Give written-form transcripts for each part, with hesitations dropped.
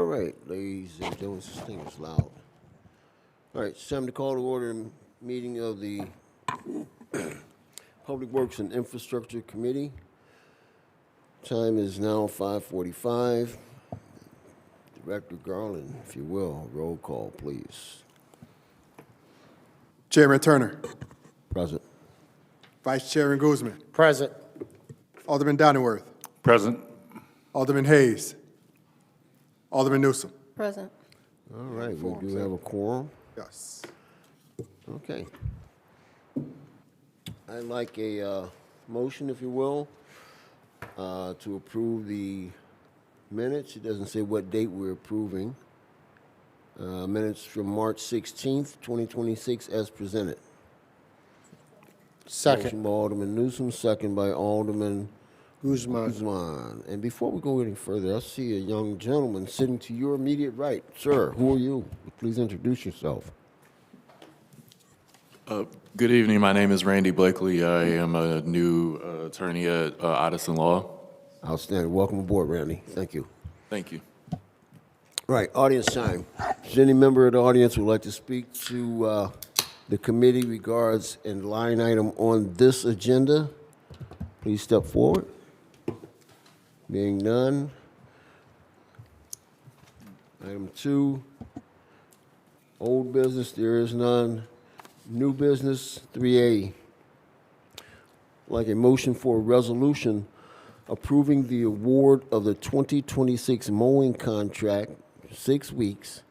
right, ladies and gentlemen, this thing is loud. All right, it's time to call to order a meeting of the Public Works and Infrastructure Committee. Time is now 5:45. Director Garland, if you will, roll call, please. Chairman Turner. Present. Vice Chairman Guzman. Present. Alderman Donnerworth. Present. Alderman Hayes. Alderman Newsom. Present. All right, we do have a quorum. Yes. Okay. I'd like a motion, if you will, to approve the minutes. It doesn't say what date we're approving. Minutes from March 16th, 2026 as presented. Second. Motion by Alderman Newsom, second by Alderman Guzman. Guzman. And before we go any further, I see a young gentleman sitting to your immediate right. Sir, who are you? Please introduce yourself. Good evening. My name is Randy Blakely. I am a new attorney at Addison Law. Outstanding. Welcome aboard, Randy. Thank you. Thank you. Right, audience time. Does any member of the audience would like to speak to the committee regards and line item on this agenda? Please step forward. Being none. Item 2, old business, there is none. New business, 3A. Like a motion for a resolution approving the award of the 2026 mowing contract, 6 weeks,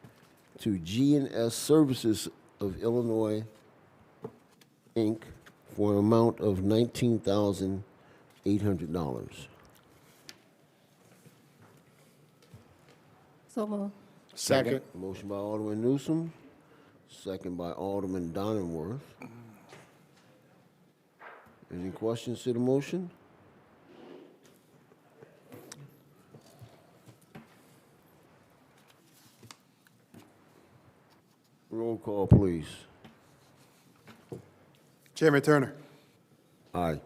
to G&S Services of Illinois, Inc., for an amount of $19,800. So moved. Second. Motion by Alderman Newsom, second by Alderman Donnerworth. Any questions to the motion? Roll call, please. Chairman Turner. Aye.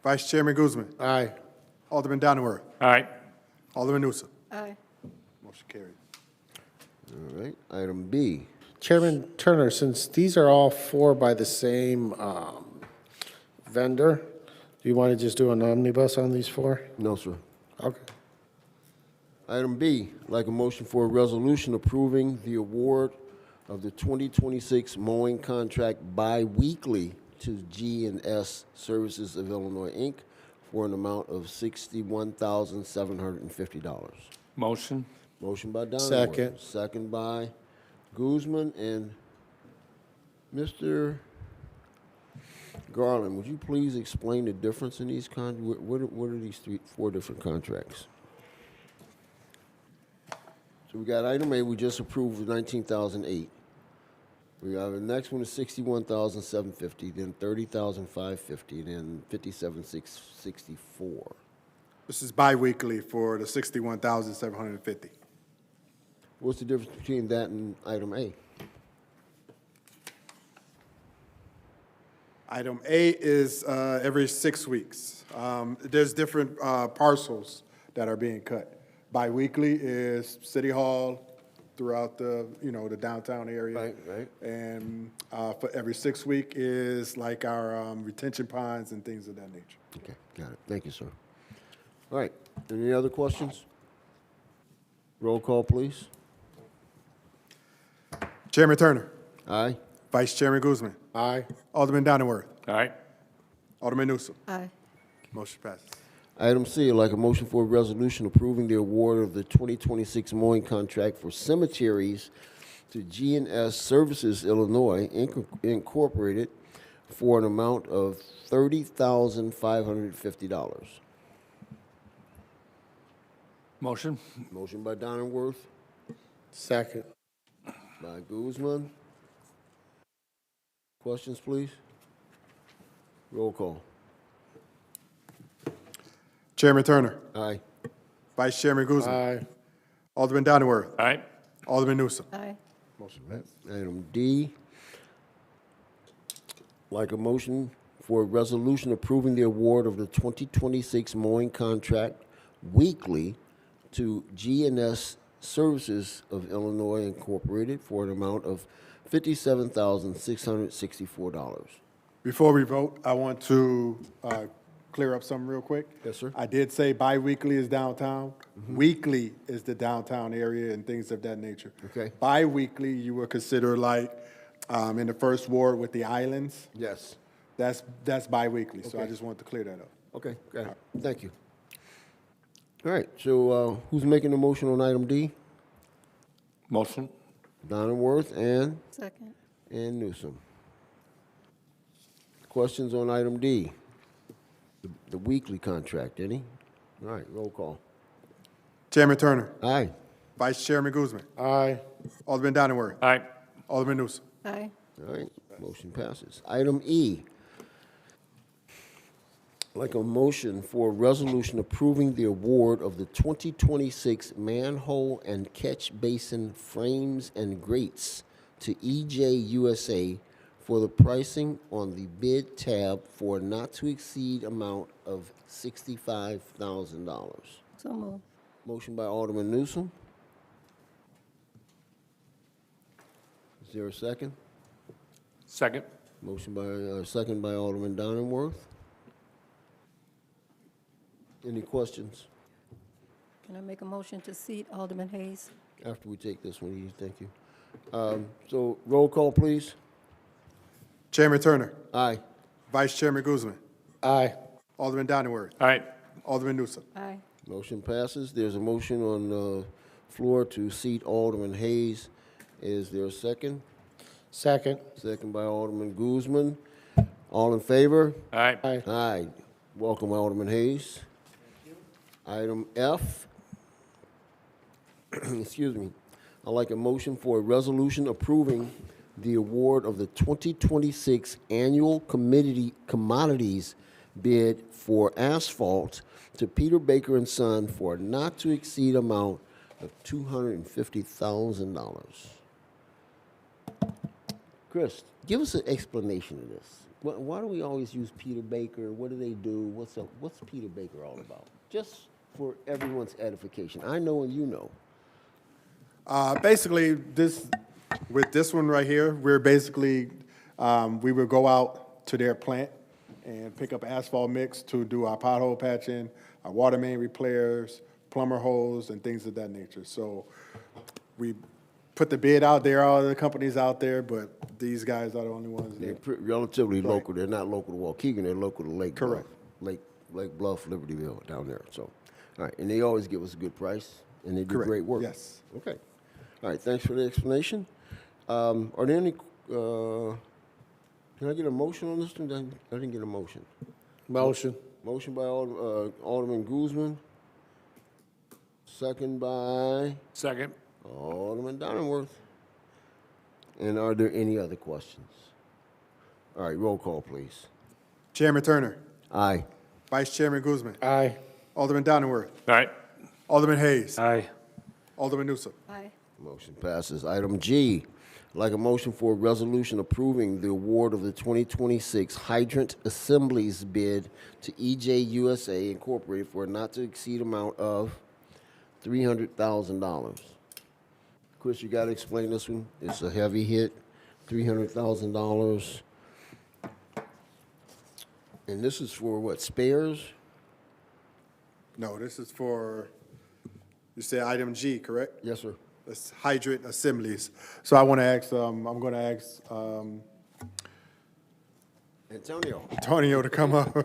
Vice Chairman Guzman. Aye. Alderman Donnerworth. Aye. Alderman Newsom. Aye. Motion carried. All right. Item B. Chairman Turner, since these are all four by the same vendor, do you want to just do an omnibus on these four? No, sir. Okay. Item B, like a motion for a resolution approving the award of the 2026 mowing contract bi-weekly to G&S Services of Illinois, Inc., for an amount of $61,750. Motion. Motion by Donnerworth. Second. Second by Guzman. And Mr. Garland, would you please explain the difference in these what are these four different contracts? So we got item A, we just approved of $19,008. We have the next one is $61,750, then $30,550, then $57,664. This is bi-weekly for the $61,750. What's the difference between that and item A? Item A is every 6 weeks. There's different parcels that are being cut. Bi-weekly is City Hall throughout the, the downtown area. Right. And for every 6 week is like our retention ponds and things of that nature. Okay, got it. Thank you, sir. All right, any other questions? Roll call, please. Chairman Turner. Aye. Vice Chairman Guzman. Aye. Alderman Donnerworth. Aye. Alderman Newsom. Aye. Motion passes. Item C, like a motion for a resolution approving the award of the 2026 mowing contract for cemeteries to G&S Services Illinois, Incorporated, for an amount of $30,550. Motion. Motion by Donnerworth, Second. by Guzman. Questions, please? Roll call. Chairman Turner. Aye. Vice Chairman Guzman. Aye. Alderman Donnerworth. Aye. Alderman Newsom. Aye. Motion Right. passes. Item D, like a motion for a resolution approving the award of the 2026 mowing contract weekly to G&S Services of Illinois Incorporated for an amount of $57,664. Before we vote, I want to clear up something real quick. Yes, sir. I did say bi-weekly is downtown. Weekly is the downtown area and things of that nature. Okay. Bi-weekly, you would consider like in the first ward with the islands. Yes. That's bi-weekly, so I Okay. just wanted to clear that up. Okay, got it. Thank you. All right, so who's making the motion on item D? Motion? Donenworth and Second. Newsom. Questions on item D? The weekly contract, any? All right, roll call. Chairman Turner, Aye. Vice Chairman Guzman, Aye. Alderman Donenworth, Aye. Alderman Newsom. Aye. All right, motion passes. Item E, like a motion for a resolution approving the award of the 2026 manhole and catch basin frames and grates to EJ USA for the pricing on the bid tab for a not-to-exceed amount of $65,000. So moved. Motion by Alderman Newsom. Is there a second? Second? Motion by, second by Alderman Donenworth. Any questions? Can I make a motion to seat Alderman Hayes? After we take this one, thank you. So roll call, please. Chairman Turner, Aye. Vice Chairman Guzman, Aye. Alderman Donenworth, Aye. Alderman Newsom. Aye. Motion passes. There's a motion on the floor to seat Alderman Hayes. Is there a second? Second. Second by Alderman Guzman. All in favor? Aye. Aye. Aye. Welcome, Alderman Hayes. Item F, excuse me. I'd like a motion for a resolution approving the award of the 2026 annual commodities bid for asphalt to Peter Baker and Son for a not-to-exceed amount of $250,000. Chris, give us an explanation of this. Why do we always use Peter Baker? What do they do? What's Peter Baker all about? Just for everyone's edification. I know and you know. Basically, with this one right here, we're basically, we would go out to their plant and pick up asphalt mix to do our pothole patching, our water main repairs, plumber holes, and things of that nature. So we put the bid out there, all the companies out there, but these guys are the only ones They're that. relatively local. They're not local to Waukegan. They're local to Lake Bluff. Correct. Lake Bluff, Libertyville, down there. So, all right, and they always give us a good price, and they do Correct. great work. Yes. Okay. All right, thanks for the explanation. Are there any, can I get a motion on this one? I didn't get a motion. Motion. Motion by Alderman Guzman. Second by Second? Alderman Donenworth. And are there any other questions? All right, roll call, please. Chairman Turner, Aye. Vice Chairman Guzman, Aye. Alderman Donenworth, Aye. Alderman Hayes, Aye. Alderman Newsom. Aye. Motion passes. Item G, I'd like a motion for a resolution approving the award of the 2026 hydrant assemblies bid to EJ USA Incorporated for a not-to-exceed amount of $300,000. Chris, you got to explain this one. It's a heavy hit, $300,000. And this is for what, spares? No, this is for, you said item G, correct? Yes, sir. It's hydrant assemblies. So I want to ask, I'm going to ask Antonio. Antonio to come up.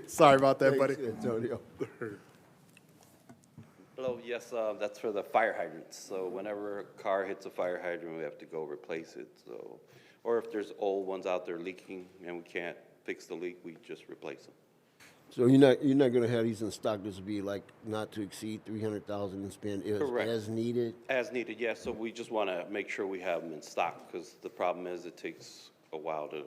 Sorry about that, buddy. Antonio. Hello, yes, that's for the fire hydrants. So whenever a car hits a fire hydrant, we have to go replace it, so. Or if there's old ones out there leaking and we can't fix the leak, we just replace them. So you're not gonna have these in stock, this will be like not to exceed 300,000 and spend Correct. as needed? As needed, yes, so we just want to make sure we have them in stock, because the problem is it takes a while to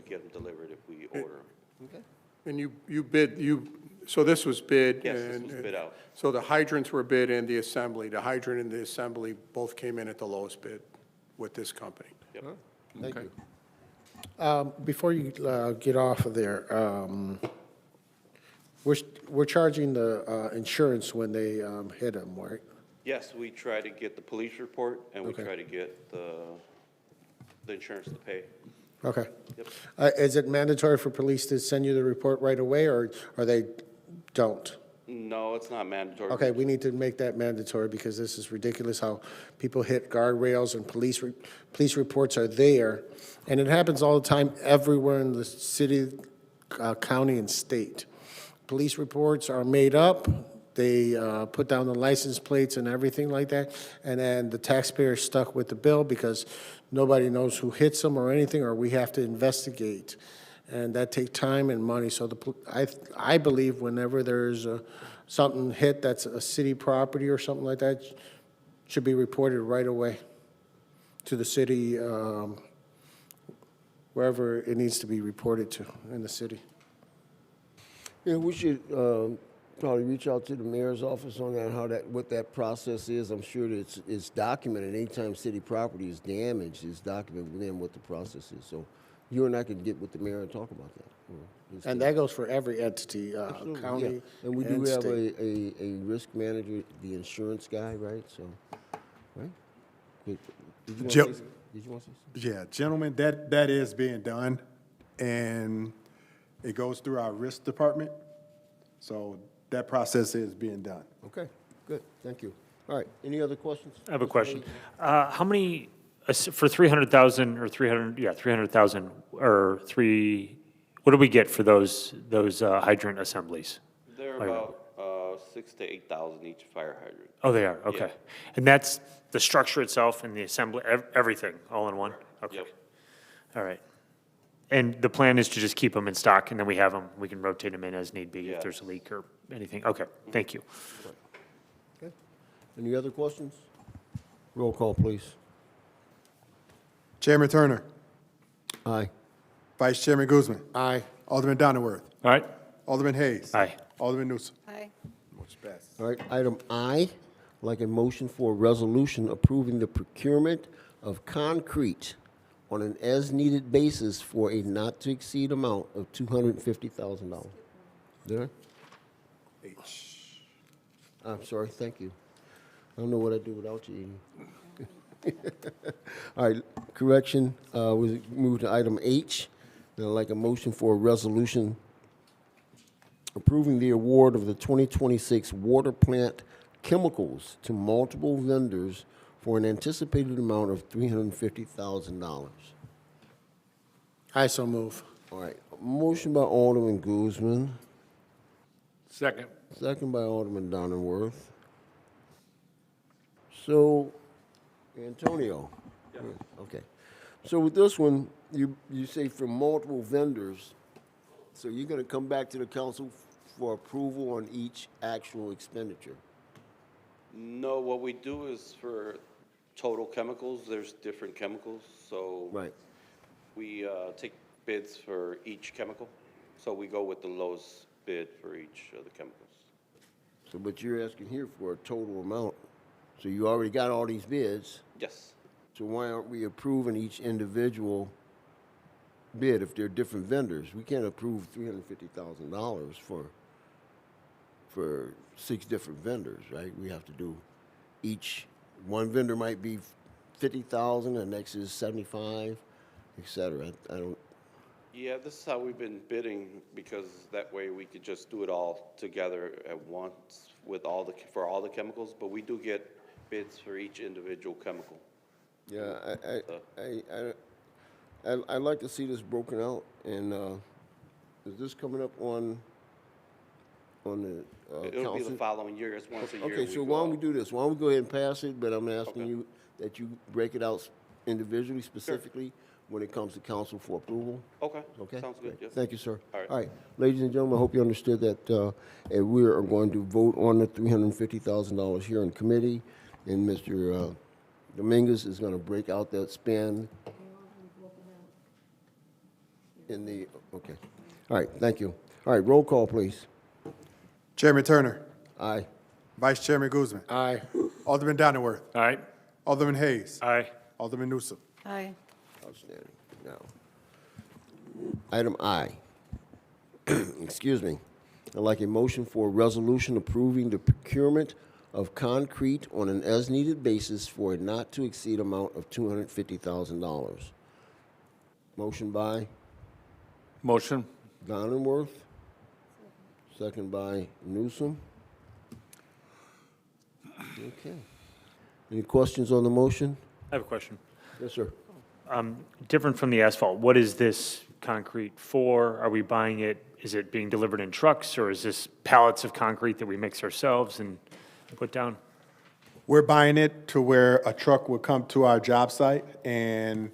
get them delivered if we order them. Okay. And you bid, so this was bid? Yes, this and- was bid out. So the hydrants were bid and the assembly, the hydrant and the assembly both came in at the lowest bid with this company? Yep. Thank you. Before you get off of there, we're charging the insurance when they hit them, right? Yes, we try to get the police report, and we Okay. try to get the insurance to pay. Okay. Yep. Is it mandatory for police to send you the report right away, or they don't? No, it's not mandatory. Okay, we need to make that mandatory because this is ridiculous how people hit guardrails and police reports are there. And it happens all the time everywhere in the city, county, and state. Police reports are made up. They put down the license plates and everything like that. And then the taxpayer is stuck with the bill because nobody knows who hits them or anything, or we have to investigate. And that takes time and money. So I believe whenever there's something hit that's a city property or something like that, should be reported right away to the city, wherever it needs to be reported to in the city. Yeah, we should probably reach out to the mayor's office on that, what that process is. I'm sure that it's documented. Anytime city property is damaged, it's documented within what the process is. So you and I can get with the mayor and talk about that. And that goes for every entity, Absolutely, county yeah. And we do and have state. a risk manager, the insurance guy, right? So, right? Did you want to Joe- say something? Did you want to say something? Yeah, gentlemen, that is being done, and it goes through our risk department. So that process is being done. Okay, good, thank you. All right, any other questions? I have a question. How many, for 300,000 or 300,000 or what do we get for those hydrant assemblies? They're about 6,000 to 8,000 each fire hydrant. Oh, they are, okay. And that's the structure itself and the assembly, everything, all in one? Okay. Yep. All right. And the plan is to just keep them in stock, and then we have them, we can rotate them in as need be if Yes. there's a leak or anything? Okay, thank you. Okay. Any other questions? Roll call, please. Chairman Turner, Aye. Vice Chairman Guzman, Aye. Alderman Donnerworth, All right? Alderman Hayes. Aye. Alderman Newsom. Aye. Motion passes. All right, item I, like a motion for a resolution approving the procurement of concrete on an as-needed basis for a not-to-exceed amount of $250,000. Did I? I'm sorry, thank you. I don't know what I'd do without you, Edie. All right, correction, we move to item H. And I'd like a motion for a resolution approving the award of the 2026 water plant chemicals to multiple vendors for an anticipated amount of $350,000. I so move. All right, motion by Alderman Guzman, Second. second by Alderman Donnerworth. So, Antonio? Okay. So with this one, you say for multiple vendors, so you're gonna come back to the council for approval on each actual expenditure? No, what we do is for total chemicals, there's different chemicals, so. Right. We take bids for each chemical, so we go with the lowest bid for each of the chemicals. So, but you're asking here for a total amount, so you already got all these bids, Yes. so why aren't we approving each individual bid if they're different vendors? We can't approve $350,000 for 6 different vendors, right? We have to do one vendor might be 50,000, the next is 75, et cetera. I don't, Yeah, this is how we've been bidding, because that way we could just do it all together at once with for all the chemicals, but we do get bids for each individual chemical. yeah, I'd like to see this broken out, and is this coming up on the It'll be the council? following year, it's once a year. Okay, so go why don't out. we do this? Why don't we go ahead and pass it, but I'm asking Okay. you that you break it out individually, specifically, when it comes to council for approval? Okay, Okay? sounds good, Great. yes. Thank you, sir. All right. All right, ladies and gentlemen, I hope you understood that we are going to vote on the $350,000 here in committee, and Mr. Dominguez is going to break out that spend in the, okay. All right, thank you. All right, roll call, please. Chairman Turner, Aye. Vice Chairman Guzman, Aye. Alderman Donnerworth, All right? Alderman Hayes. Aye. Alderman Newsom. Aye. Outstanding. Now, item I. Excuse me. I'd like a motion for a resolution approving the procurement of concrete on an as-needed basis for a not-to-exceed amount of $250,000. Motion by Motion. Donenworth, second by Newsom. Okay. Any questions on the motion? I have a question. Yes, sir. Different from the asphalt, what is this concrete for? Are we buying it, is it being delivered in trucks, or is this pallets of concrete that we mix ourselves and put down? We're buying it to where a truck will come to our job site, and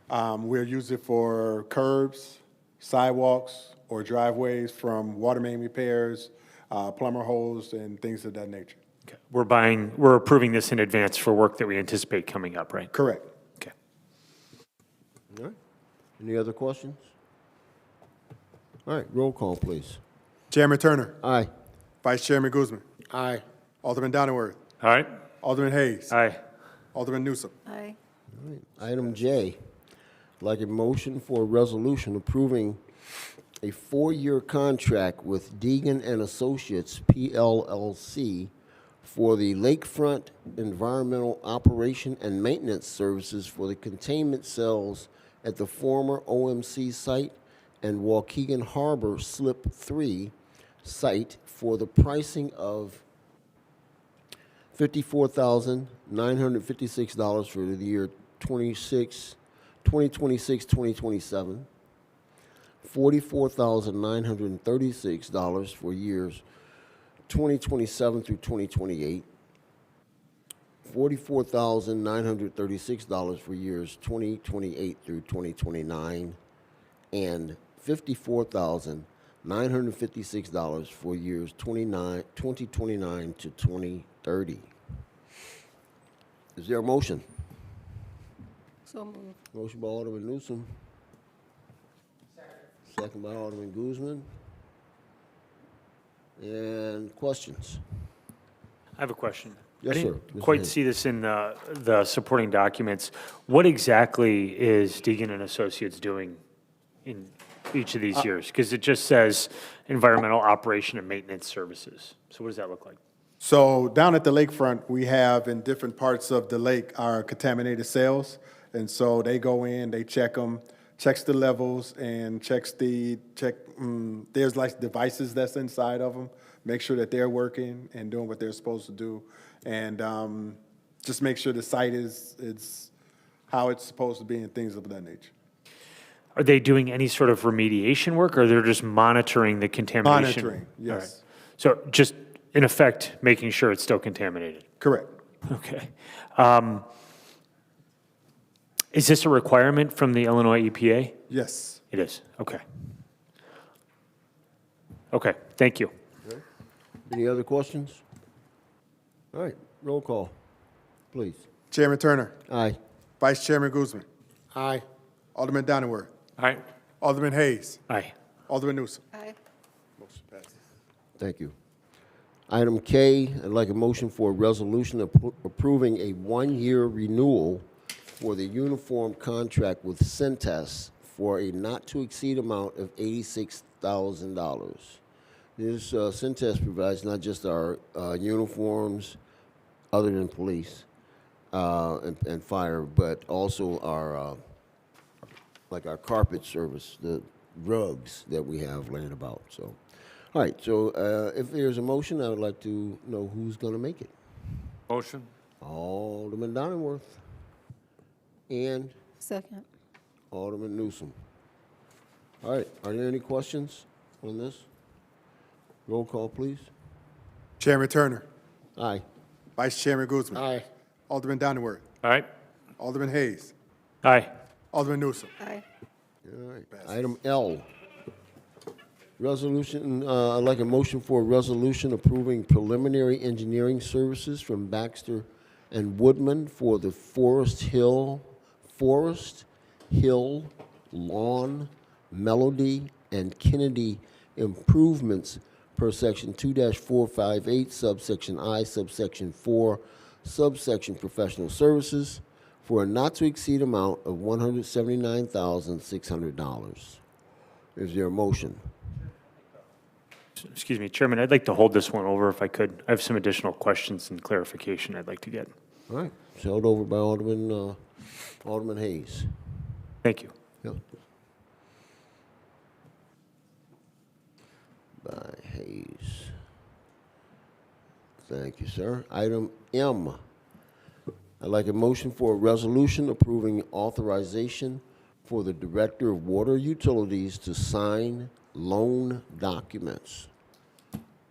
we'll use it for curbs, sidewalks, or driveways from water main repairs, plumber holes, and things of that nature. Okay. We're approving this in advance for work that we anticipate coming up, right? Correct. Okay. All right. Any other questions? All right, roll call, please. Chairman Turner. Aye. Vice Chairman Guzman. Aye. Alderman Donenworth. All right? Alderman Hayes. Aye. Alderman Newsom. Aye. Item J, I'd like a motion for a resolution approving a 4-year contract with Deegan and Associates, PLLC, for the lakefront environmental operation and maintenance services for the containment cells at the former OMC site and Waukegan Harbor Slip 3 site for the pricing of $54,956 for the year 2026-2027, $44,936 for years 2027 through 2028, $44,936 for years 2028 through 2029, and $54,956 for years 2029 to 2030. Is there a motion? So moved. Motion by Alderman Newsom. Second by Alderman Guzman. And questions? I have a question. Yes, I sir. didn't Mr. quite Hayes. see this in the supporting documents. What exactly is Deegan and Associates doing in each of these years? Because it just says environmental operation and maintenance services. So what does that look like? So down at the lakefront, we have in different parts of the lake our contaminated cells. And so they go in, they check them, checks the levels, and there's like devices that's inside of them, make sure that they're working and doing what they're supposed to do. And just make sure the site is how it's supposed to be and things of that nature. Are they doing any sort of remediation work, or they're just monitoring the contamination? Monitoring, yes. All right. So just, in effect, making sure it's still contaminated? Correct. Okay. Is this a requirement from the Illinois EPA? Yes. It is, okay. Okay, thank you. Any other questions? All right, roll call, please. Chairman Turner. Aye. Vice Chairman Guzman. Aye. Alderman Donenworth. All right. Alderman Hayes. Aye. Alderman Newsom. Aye. Motion passes. Thank you. Item K, I'd like a motion for a resolution approving a 1-year renewal for the uniform contract with Centas for a not-to-exceed amount of $86,000. This Centas provides not just our uniforms, other than police and fire, but also our like our carpet service, the rugs that we have laying about. So, all right. So, if there's a motion, I would like to know who's going to make it. Motion. Alderman Donenworth and Second. Alderman Newsom. All right. Are there any questions on this? Roll call, please. Chairman Turner. Aye. Vice Chairman Guzman. Aye. Alderman Donenworth. All right. Alderman Hayes. Aye. Alderman Newsom. Aye. All right. Item L. Resolution, I'd like a motion for a resolution approving preliminary engineering services from Baxter and Woodman for the Forest Hill, Lawn, Melody, and Kennedy improvements per section 2-458, subsection I, subsection 4, subsection professional services for a not-to-exceed amount of $179,600. Is there a motion? Excuse me, Chairman, I'd like to hold this one over if I could. I have some additional questions and clarification I'd like to get. All right, it's held over by Alderman Hayes. Thank you. Yep. By Hayes. Thank you, sir. Item M. I'd like a motion for a resolution approving authorization for the Director of Water Utilities to sign loan documents.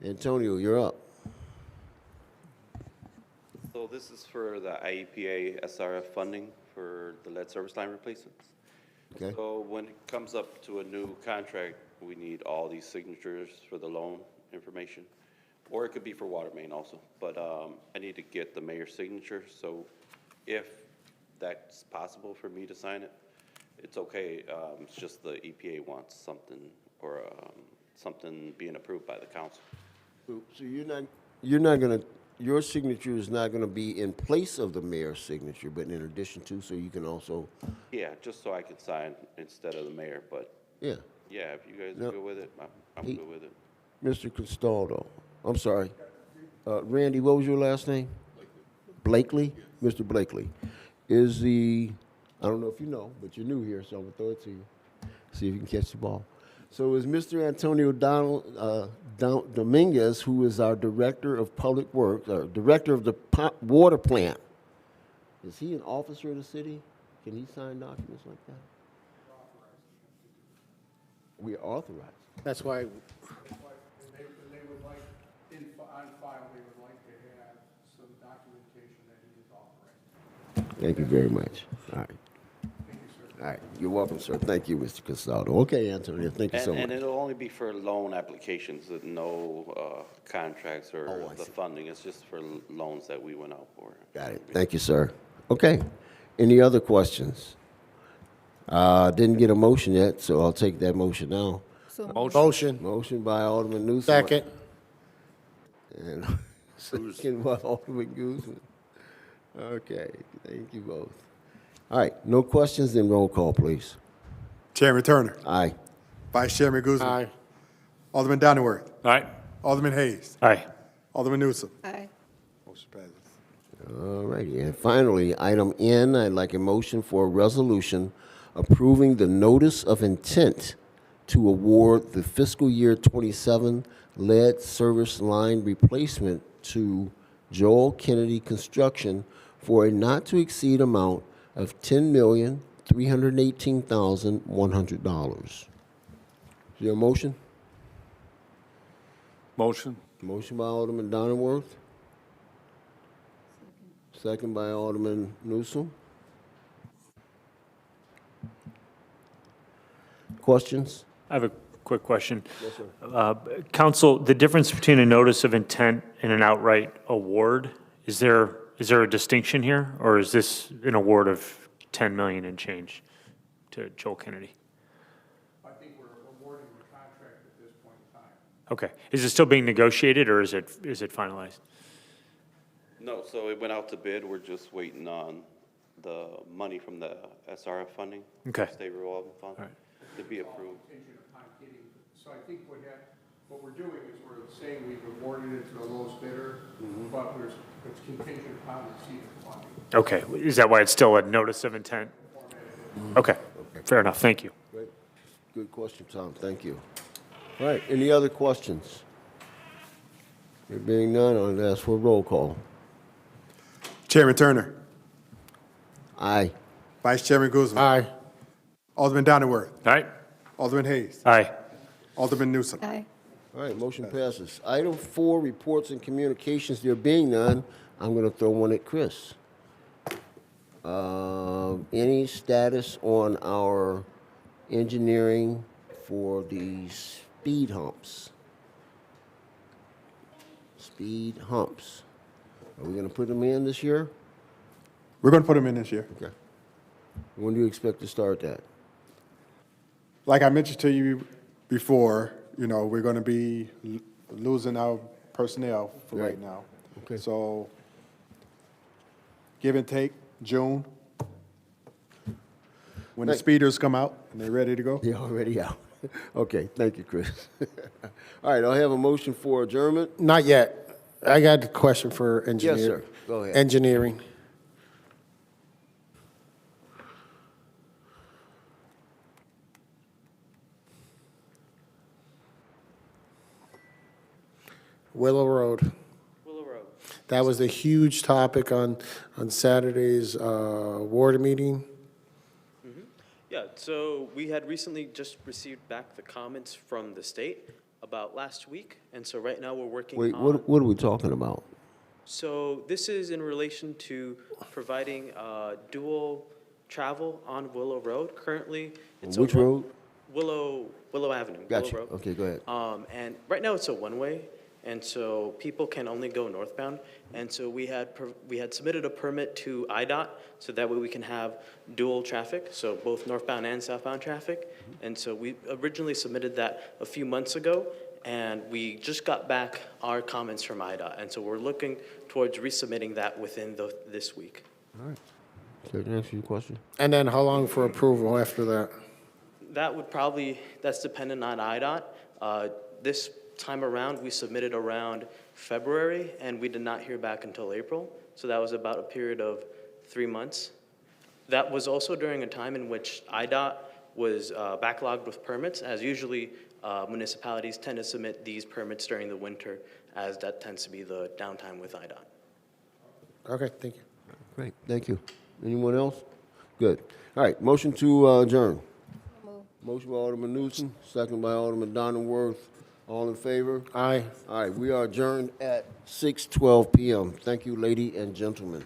Antonio, you're up. So this is for the IEPA SRF funding for the lead service line replacements. Okay. So when it comes up to a new contract, we need all these signatures for the loan information. Or it could be for water main also, but I need to get the mayor's signature, so if that's possible for me to sign it, it's okay. It's just the EPA wants something, or something being approved by the council. So you're not gonna, your signature is not gonna be in place of the mayor's signature, but in addition to, so you can also, Yeah, just so I can sign instead of the mayor, but yeah. yeah, if you guys No. are good with it, I'm good with it. Mr. Castaldo, I'm sorry. Randy, what was your last name? Blakely? Mr. Blakely. Is the, I don't know if you know, but you're new here, so I'm gonna throw it to you. See if you can catch the ball. So is Mr. Antonio Dominguez, who is our Director of Public Works, or Director of the Water Plant, is he an officer of the city? Can he sign documents like that? We are authorized. That's why, They would like, on file, they would like to have some documentation that he is authorized. Thank you very much. All right. Thank you, sir. All right. You're welcome, sir. Thank you, Mr. Castaldo. Okay, Antonio, thank you so And much. it'll only be for loan applications, with no contracts or Oh, I the see. funding. It's just for loans that we went out for. Got it. Thank you, sir. Okay. Any other questions? Didn't get a motion yet, so I'll take that motion now. So motion, Motion by Alderman Newsom. second. And second by Alderman Guzman. Okay, thank you both. All right, no questions, then roll call, please. Chairman Turner, Aye. Vice Chairman Guzman, Aye. Alderman Donnerworth, All right. Alderman Hayes, Aye. Alderman Newsom. aye. Motion passes. All righty, and finally, item N, I'd like a motion for a resolution approving the notice of intent to award the fiscal year 27 lead service line replacement to Joel Kennedy Construction for a not-to-exceed amount of $10,318,100. Is there a motion? Motion. Motion by Alderman Donnerworth. Second by Alderman Newsom. Questions? I have a quick question. Yes, sir. Council, the difference between a notice of intent and an outright award, is there a distinction here? Or is this an award of 10 million and change to Joel Kennedy? I think we're awarding the contract at this point in time. Okay. Is it still being negotiated or is it finalized? No, so it went out to bid. We're just waiting on the money from the SRF funding. Okay. State revolving fund, All right. to be approved. Contingent upon getting, so I think what we're doing is we're saying we've awarded it to the lowest bidder, but it's contingent upon receipt of funding. Okay. Is that why it's still a notice of intent? Okay. Fair enough. Thank you. Great. Good question, Tom. Thank you. All right, any other questions? There being none, I'll ask for a roll call. Chairman Turner, Aye. Vice Chairman Guzman, Aye. Alderman Donnerworth, All right. Alderman Hayes, Aye. Alderman Newsom. Aye. All right, motion passes. Item 4, reports and communications. There being none, I'm going to throw one at Chris. Any status on our engineering for the speed humps? Speed humps. Are we going to put them in this year? We're going to put them in this year. Okay. When do you expect to start that? Like I mentioned to you before, we're going to be losing our personnel for right Right. now. Okay. So give and take, June. When the Right. speeders come out and they're ready to go. They're already out. Okay, thank you, Chris. All right, I'll have a motion for adjournment. Not yet. I got a question for engineer. Yes, sir. Go ahead. Engineering. Willow Road. Willow Road. That was a huge topic on Saturday's ward meeting. Yeah, so we had recently just received back the comments from the state about last week, and so right now we're working Wait, on. what are we talking about? So this is in relation to providing dual travel on Willow Road. Currently, it's a Which road? Willow Avenue. Gotcha. Willow Road. Okay, go ahead. And right now it's a one-way, and so people can only go northbound. And so we had submitted a permit to IDOT, so that way we can have dual traffic, so both northbound and southbound traffic. And so we originally submitted that a few months ago, and we just got back our comments from IDOT. And so we're looking towards resubmitting that within this week. All right. So can I answer your question? And then how long for approval after that? That's dependent on IDOT. This time around, we submitted around February, and we did not hear back until April. So that was about a period of 3 months. That was also during a time in which IDOT was backlogged with permits, as usually municipalities tend to submit these permits during the winter, as that tends to be the downtime with IDOT. Okay, thank you. Great, thank you. Anyone else? Good. All right, motion to adjourn. Motion by Alderman Newsom, second by Alderman Donenworth. All in favor? Aye. All right, we are adjourned at 6:12 PM. Thank you, lady and gentlemen.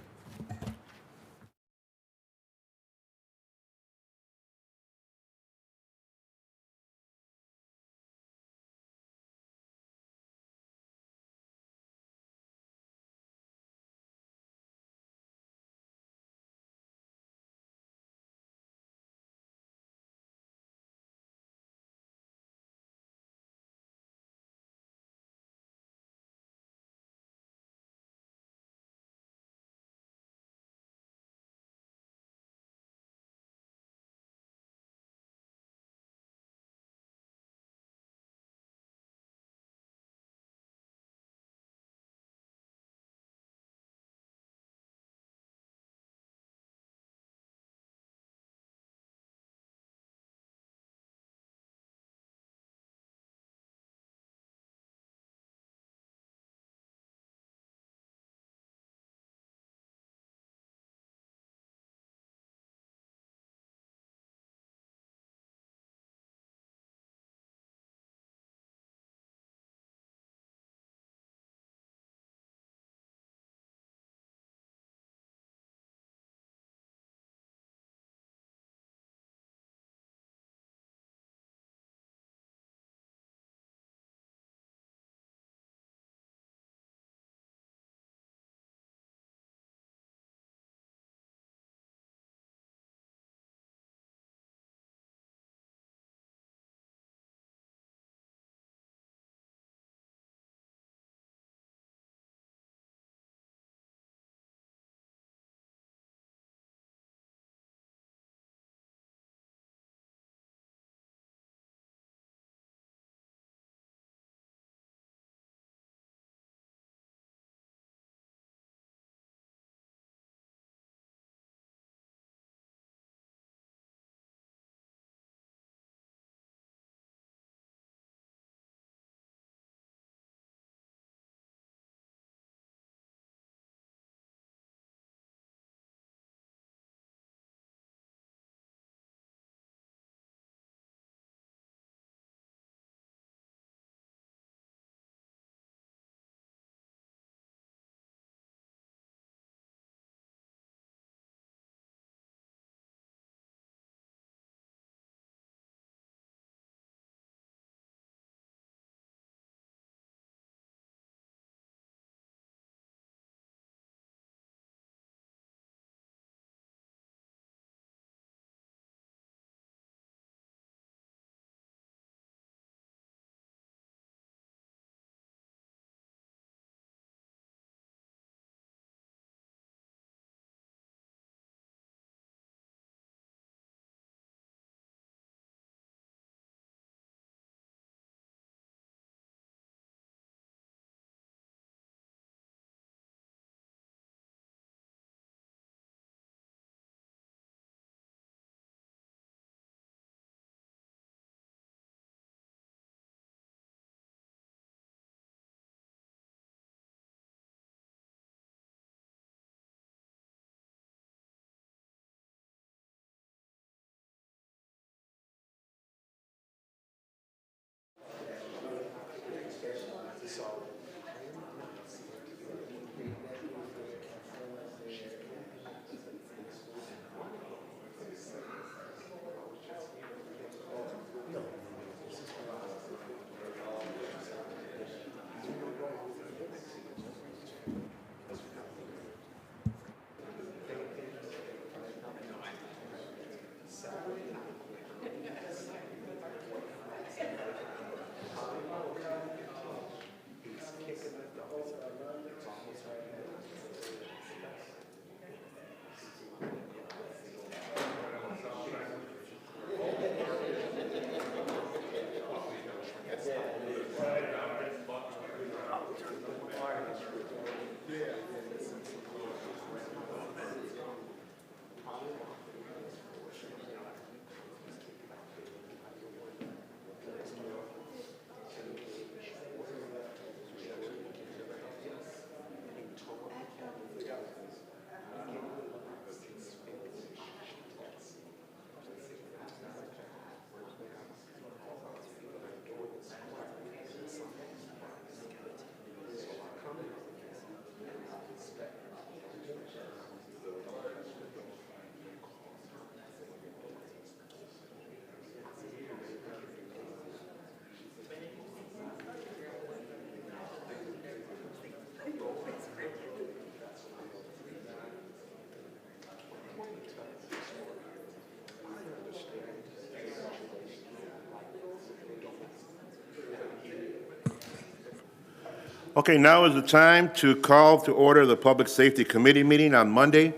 Okay, now is the time to call to order the Public Safety Committee meeting on Monday,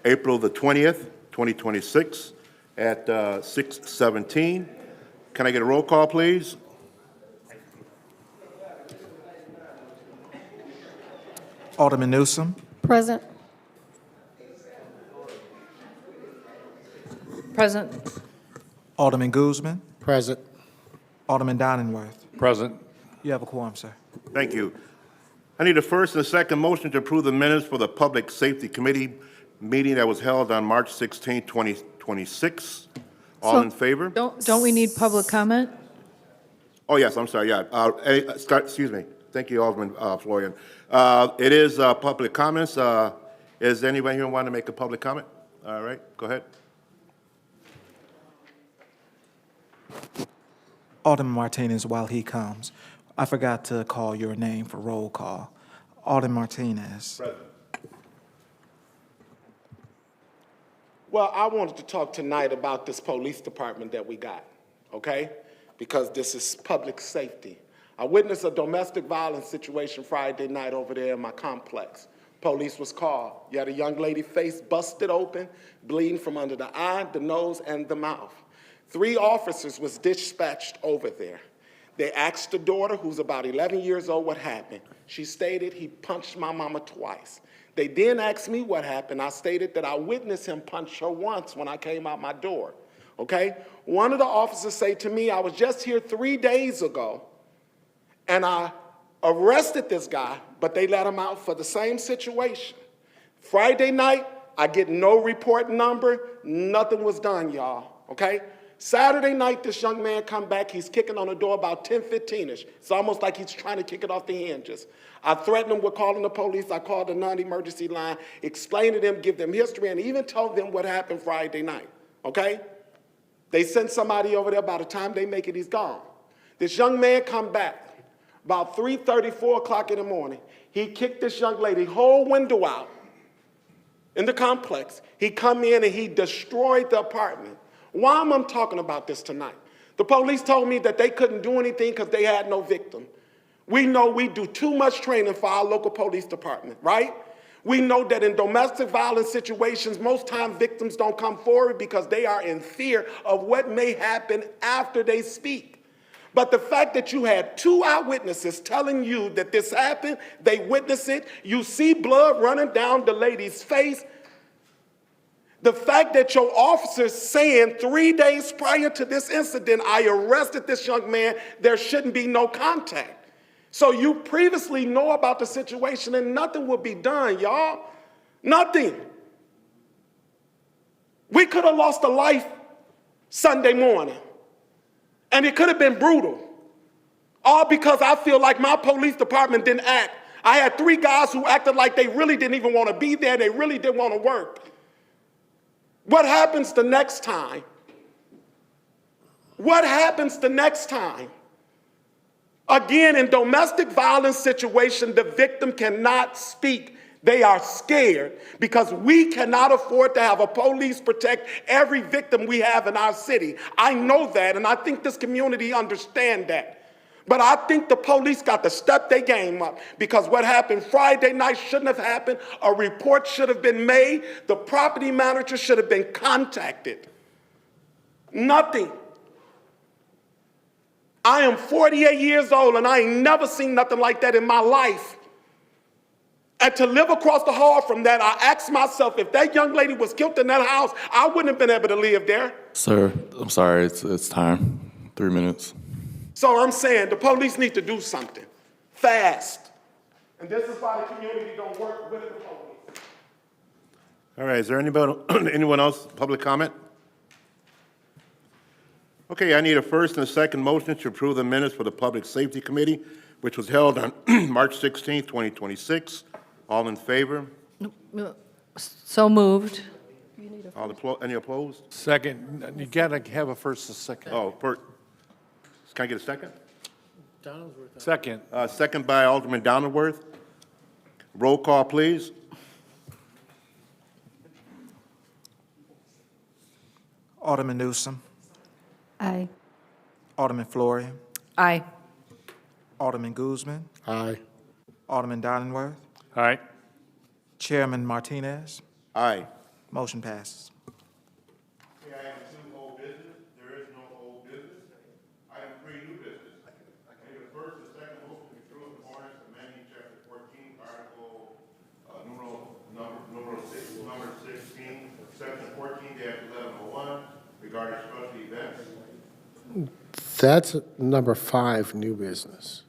April the 20th, 2026, at 6:17. Can I get a roll call, please? Alderman Newsom. Present. Present. Alderman Guzman. Present. Alderman Doningworth. Present. You have a quorum, sir. Thank you. I need a first and a second motion to approve the minutes for the Public Safety Committee meeting that was held on March 16, 2026. All So- in favor? Don't we need public comment? Oh, yes, I'm sorry, yeah. Excuse me. Thank you, Alderman Florian. It is public comments. Is anybody here want to make a public comment? All right, go ahead. Alderman Martinez, while he comes, I forgot to call your name for roll call. Alderman Martinez. Present. Well, I wanted to talk tonight about this police department that we got, okay? Because this is public safety. I witnessed a domestic violence situation Friday night over there in my complex. Police was called. You had a young lady face busted open, bleeding from under the eye, the nose, and the mouth. 3 officers was dispatched over there. They asked the daughter, who's about 11 years old, what happened. She stated he punched my mama twice. They then asked me what happened. I stated that I witnessed him punch her once when I came out my door, okay? One of the officers said to me, I was just here 3 days ago, and I arrested this guy, but they let him out for the same situation. Friday night, I get no report number, nothing was done, y'all, okay? Saturday night, this young man come back, he's kicking on the door about 10:15-ish. It's almost like he's trying to kick it off the hinges. I threatened him with calling the police. I called the non-emergency line, explained to them, give them history, and even told them what happened Friday night, okay? They sent somebody over there. By the time they make it, he's gone. This young man come back about 3:30, 4 o'clock in the morning. He kicked this young lady whole window out in the complex. He come in and he destroyed the apartment. Why am I talking about this tonight? The police told me that they couldn't do anything because they had no victim. We know we do too much training for our local police department, right? We know that in domestic violence situations, most times victims don't come forward because they are in fear of what may happen after they speak. But the fact that you had 2 eyewitnesses telling you that this happened, they witnessed it, you see blood running down the lady's face. The fact that your officers saying 3 days prior to this incident, I arrested this young man, there shouldn't be no contact. So you previously know about the situation and nothing will be done, y'all. Nothing. We could have lost a life Sunday morning, and it could have been brutal. All because I feel like my police department didn't act. I had 3 guys who acted like they really didn't even want to be there. They really didn't want to work. What happens the next time? What happens the next time? Again, in domestic violence situation, the victim cannot speak. They are scared because we cannot afford to have a police protect every victim we have in our city. I know that, and I think this community understands that. But I think the police got to step their game up because what happened Friday night shouldn't have happened. A report should have been made. The property manager should have been contacted. Nothing. I am 48 years old and I ain't never seen nothing like that in my life. And to live across the hall from that, I asked myself, if that young lady was killed in that house, I wouldn't have been able to live there. Sir, I'm sorry, it's time. 3 minutes. So I'm saying the police need to do something fast. And this is why the community don't work with the police. All right, is there anyone else, public comment? Okay, I need a first and a second motion to approve the minutes for the Public Safety Committee, which was held on March 16, 2026. All in favor? So moved. Any opposed? Second, you gotta have a first and second. Oh, can I get a second? Second. Second by Alderman Donilworth. Roll call, please. Alderman Newsom. Aye. Alderman Florian. Aye. Alderman Guzman. Aye. Alderman Donilworth. All right. Chairman Martinez. Aye. Motion passes. Okay, item 2, old business. There is no old business. Item 3, new business. I need a first and second motion to approve the ordinance amending chapter 14, article, number 16, section 14-1101, regarding special events. That's number 5, new business.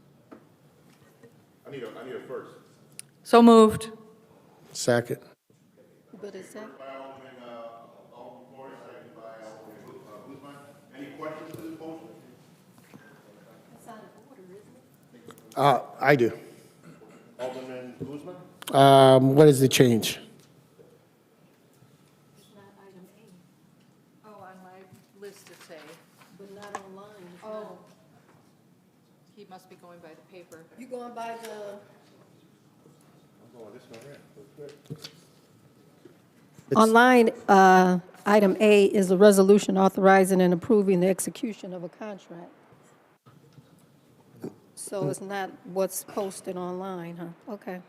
I need a first. So moved. Second. What is that? By Alderman Flores, second by Alderman Guzman. Any questions to this motion? That's out of order, isn't it? I do. Alderman Guzman? What is the change? It's not item A, Oh, on my list it's A. but not online. It's not. Oh. He must be going by the paper. You going by the, online, item A is a resolution authorizing and approving the execution of a contract. So it's not what's posted online, huh? Okay.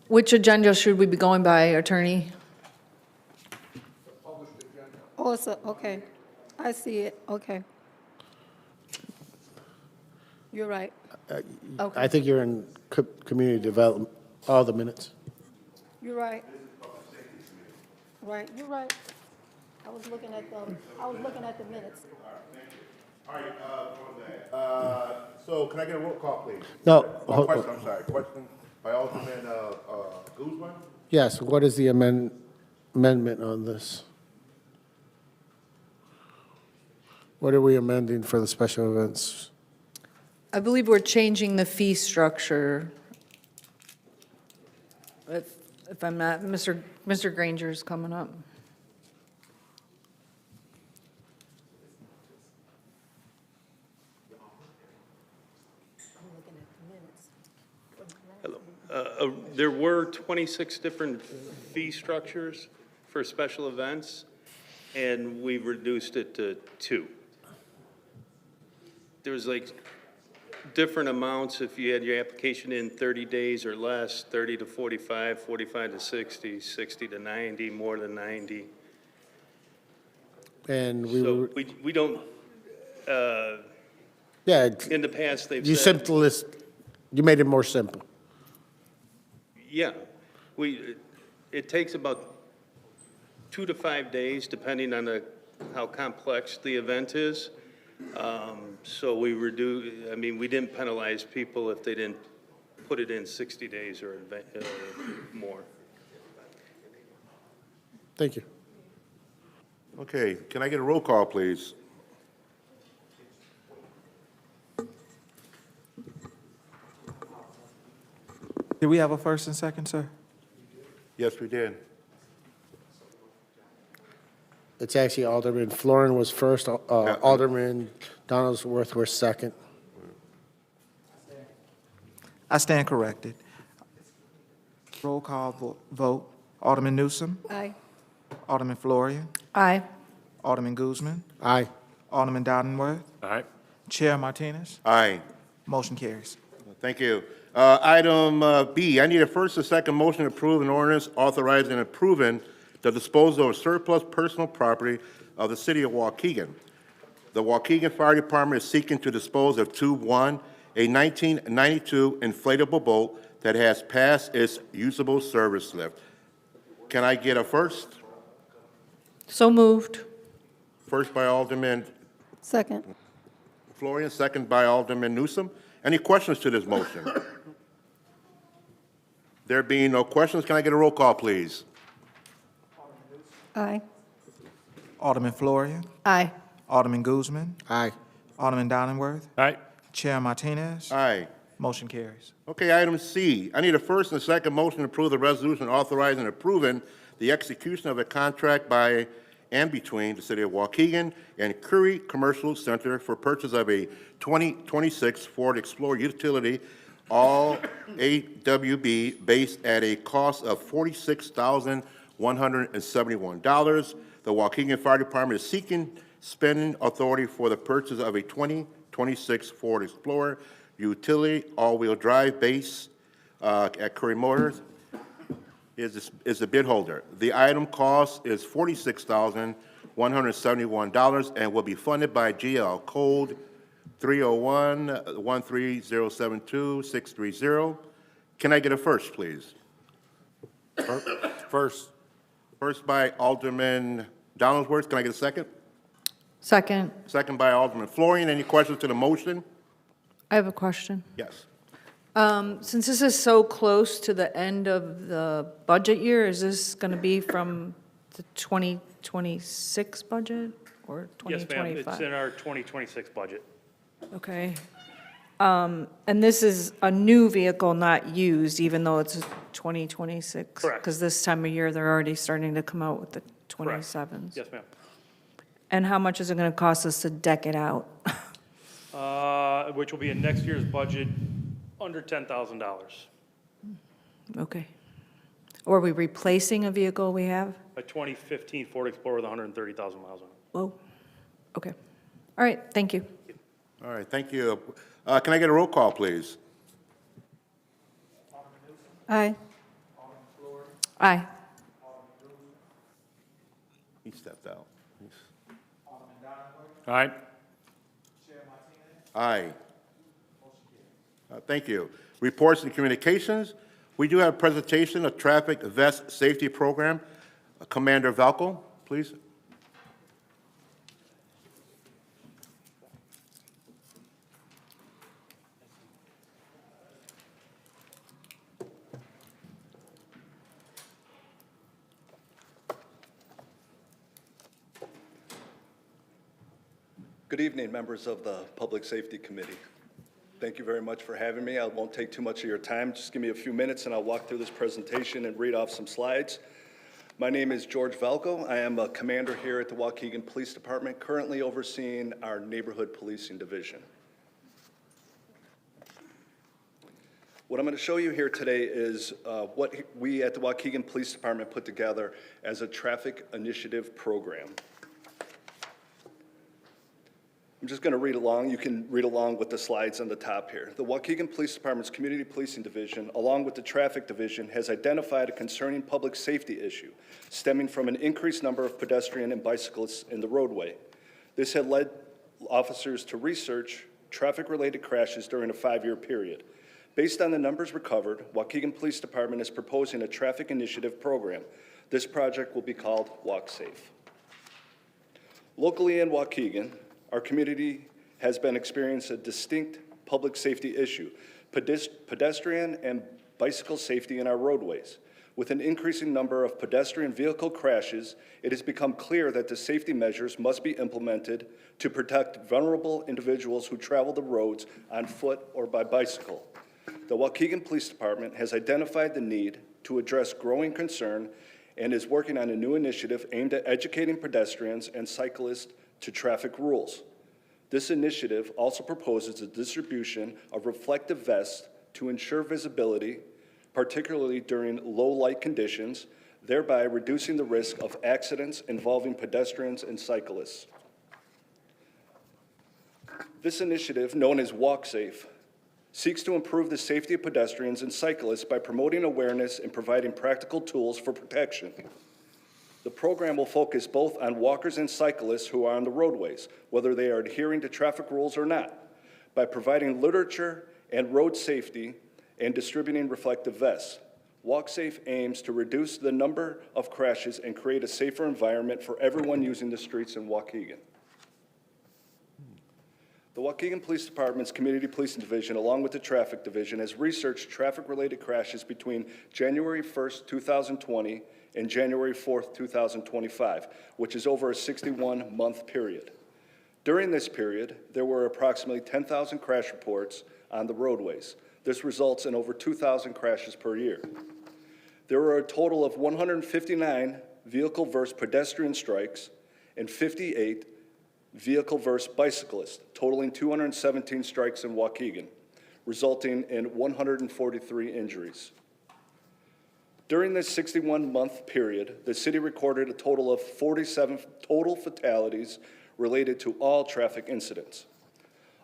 Which agenda should we be going by, Attorney? Oh, it's a, okay. I see it, okay. You're right. Okay. I think you're in community development, all the minutes. You're right. Right, you're right. I was looking at the minutes. All right, so can I get a roll call, please? No, Question, I'm sorry. Question by Alderman Guzman? Yes, what is the amendment on this? What are we amending for the special events? I believe we're changing the fee structure. If I'm not, Mr. Granger's coming up. There were 26 different fee structures for special events, and we've reduced it to 2. There was like different amounts if you had your application in 30 days or less, 30 to 45, 45 to 60, 60 to 90, more than 90. And So we don't, yeah, in the past, they've you said. you made it more simple. Yeah, it takes about 2 to 5 days, depending on how complex the event is. So we we didn't penalize people if they didn't put it in 60 days or more. Thank you. Okay, can I get a roll call, please? Did we have a first and second, sir? Yes, we did. It's actually Alderman Florin was first, Alderman Donaldsworth was second. I stand corrected. Roll call vote. Alderman Newsom. Aye. Alderman Florian. Aye. Alderman Guzman. Aye. Alderman Donilworth. All right. Chair Martinez. Aye. Motion carries. Thank you. Item B, I need a first and second motion to approve an ordinance authorizing and approving the disposal of surplus personal property of the city of Waukegan. The Waukegan Fire Department is seeking to dispose of Tube 1, a 1992 inflatable boat that has passed its usable service lift. Can I get a first? So moved. First by Alderman Second. Florian, second by Alderman Newsom. Any questions to this motion? There being no questions, can I get a roll call, please? Aye. Alderman Florian, Aye. Alderman Guzman, Aye. Alderman Downingworth, Aye. Chair Martinez. Aye. Motion carries. Okay, item C. I need a first and a second motion to approve the resolution authorizing and approving the execution of a contract by and between the City of Waukegan and Curry Commercial Center for purchase of a 2026 Ford Explorer utility, all AWB, based at a cost of $46,171. The Waukegan Fire Department is seeking spending authority for the purchase of a 2026 Ford Explorer utility all-wheel drive base at Curry Motors is the bid holder. The item cost is $46,171 and will be funded by GL Code 301-13072-630. Can I get a first, please? First. First by Alderman Donaldsworth. Can I get a second? Second. Second by Alderman Florian. Any questions to the motion? I have a question. Yes. Since this is so close to the end of the budget year, is this going to be from the 2026 budget or Yes, ma'am. 2025? It's in our 2026 budget. Okay. And this is a new vehicle, not used, even though it's 2026? Correct. Because this time of year, they're already starting to come out with the Correct. 27s. Yes, ma'am. And how much is it going to cost us to deck it out? Which will be in next year's budget, under $10,000. Okay. Or are we replacing a vehicle we have? A 2015 Ford Explorer with 130,000 miles on it. Whoa. Okay. All right, thank you. All right, thank you. Can I get a roll call, please? Aye. Aye. He stepped out. Aye. Aye. Thank you. Reports and communications. We do have a presentation of Traffic Vest Safety Program. Commander Valco, please. Good evening, members of the Public Safety Committee. Thank you very much for having me. I won't take too much of your time. Just give me a few minutes and I'll walk through this presentation and read off some slides. My name is George Valco. I am a commander here at the Waukegan Police Department, currently overseeing our neighborhood policing division. What I'm going to show you here today is what we at the Waukegan Police Department put together as a traffic initiative program. I'm just going to read along. You can read along with the slides on the top here. The Waukegan Police Department's Community Policing Division, along with the Traffic Division, has identified a concerning public safety issue stemming from an increased number of pedestrian and bicyclists in the roadway. This had led officers to research traffic-related crashes during a 5-year period. Based on the numbers recovered, Waukegan Police Department is proposing a traffic initiative program. This project will be called Walk Safe. Locally in Waukegan, our community has been experiencing a distinct public safety issue, pedestrian and bicycle safety in our roadways. With an increasing number of pedestrian vehicle crashes, it has become clear that the safety measures must be implemented to protect vulnerable individuals who travel the roads on foot or by bicycle. The Waukegan Police Department has identified the need to address growing concern and is working on a new initiative aimed at educating pedestrians and cyclists to traffic rules. This initiative also proposes the distribution of reflective vests to ensure visibility, particularly during low light conditions, thereby reducing the risk of accidents involving pedestrians and cyclists. This initiative, known as Walk Safe, seeks to improve the safety of pedestrians and cyclists by promoting awareness and providing practical tools for protection. The The program will focus both on walkers and cyclists who are on the roadways, whether they are adhering to traffic rules or not, by providing literature and road safety and distributing reflective vests. WalkSafe aims to reduce the number of crashes and create a safer environment for everyone using the streets in Waukegan. The Waukegan Police Department's Community Policing Division, along with the Traffic Division, has researched traffic-related crashes between January 1st, 2020 and January 4th, 2025, which is over a 61-month period. During this period, there were approximately 10,000 crash reports on the roadways. This results in over 2,000 crashes per year. There were a total of 159 vehicle versus pedestrian strikes and 58 vehicle versus bicyclists, totaling 217 strikes in Waukegan, resulting in 143 injuries. During this 61-month period, the city recorded a total of 47 total fatalities related to all traffic incidents.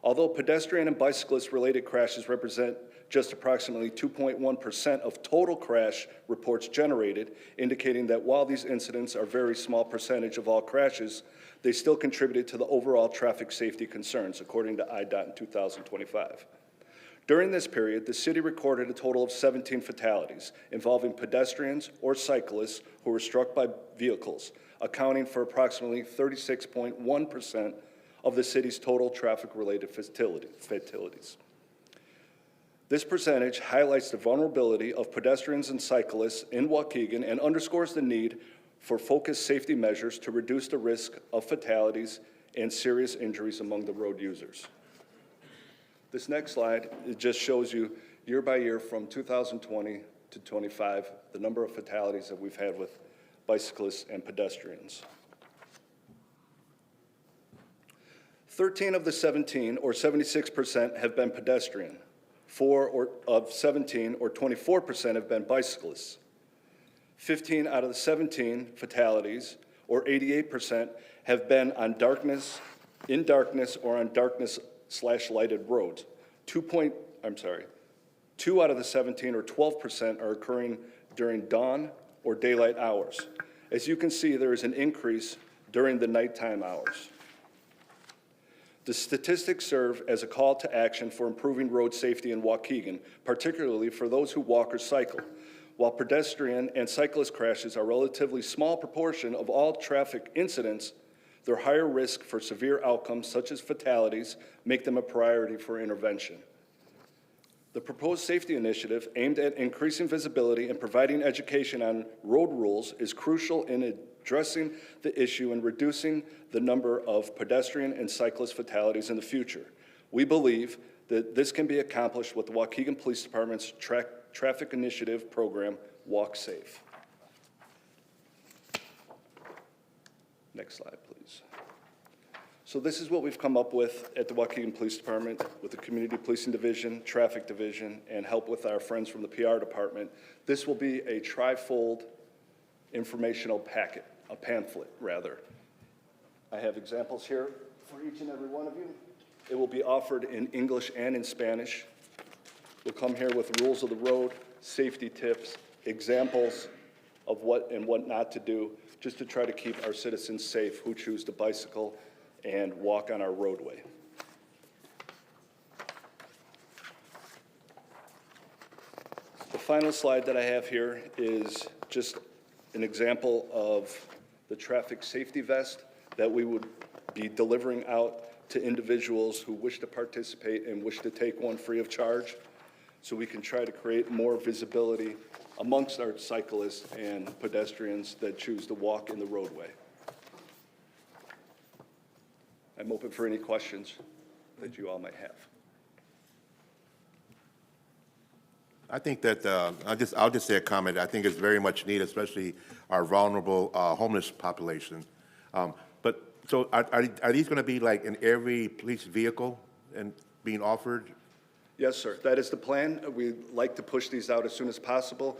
Although pedestrian and bicyclist-related crashes represent just approximately 2.1% of total crash reports generated, indicating that while these incidents are a very small percentage of all crashes, they still contributed to the overall traffic safety concerns, according to IDOT in 2025. During this period, the city recorded a total of 17 fatalities involving pedestrians or cyclists who were struck by vehicles, accounting for approximately 36.1% of the city's total traffic-related fatalities. This percentage highlights the vulnerability of pedestrians and cyclists in Waukegan and underscores the need for focused safety measures to reduce the risk of fatalities and serious injuries among the road users. This next slide, it just shows you year by year from 2020 to 25, the number of fatalities that we've had with bicyclists and pedestrians. 13 of the 17, or 76%, have been pedestrian. 4 of 17, or 24%, have been bicyclists. 15 out of the 17 fatalities, or 88%, have been on in darkness or on darkness/lighted roads. 2 out of the 17, or 12%, are occurring during dawn or daylight hours. As you can see, there is an increase during the nighttime hours. The statistics serve as a call to action for improving road safety in Waukegan, particularly for those who walk or cycle. While pedestrian and cyclist crashes are a relatively small proportion of all traffic incidents, their higher risk for severe outcomes, such as fatalities, make them a priority for intervention. The proposed safety initiative, aimed at increasing visibility and providing education on road rules, is crucial in addressing the issue and reducing the number of pedestrian and cyclist fatalities in the future. We believe that this can be accomplished with the Waukegan Police Department's traffic initiative program, WalkSafe. Next slide, please. So this is what we've come up with at the Waukegan Police Department with the Community Policing Division, Traffic Division, and help with our friends from the PR department. This will be a tri-fold informational packet, a pamphlet, rather. I have examples here for each and every one of you. It will be offered in English and in Spanish. We'll come here with rules of the road, safety tips, examples of what and what not to do, just to try to keep our citizens safe who choose to bicycle and walk on our roadway. The final slide that I have here is just an example of the traffic safety vest that we would be delivering out to individuals who wish to participate and wish to take one free of charge, so we can try to create more visibility amongst our cyclists and pedestrians that choose to walk in the roadway. I'm open for any questions that you all might have. I think that, I'll just say a comment. I think it's very much needed, especially our vulnerable homeless population. So are these going to be like in every police vehicle and being offered? Yes, sir. That is the plan. We'd like to push these out as soon as possible,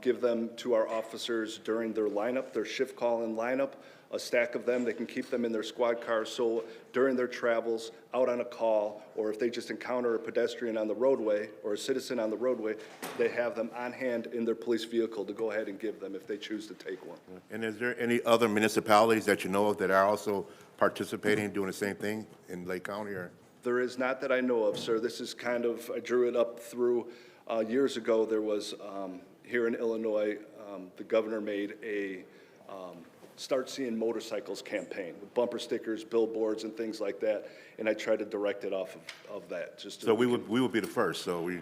give them to our officers during their lineup, their shift call and lineup, a stack of them. They can keep them in their squad cars, so during their travels, out on a call, or if they just encounter a pedestrian on the roadway or a citizen on the roadway, they have them on hand in their police vehicle to go ahead and give them if they choose to take one. And is there any other municipalities that you know of that are also participating, doing the same thing in Lake County, or? There is not that I know of, sir. This is kind of, I drew it up through, years ago, there was, here in Illinois, the governor made a Start Seeing Motorcycles campaign with bumper stickers, billboards, and things like that, and I tried to direct it off of that. Just So we would be the first, so we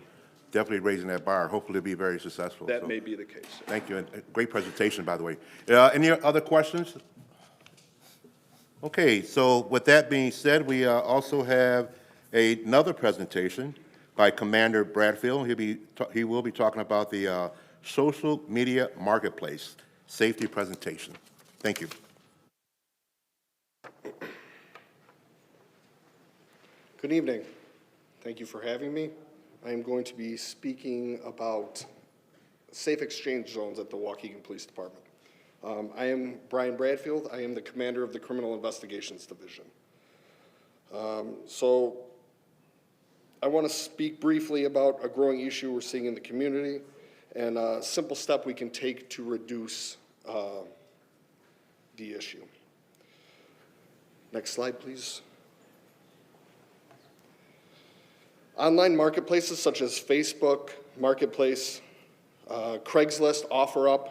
definitely raising that bar. Hopefully it'll be very successful. That So, may be the case. thank you, and great presentation, by the way. Any other questions? Okay, so with that being said, we also have another presentation by Commander Bradfield. He will be talking about the social media marketplace safety presentation. Thank you. Good evening. Thank you for having me. I am going to be speaking about safe exchange zones at the Waukegan Police Department. I am Brian Bradfield. I am the commander of the Criminal Investigations Division. So I want to speak briefly about a growing issue we're seeing in the community and a simple step we can take to reduce the issue. Next slide, please. Online marketplaces such as Facebook Marketplace, Craigslist, OfferUp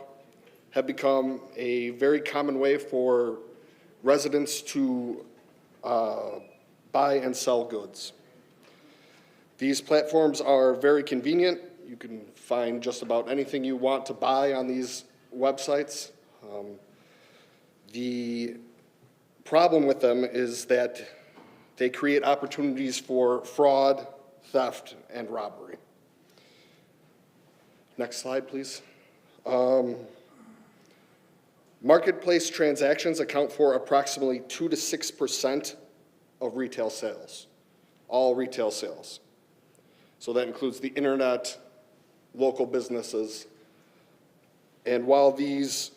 have become a very common way for residents to buy and sell goods. These platforms are very convenient. You can find just about anything you want to buy on these websites. The problem with them is that they create opportunities for fraud, theft, and robbery. Next slide, please. Marketplace transactions account for approximately 2 to 6% of retail sales, all retail sales. So that includes the internet, local businesses, and while this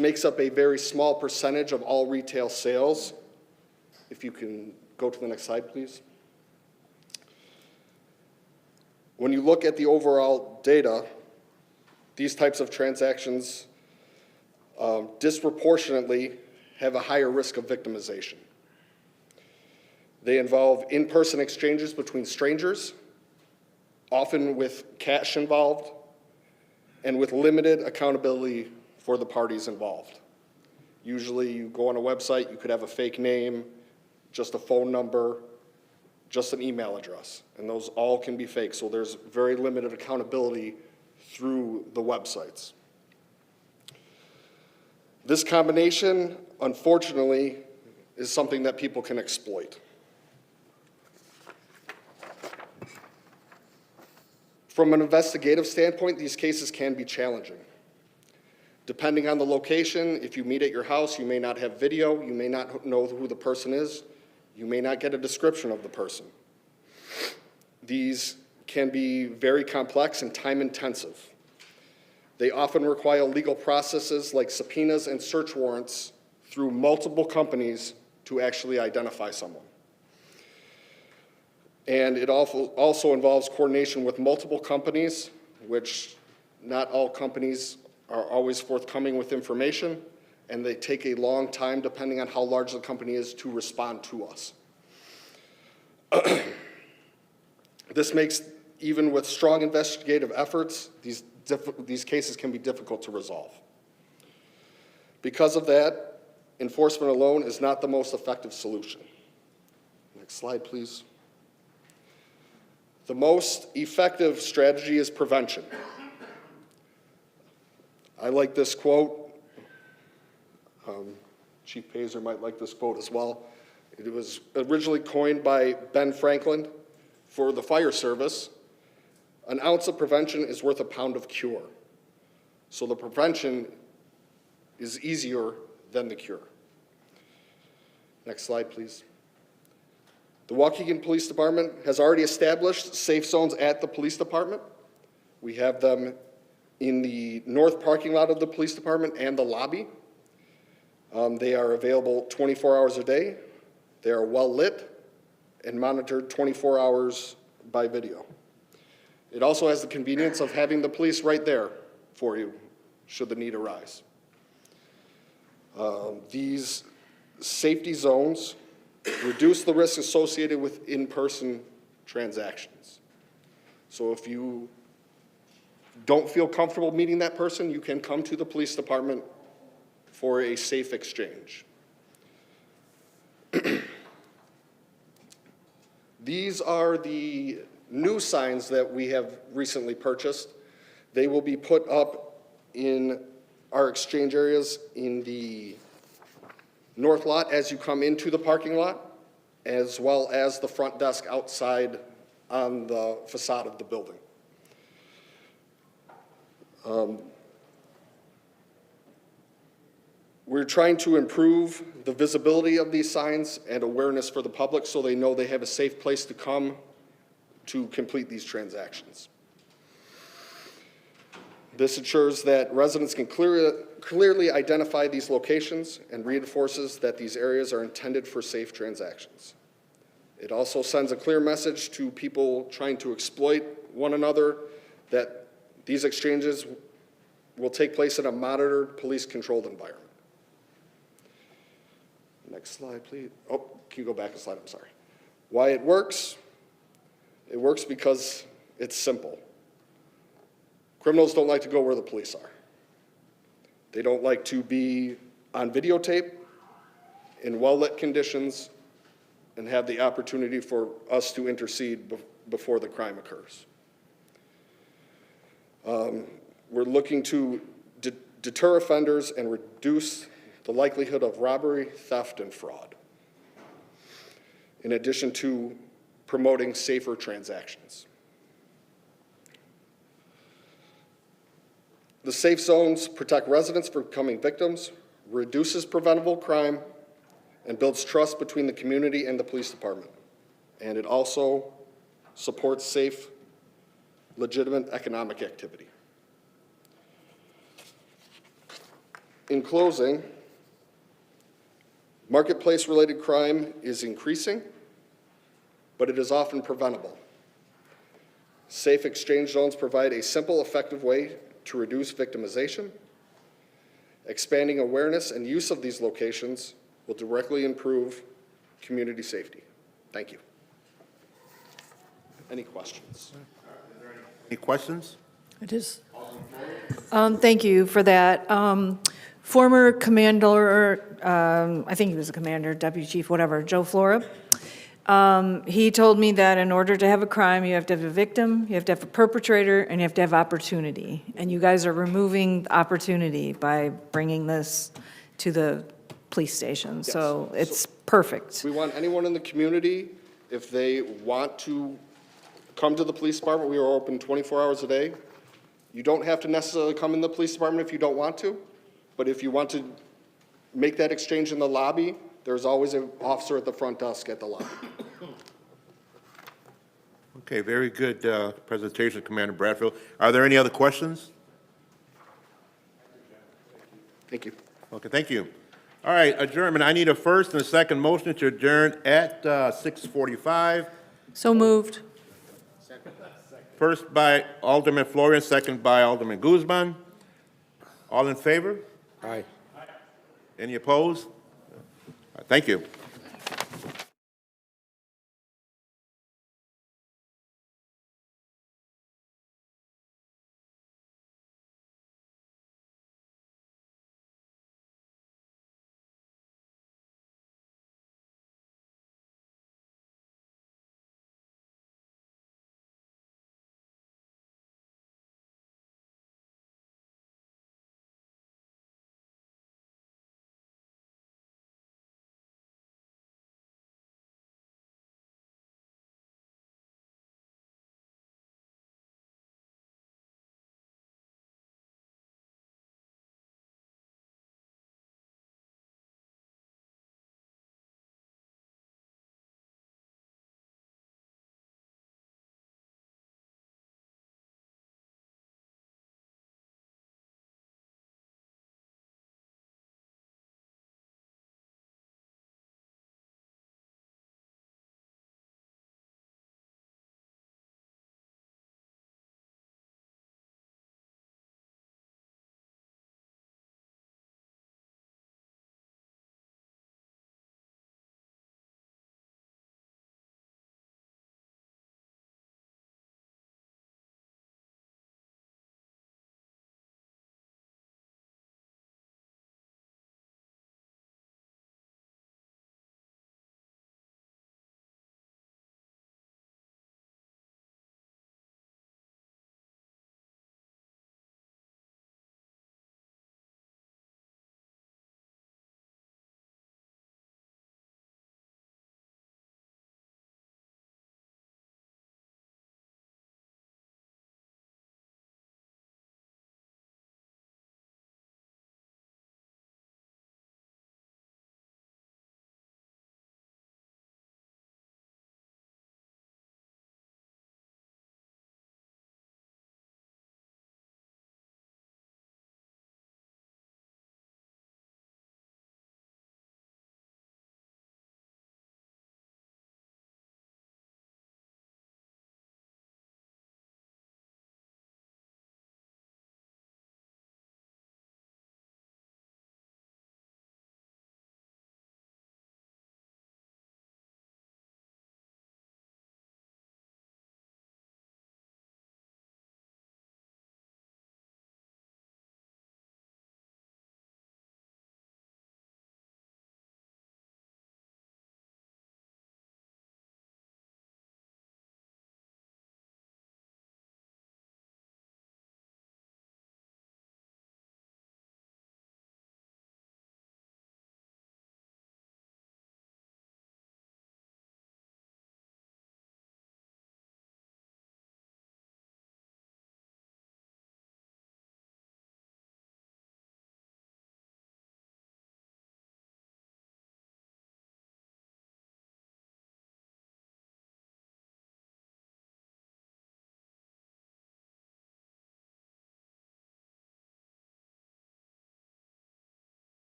makes up a very small percentage of all retail sales, if you can go to the next slide, please. When you look at the overall data, these types of transactions disproportionately have a higher risk of victimization. They involve in-person exchanges between strangers, often with cash involved, and with limited accountability for the parties involved. Usually you go on a website, you could have a fake name, just a phone number, just an email address, and those all can be fake, so there's very limited accountability through the websites. This combination, unfortunately, is something that people can exploit. From an investigative standpoint, these cases can be challenging. Depending on the location, if you meet at your house, you may not have video, you may not know who the person is, you may not get a description of the person. These can be very complex and time-intensive. They often require legal processes like subpoenas and search warrants through multiple companies to actually identify someone. And it also involves coordination with multiple companies, which not all companies are always forthcoming with information, and they take a long time, depending on how large the company is, to respond to us. This makes, even with strong investigative efforts, these cases can be difficult to resolve. Because of that, enforcement alone is not the most effective solution. Next slide, please. The most effective strategy is prevention. I like this quote. Chief Pazer might like this quote as well. It was originally coined by Ben Franklin for the fire service. An ounce of prevention is worth a pound of cure. So the prevention is easier than the cure. Next slide, please. The Waukegan Police Department has already established safe zones at the police department. We have them in the north parking lot of the police department and the lobby. They are available 24 hours a day. They are well-lit and monitored 24 hours by video. It also has the convenience of having the police right there for you, should the need arise. These safety zones reduce the risk associated with in-person transactions. So if you don't feel comfortable meeting that person, you can come to the police department for a safe exchange. These are the new signs that we have recently purchased. They will be put up in our exchange areas in the north lot as you come into the parking lot, as well as the front desk outside on the facade of the building. We're trying to improve the visibility of these signs and awareness for the public so they know they have a safe place to come to complete these transactions. This ensures that residents can clearly identify these locations and reinforces that these areas are intended for safe transactions. It also sends a clear message to people trying to exploit one another that these exchanges will take place in a monitored, police-controlled environment. Next slide, please. Oh, can you go back a slide? I'm sorry. Why it works? It works because it's simple. Criminals don't like to go where the police are. They don't like to be on videotape in well-lit conditions and have the opportunity for us to intercede before the crime occurs. We're looking to deter offenders and reduce the likelihood of robbery, theft, and fraud, in addition to promoting safer transactions. The safe zones protect residents from becoming victims, reduces preventable crime, and builds trust between the community and the police department. And it also supports safe, legitimate economic activity. In closing, marketplace-related crime is increasing, but it is often preventable. Safe exchange zones provide a simple, effective way to reduce victimization. Expanding awareness and use of these locations will directly improve community safety. Thank you. Any questions? Any questions? It is. Thank you for that. Former commander, I think he was a commander, deputy chief, whatever, Joe Flora. He told me that in order to have a crime, you have to have a victim, you have to have a perpetrator, and you have to have opportunity. And you guys are removing opportunity by bringing this to the police station. Yes. So it's perfect. We want anyone in the community, if they want to come to the police department, we are open 24 hours a day. You don't have to necessarily come in the police department if you don't want to, but if you want to make that exchange in the lobby, there's always an officer at the front desk at the lobby. Okay, very good presentation, Commander Bradfield. Are there any other questions? Thank you. Okay, thank you. All right, adjournment. I need a first and a second motion to adjourn at 6:45. So moved. First by Alderman Florian, second by Alderman Guzman. All in favor? Aye. Any opposed? Thank you.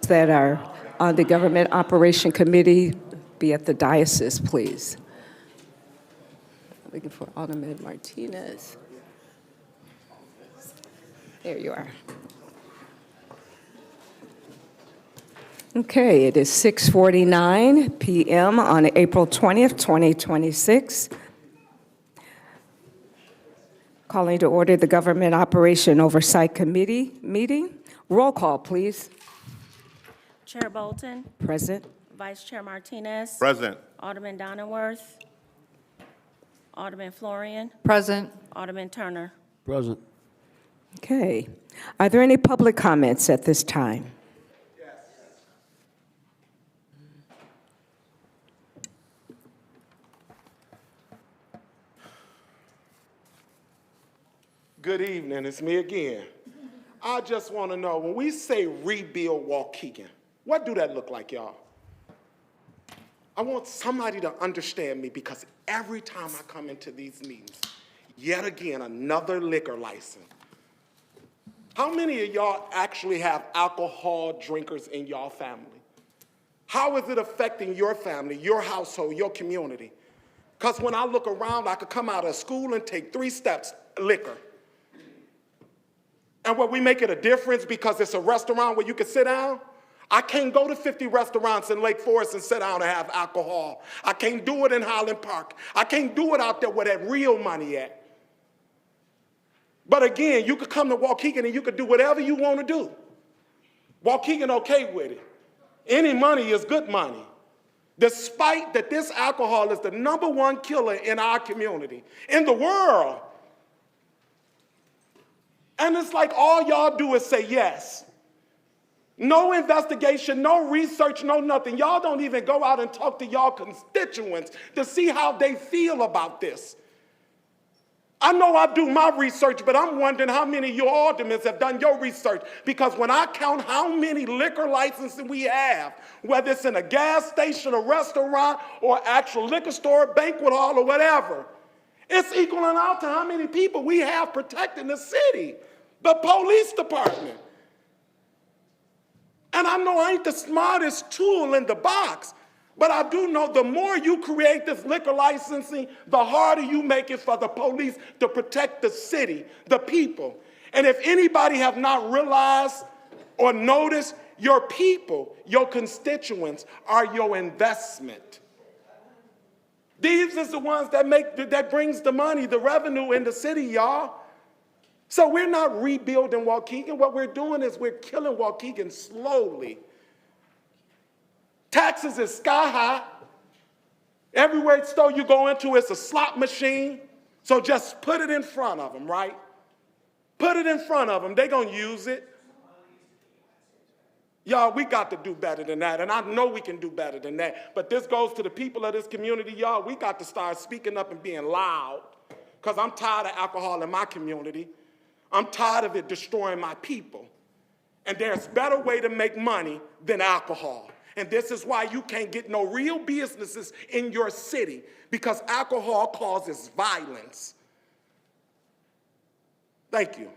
that are on the Government Operation Committee be at the diocese, please. Looking for Alderman Martinez. There you are. Okay, it is 6:49 p.m. on April 20th, 2026. Calling to order the Government Operation Oversight Committee meeting. Roll call, please. Chair Bolton, Present. Vice Chair Martinez. Present. Alderman Donenworth. Alderman Florian. Present. Alderman Turner. Present. Okay. Are there any public comments at this time? Good evening, it's me again. I just want to know, when we say rebuild Waukegan, what do that look like, y'all? I want somebody to understand me, because every time I come into these meetings, yet again, another liquor license. How many of y'all actually have alcohol drinkers in y'all family? How is it affecting your family, your household, your community? Because when I look around, I could come out of school and take 3 steps, liquor. And what we make it a difference because it's a restaurant where you can sit down? I can't go to 50 restaurants in Lake Forest and sit down and have alcohol. I can't do it in Highland Park. I can't do it out there where that real money at. But again, you could come to Waukegan and you could do whatever you want to do. Waukegan okay with it. Any money is good money. Despite that this alcohol is the #1 killer in our community, in the world. And it's like all y'all do is say yes. No investigation, no research, no nothing. Y'all don't even go out and talk to y'all constituents to see how they feel about this. I know I do my research, but I'm wondering how many of your aldermen have done your research. Because when I count how many liquor licenses we have, whether it's in a gas station, a restaurant, or actual liquor store, banquet hall, or whatever, it's equaling out to how many people we have protecting the city, the police department. And I know I ain't the smartest tool in the box, but I do know the more you create this liquor licensing, the harder you make it for the police to protect the city, the people. And if anybody have not realized or noticed, your people, your constituents are your investment. These is the ones that brings the money, the revenue in the city, y'all. So we're not rebuilding Waukegan. What we're doing is we're killing Waukegan slowly. Taxes is sky high. Everywhere store you go into, it's a slot machine. So just put it in front of them, right? Put it in front of them. They're going to use it. Y'all, we got to do better than that, and I know we can do better than that. But this goes to the people of this community, y'all. We got to start speaking up and being loud, because I'm tired of alcohol in my community. I'm tired of it destroying my people. And there's a better way to make money than alcohol. And this is why you can't get no real businesses in your city, because alcohol causes violence. Thank you.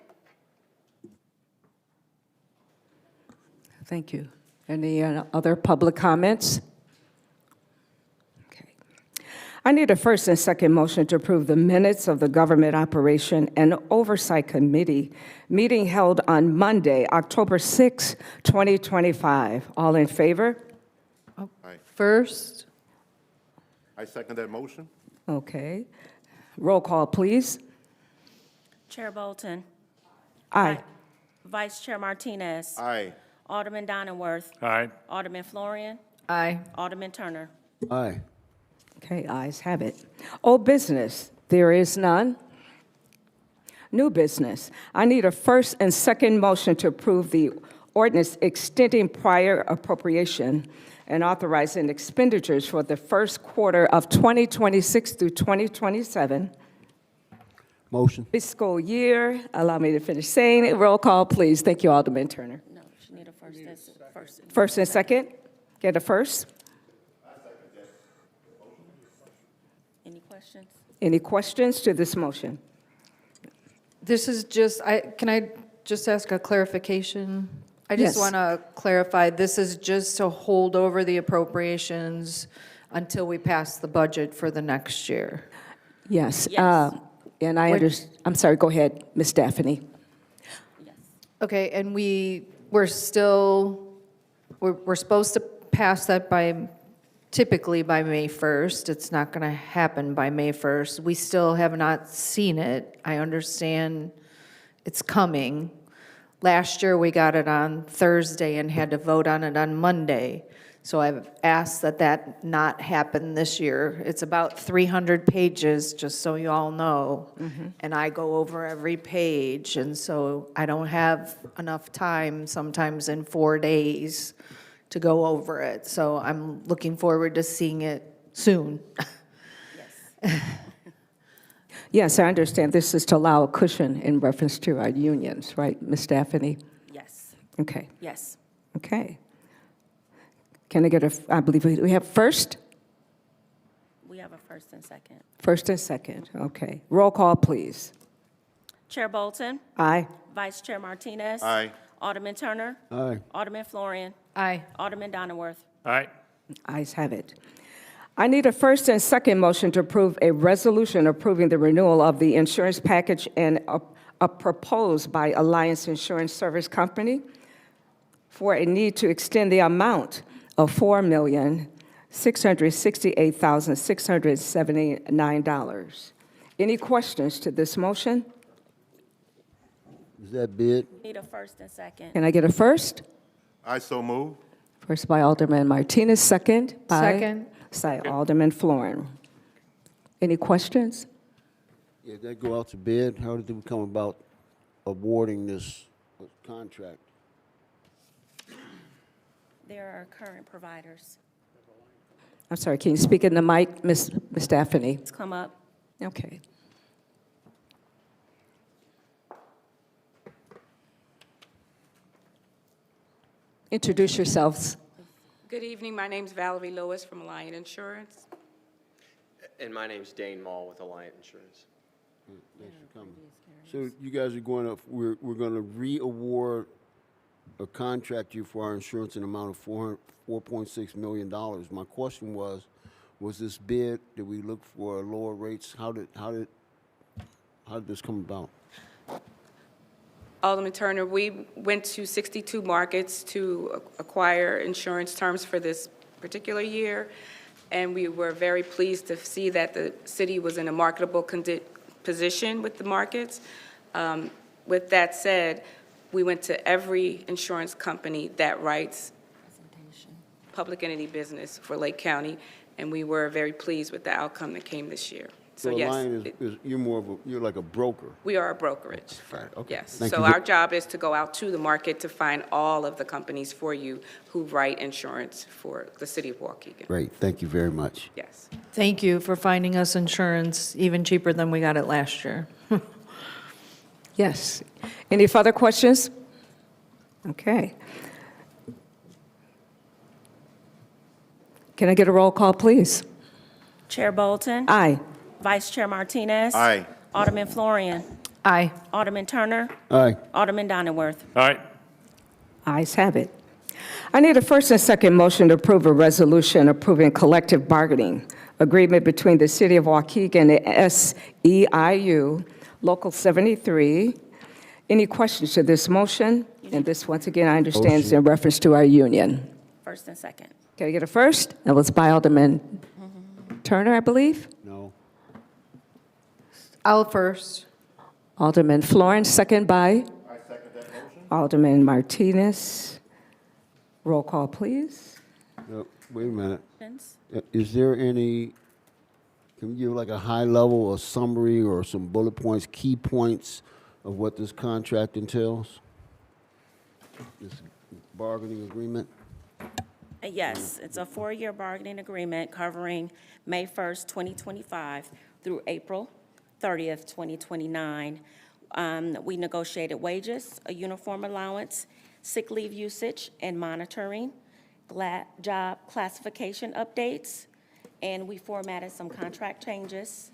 Thank you. Any other public comments? Okay. I need a first and second motion to approve the minutes of the Government Operation and Oversight Committee meeting held on Monday, October 6, 2025. All in favor? First. I second that motion. Okay. Roll call, please. Chair Bolton. Aye. Vice Chair Martinez. Aye. Alderman Donenworth. Aye. Alderman Florian. Aye. Alderman Turner. Aye. Okay, ayes have it. Old business, there is none. New business, I need a first and second motion to approve the ordinance extending prior appropriation and authorizing expenditures for the first quarter of 2026 through 2027. Motion. Fiscal year, allow me to finish saying it. Roll call, please. Thank you, Alderman Turner. No, she need a first. First and second, get a first. Any questions? Any questions to this motion? This is just, can I just ask a clarification I just Yes. want to clarify, this is just to hold over the appropriations until we pass the budget for the next year. Yes. Yes. And I understand, I'm sorry, go ahead, Ms. Daphne. Okay, and we're still, we're supposed to pass that typically by May 1st. It's not going to happen by May 1st. We still have not seen it. I understand it's coming. Last year, we got it on Thursday and had to vote on it on Monday. So I've asked that not happen this year. It's about 300 pages, just so you all know. And I go over every page, and so I don't have enough time, sometimes in 4 days, to go over it. So I'm looking forward to seeing it soon. Yes, I understand this is to allow a cushion in reference to our unions, right, Ms. Daphne? Yes. Okay, Yes. okay. Can I get I believe we have first? We have a first and second. First and second, okay. Roll call, please. Chair Bolton? Aye. Vice Chair Martinez? Aye. Alderman Turner? Aye. Alderman Florian? Aye. Alderman Donnerworth? All right. Ayes have it. I need a first and second motion to approve a resolution approving the renewal of the insurance package and proposed by Alliance Insurance Service Company for a need to extend the amount of $4,668,679. Any questions to this motion? Is that bid? Need a first and second. Can I get a first? I so move. First by Alderman Martinez, second by Second. Alderman Florin. Any questions? Yeah, did that go out to bid? How did we come about awarding this contract? There are current providers. I'm sorry, can you speak in the mic, Ms. Daphne? It's come up. Okay. Introduce yourselves. Good evening. My name's Valerie Lewis from Alliant Insurance. And my name's Dane Mall with Alliant Insurance. Thanks for coming. So you guys are going to, we're going to re-award a contract to you for our insurance in the amount of $4.6 million. My question was this bid, did we look for lower rates? How did this come about? Alderman Turner, we went to 62 markets to acquire insurance terms for this particular year, and we were very pleased to see that the city was in a marketable position with the markets. With that said, we went to every insurance company that writes public entity business for Lake County, and we were very pleased with the outcome that came this year. So yes, Alliant you're like a broker. we are a brokerage. Right, okay. Yes. Thank So you. our job is to go out to the market to find all of the companies for you who write insurance for the city of Waukegan. Great, thank you very much. Yes. Thank you for finding us insurance even cheaper than we got it last year. Yes. Any further questions? Okay. Can I get a roll call, please? Chair Bolton? Aye. Vice Chair Martinez? Aye. Alderman Florian? Aye. Alderman Turner? Aye. Alderman Donnerworth? All right. Ayes have it. I need a first and second motion to approve a resolution approving collective bargaining agreement between the City of Waukegan and the SEIU Local 73. Any questions to this motion? And this, once again, I understand is in reference to our union. First and second. Can I get a first? That was by Alderman Turner, I believe. No. I'll first. Alderman Florence, second by? I second that motion. Alderman Martinez. Roll call, please. No, wait a minute. Questions? Is there any, can you give like a high level, a summary, or some bullet points, key points of what this contract entails? This bargaining agreement? Yes, it's a 4-year bargaining agreement covering May 1st, 2025 through April 30th, 2029. We negotiated wages, a uniform allowance, sick leave usage and monitoring, job classification updates, and we formatted some contract changes.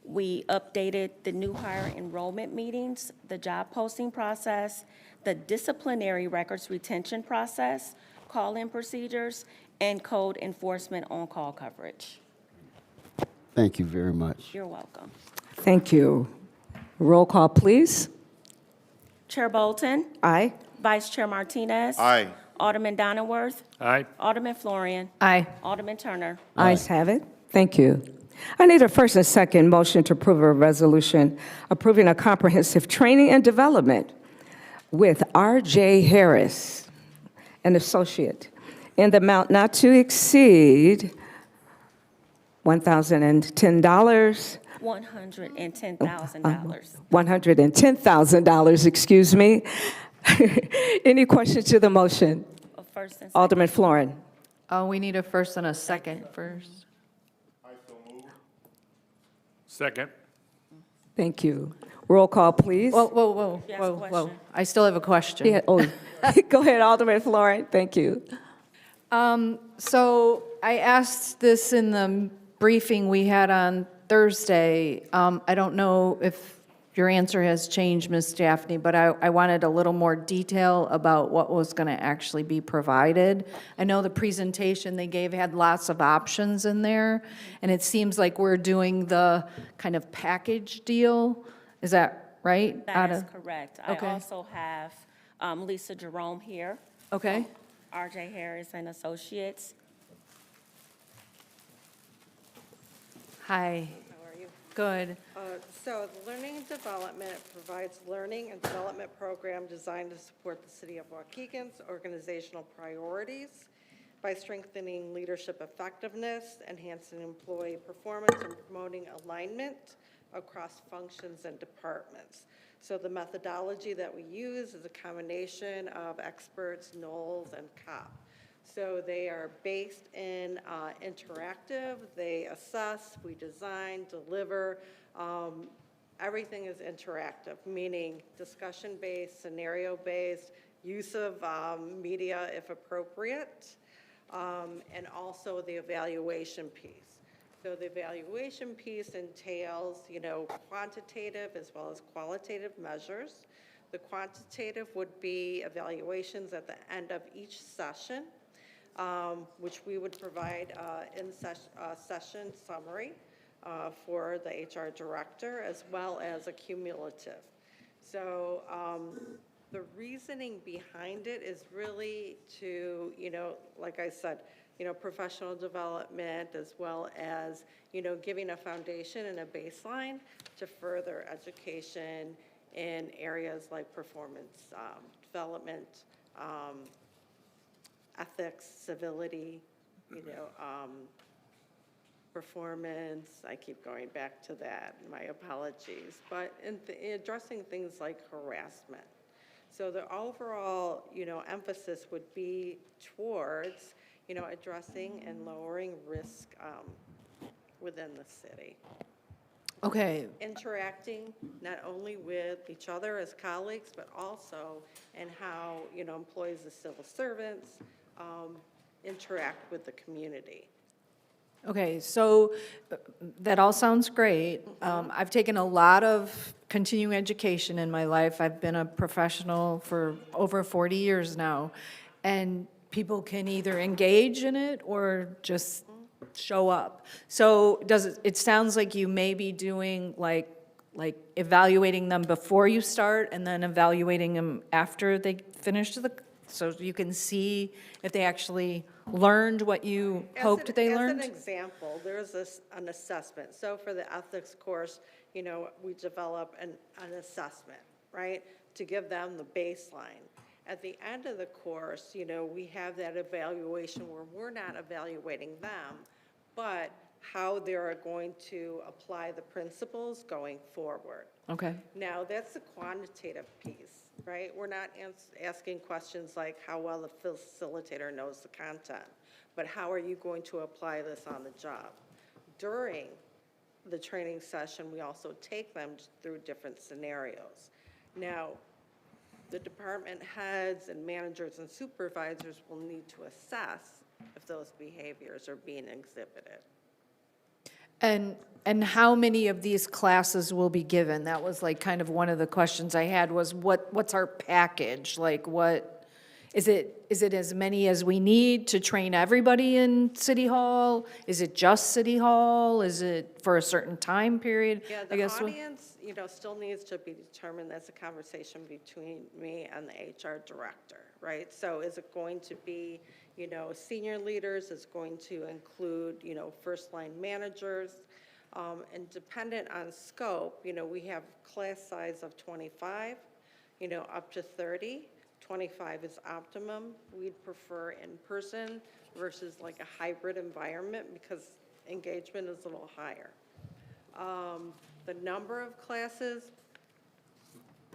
We updated the new hire enrollment meetings, the job posting process, the disciplinary records retention process, call-in procedures, and code enforcement on-call coverage. Thank you very much. You're welcome. Thank you. Roll call, please. Chair Bolton? Aye. Vice Chair Martinez? Aye. Alderman Donnerworth? Aye. Alderman Florian? Aye. Alderman Turner? Ayes have it. Thank you. I need a first and second motion to approve a resolution approving a comprehensive training and development with R.J. Harris, an associate, in the amount not to exceed $1,010. $110,000. $110,000, excuse me. Any questions to the motion? First and second. Alderman Florin. We need a first and a second first. Second. Thank you. Roll call, please. Whoa, whoa, whoa, She has a whoa, whoa. question. I still have a question. Yeah, oh, go ahead, Alderman Florin. Thank you. So I asked this in the briefing we had on Thursday. I don't know if your answer has changed, Ms. Daphne, but I wanted a little more detail about what was going to actually be provided. I know the presentation they gave had lots of options in there, and it seems like we're doing the kind of package deal. Is that right? That is correct. Okay. I also have Lisa Jerome here. Okay. R.J. Harris and Associates. Hi. How are you? Good. So the Learning and Development provides learning and development program designed to support the City of Waukegan's organizational priorities by strengthening leadership effectiveness, enhancing employee performance, and promoting alignment across functions and departments. So the methodology that we use is a combination of experts, Knowles, and COP. So they are based in interactive, they assess, we design, deliver. Everything is interactive, meaning discussion-based, scenario-based, use of media if appropriate, and also the evaluation piece. So the evaluation piece entails, quantitative as well as qualitative measures. The quantitative would be evaluations at the end of each session, which we would provide in session summary for the HR director, as well as a cumulative. So the reasoning behind it is really to, like I said, professional development, as well as, giving a foundation and a baseline to further education in areas like performance development, ethics, civility, performance. I keep going back to that, my apologies. But in addressing things like harassment. So the overall, emphasis would be towards, addressing and lowering risk within the city. Okay. Interacting not only with each other as colleagues, but also in how, employees as civil servants interact with the community. Okay, so that all sounds great. I've taken a lot of continuing education in my life. I've been a professional for over 40 years now, and people can either engage in it or just show up. So it sounds like you may be doing like evaluating them before you start and then evaluating them after they finish so you can see if they actually learned what you hoped they learned? As an example, there's an assessment. So for the ethics course, we develop an assessment, right, to give them the baseline. At the end of the course, we have that evaluation where we're not evaluating them, but how they're going to apply the principles going forward. Okay. Now, that's the quantitative piece, right? We're not asking questions like how well the facilitator knows the content, but how are you going to apply this on the job? During the training session, we also take them through different scenarios. Now, the department heads and managers and supervisors will need to assess if those behaviors are being exhibited. And how many of these classes will be given? That was like kind of one of the questions I had was what's our package? Like what, is it as many as we need to train everybody in City Hall? Is it just City Hall? Is it for a certain time period? Yeah, I the guess audience, still needs to be determined. That's a conversation between me and the HR director, right? So is it going to be, senior leaders? Is it going to include, first-line managers? And dependent on scope, we have class size of 25, up to 30. 25 is optimum. We'd prefer in-person versus like a hybrid environment because engagement is a little higher. The number of classes,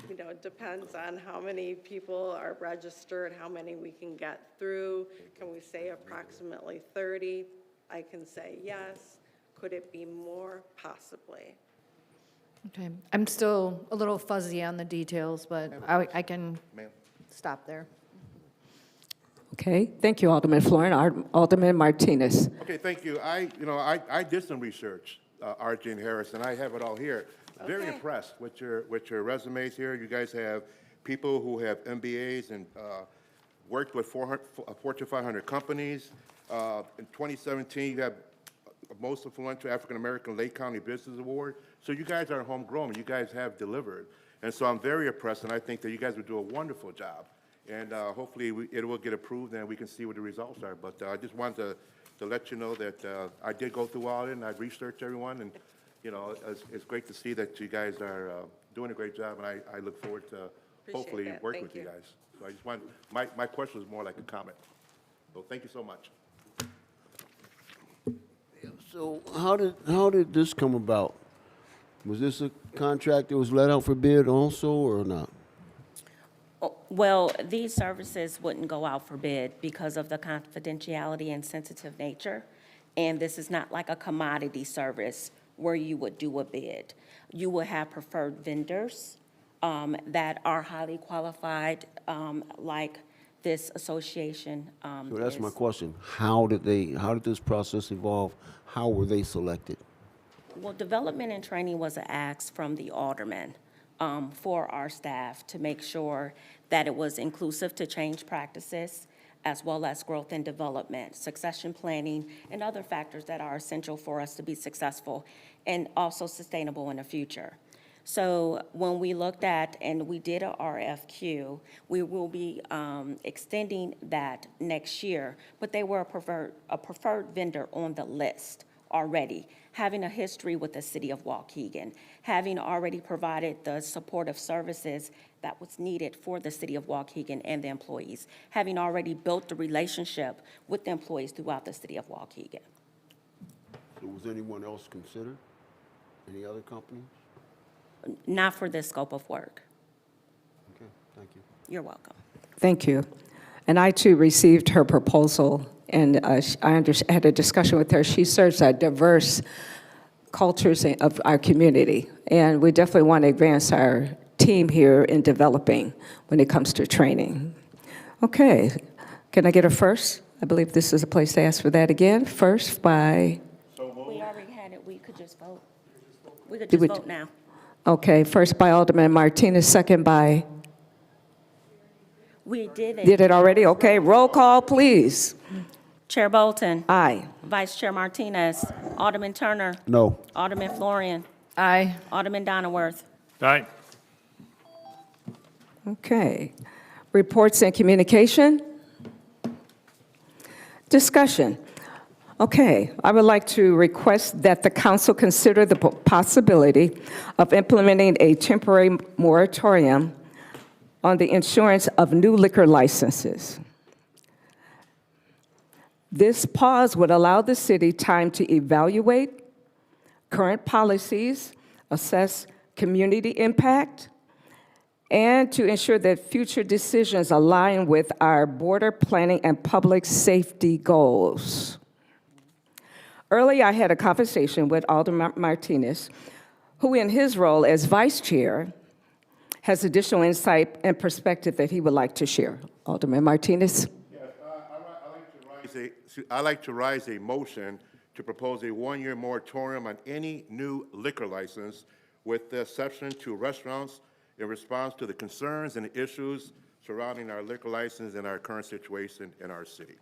it depends on how many people are registered, how many we can get through. Can we say approximately 30? I can say yes. Could it be more? Possibly. Okay, I'm still a little fuzzy on the details, but I can stop there. Okay, thank you, Alderman Florian. Alderman Martinez. Okay, thank you. I did some research, RJ and Harris, and I have it all here. Very impressed with your resumes here. You guys have people who have MBAs and worked with Fortune 500 companies. In 2017, you have most influential African-American Lake County Business Award. So you guys are homegrown. You guys have delivered. And so I'm very impressed, and I think that you guys will do a wonderful job. And hopefully it will get approved, and we can see what the results are. But I just wanted to let you know that I did go through all of it, and I researched everyone. And, it's great to see that you guys are doing a great job, and I look forward to hopefully working with you guys. So I just want, my question was more like a comment. So thank you so much. So how did this come about? Was this a contract that was let out for bid also, or not? Well, these services wouldn't go out for bid because of the confidentiality and sensitive nature. And this is not like a commodity service where you would do a bid. You will have preferred vendors that are highly qualified, like this association. So that's my question. How did this process evolve? How were they selected? Well, development and training was an ask from the alderman for our staff to make sure that it was inclusive to change practices, as well as growth and development, succession planning, and other factors that are essential for us to be successful and also sustainable in the future. So when we looked at and we did a RFQ, we will be extending that next year, but they were a preferred vendor on the list already, having a history with the city of Waukegan, having already provided the supportive services that was needed for the city of Waukegan and the employees, having already built the relationship with the employees throughout the city of Waukegan. So was anyone else considered? Any other companies? Not for this scope of work. Okay, thank you. You're welcome. Thank you. And I, too, received her proposal, and I had a discussion with her. She serves diverse cultures of our community, and we definitely want to advance our team here in developing when it comes to training. Okay, can I get a first? I believe this is a place to ask for that again. First by... We already had it. We could just vote. We could just vote now. Okay, first by Alderman Martinez, second by... We did it. Did it already? Okay, roll call, please. Chair Bolton. Aye. Vice Chair Martinez. Alderman Turner. No. Alderman Florian. Aye. Alderman Donnerworth. Aye. Okay. Reports and communication. Discussion. Okay, I would like to request that the council consider the possibility of implementing a temporary moratorium on the issuance of new liquor licenses. This pause would allow the city time to evaluate current policies, assess community impact, and to ensure that future decisions align with our border planning and public safety goals. Earlier, I had a conversation with Alderman Martinez, who in his role as vice chair has additional insight and perspective that he would like to share. Alderman Martinez. Yes, I'd like to raise a motion to propose a one-year moratorium on any new liquor license with the exception to restaurants in response to the concerns and issues surrounding our liquor license and our current situation in our city.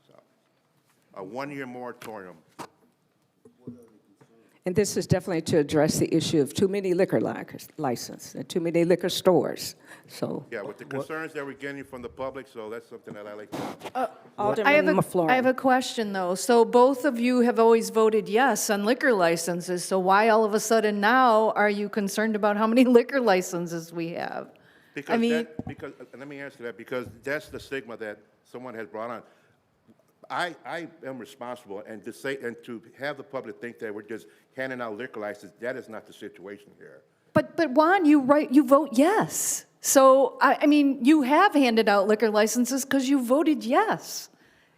So, a one-year moratorium. And this is definitely to address the issue of too many liquor licenses and too many liquor stores. So, Yeah, with the concerns that we're getting from the public, so that's something that I like to. I have a question, though. So both of you have always voted yes on liquor licenses, so why all of a sudden now are you concerned about how many liquor licenses we have? Because let me answer that, because that's the stigma that someone has brought on. I am responsible, and to have the public think that we're just handing out liquor licenses, that is not the situation here. But Juan, you vote yes. So, I mean, you have handed out liquor licenses because you voted yes.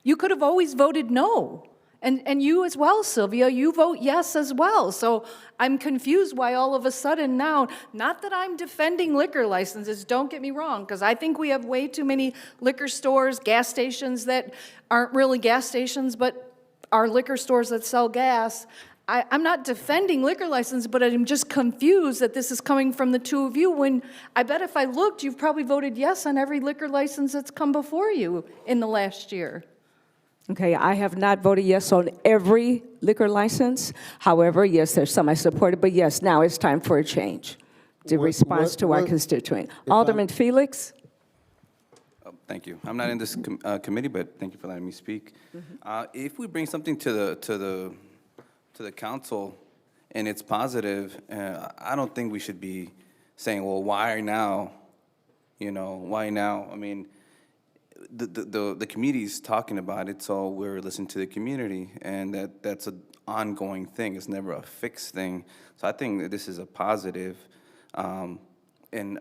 You could have always voted no. And you as well, Sylvia, you vote yes as well. So I'm confused why all of a sudden now, not that I'm defending liquor licenses, don't get me wrong, because I think we have way too many liquor stores, gas stations that aren't really gas stations, but are liquor stores that sell gas. I'm not defending liquor license, but I'm just confused that this is coming from the two of you when I bet if I looked, you've probably voted yes on every liquor license that's come before you in the last year. okay, I have not voted yes on every liquor license. However, yes, there's some I supported, but yes, now it's time for a change. The response to our constituent. Alderman Felix? Thank you. I'm not in this committee, but thank you for letting me speak. If we bring something to the council and it's positive, I don't think we should be saying, well, why now? You know, why now? I mean, the community's talking about it, so we're listening to the community, and that's an ongoing thing. It's never a fixed thing. So I think that this is a positive. And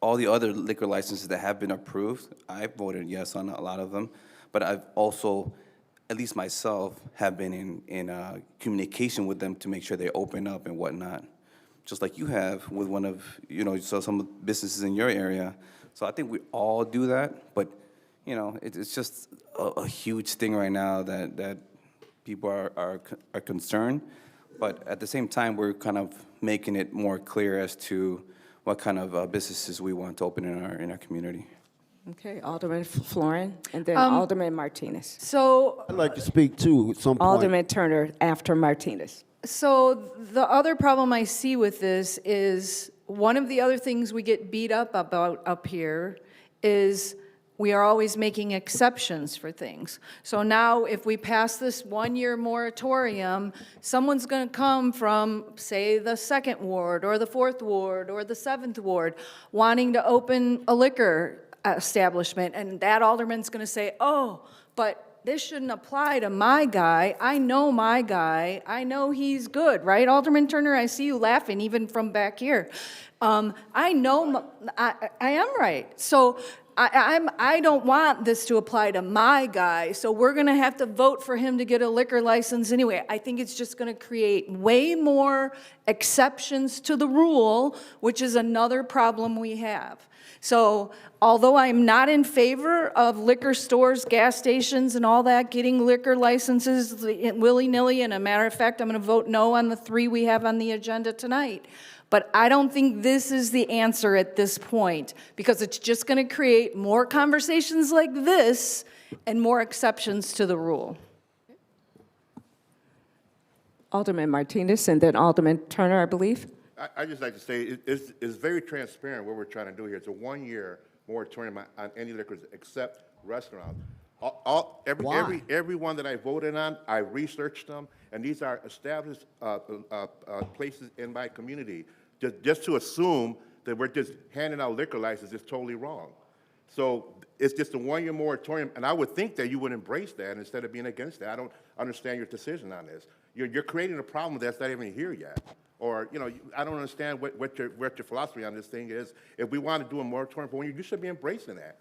all the other liquor licenses that have been approved, I've voted yes on a lot of them, but I've also, at least myself, have been in communication with them to make sure they open up and whatnot, just like you have with one of, so some businesses in your area. So I think we all do that, but, it's just a huge thing right now that people are concerned. But at the same time, we're kind of making it more clear as to what kind of businesses we want to open in our community. Okay, Alderman Florin, and then Alderman Martinez. So I'd like to speak too at some point. Alderman Turner after Martinez. So the other problem I see with this is one of the other things we get beat up about up here is we are always making exceptions for things. So now if we pass this one-year moratorium, someone's going to come from, say, the 2nd Ward or the 4th Ward or the 7th Ward wanting to open a liquor establishment, and that alderman's going to say, oh, but this shouldn't apply to my guy. I know my guy. I know he's good, right, Alderman Turner? I see you laughing even from back here. I know I am right. So I don't want this to apply to my guy, so we're going to have to vote for him to get a liquor license anyway. I think it's just going to create way more exceptions to the rule, which is another problem we have. So although I'm not in favor of liquor stores, gas stations, and all that, getting liquor licenses willy-nilly, and a matter of fact, I'm going to vote no on the 3 we have on the agenda tonight. But I don't think this is the answer at this point, because it's just going to create more conversations like this and more exceptions to the rule. Alderman Martinez, and then Alderman Turner, I believe. I just like to say it's very transparent what we're trying to do here. It's a one-year moratorium on any liquors except restaurants. Every one that I voted on, I researched them, and these are established places in my community. Just to assume that we're just handing out liquor licenses is totally wrong. So it's just a one-year moratorium, and I would think that you would embrace that instead of being against that. I don't understand your decision on this. You're creating a problem that's not even here yet. Or, I don't understand what your philosophy on this thing is. If we want to do a moratorium for 1 year, you should be embracing that.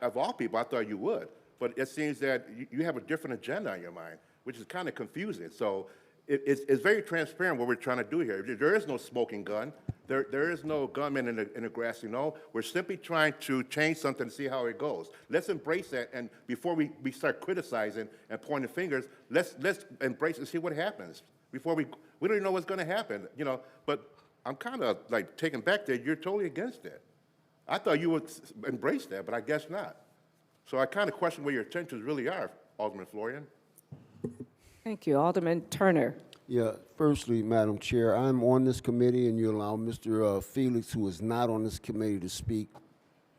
Of all people, I thought you would. But it seems that you have a different agenda on your mind, which is kind of confusing. So it's very transparent what we're trying to do here. There is no smoking gun. There is no gunman in the grassy knoll. We're simply trying to change something to see how it goes. Let's embrace that, and before we start criticizing and pointing fingers, let's embrace and see what happens. Before we don't even know what's going to happen, you know. But I'm kind of like taken back there. You're totally against it. I thought you would embrace that, but I guess not. So I kind of question where your intentions really are, Alderman Florian. Thank you. Alderman Turner. Yeah, firstly, Madam Chair, I'm on this committee, and you allow Mr. Felix, who is not on this committee, to speak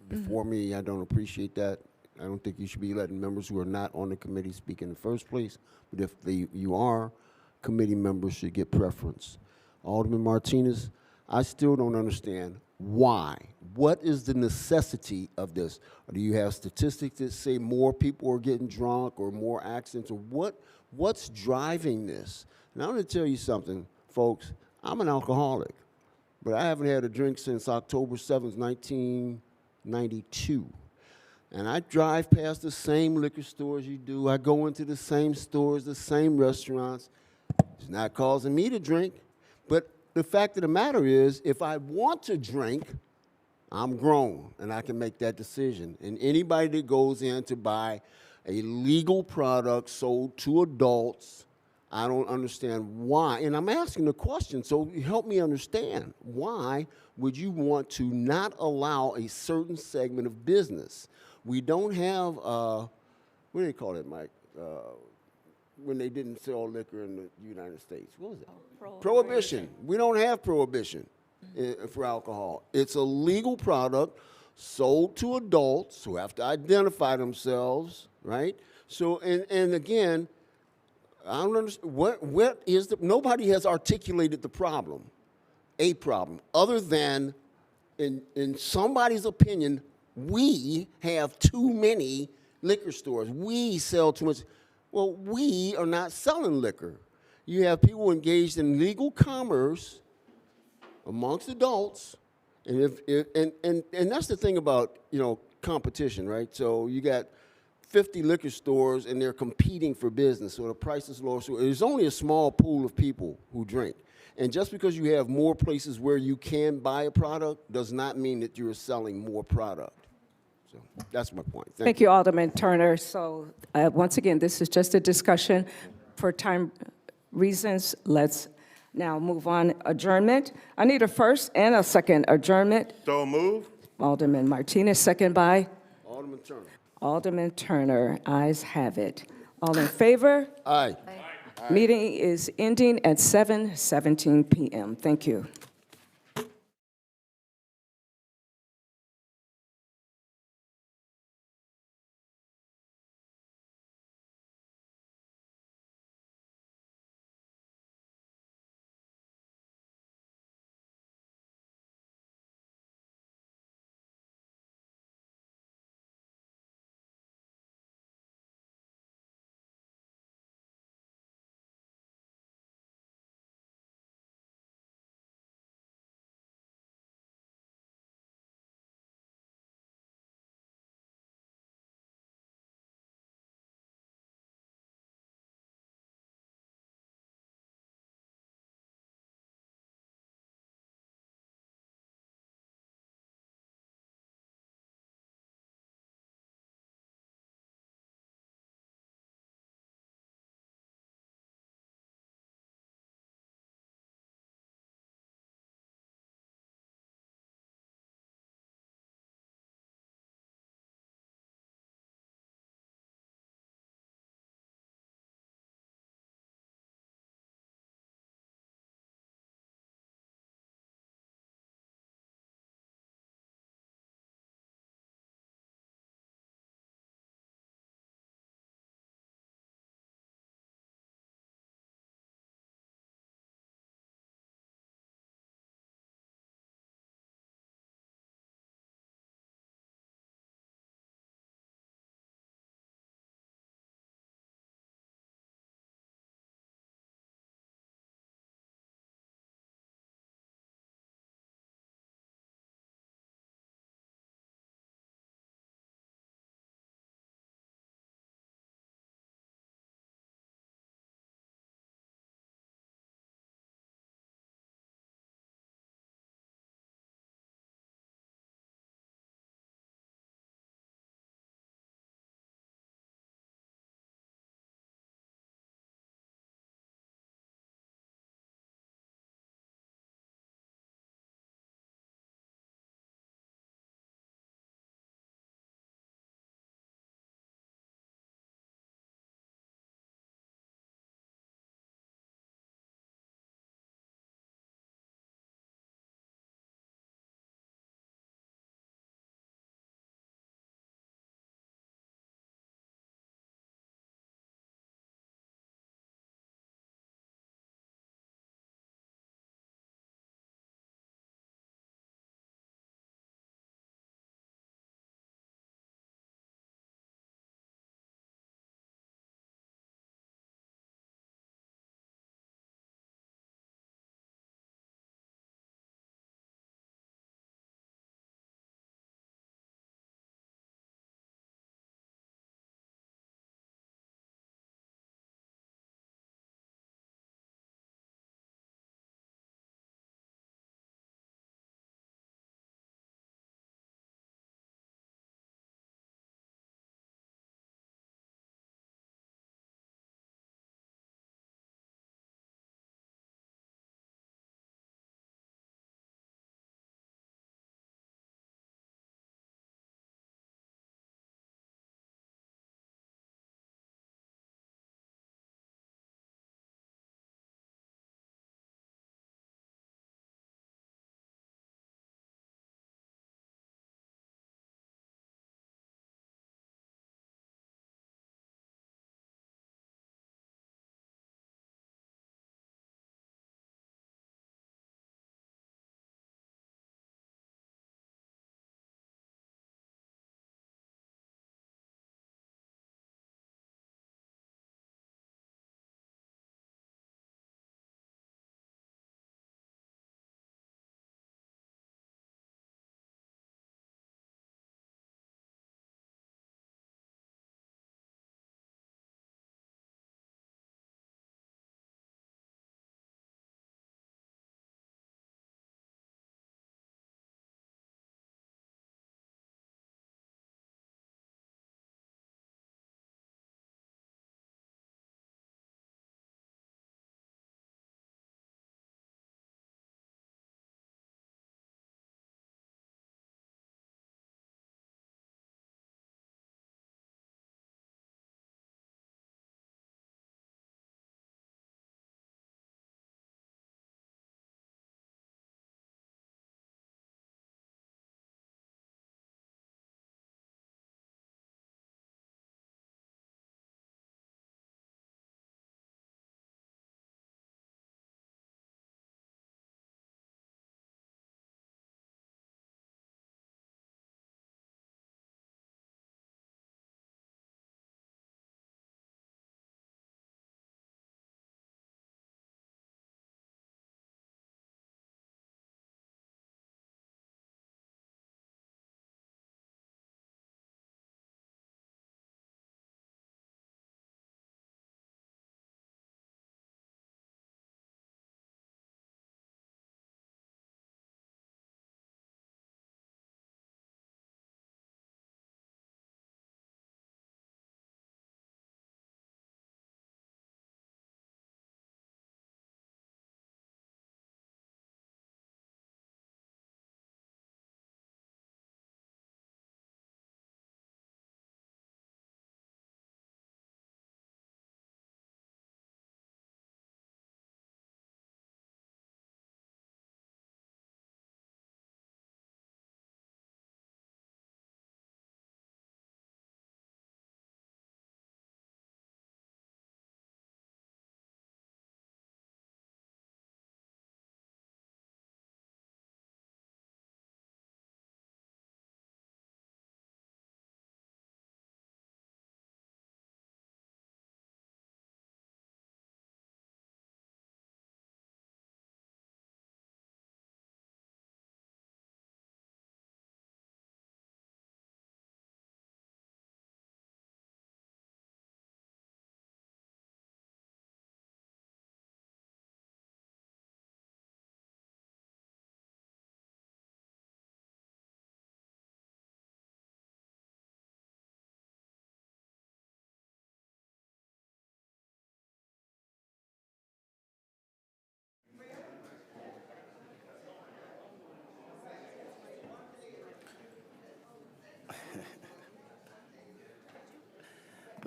before me. I don't appreciate that. I don't think you should be letting members who are not on the committee speak in the first place. But if you are, committee members should get preference. Alderman Martinez, I still don't understand why. What is the necessity of this? Or do you have statistics that say more people are getting drunk or more accidents? Or what's driving this? And I'm going to tell you something, folks. I'm an alcoholic, but I haven't had a drink since October 7th, 1992. And I drive past the same liquor stores you do. I go into the same stores, the same restaurants. It's not causing me to drink. But the fact of the matter is, if I want to drink, I'm grown, and I can make that decision. And anybody that goes in to buy a legal product sold to adults, I don't understand why. And I'm asking the question, so help me understand. Why would you want to not allow a certain segment of business? We don't have, what do they call it, Mike? When they didn't sell liquor in the United States. What was it? Prohibition. We don't have prohibition for alcohol. It's a legal product sold to adults who have to identify themselves, right? So, and again, I don't understand, what is the, nobody has articulated the problem, a problem, other than, in somebody's opinion, we have too many liquor stores. We sell too much. Well, we are not selling liquor. You have people engaged in legal commerce amongst adults, and and that's the thing about, you know, competition, right? So you got 50 liquor stores, and they're competing for business, so the price is lower. So there's only a small pool of people who drink. And just because you have more places where you can buy a product does not mean that you're selling more product. So that's my point. Thank you, Alderman Turner. So once again, this is just a discussion. For time reasons, let's now move on. Adjournment. I need a first and a second adjournment. So move. Alderman Martinez, second by? Alderman Turner. Alderman Turner. Ayes have it. All in favor? Aye. Meeting is ending at 7:17 p.m. Thank you.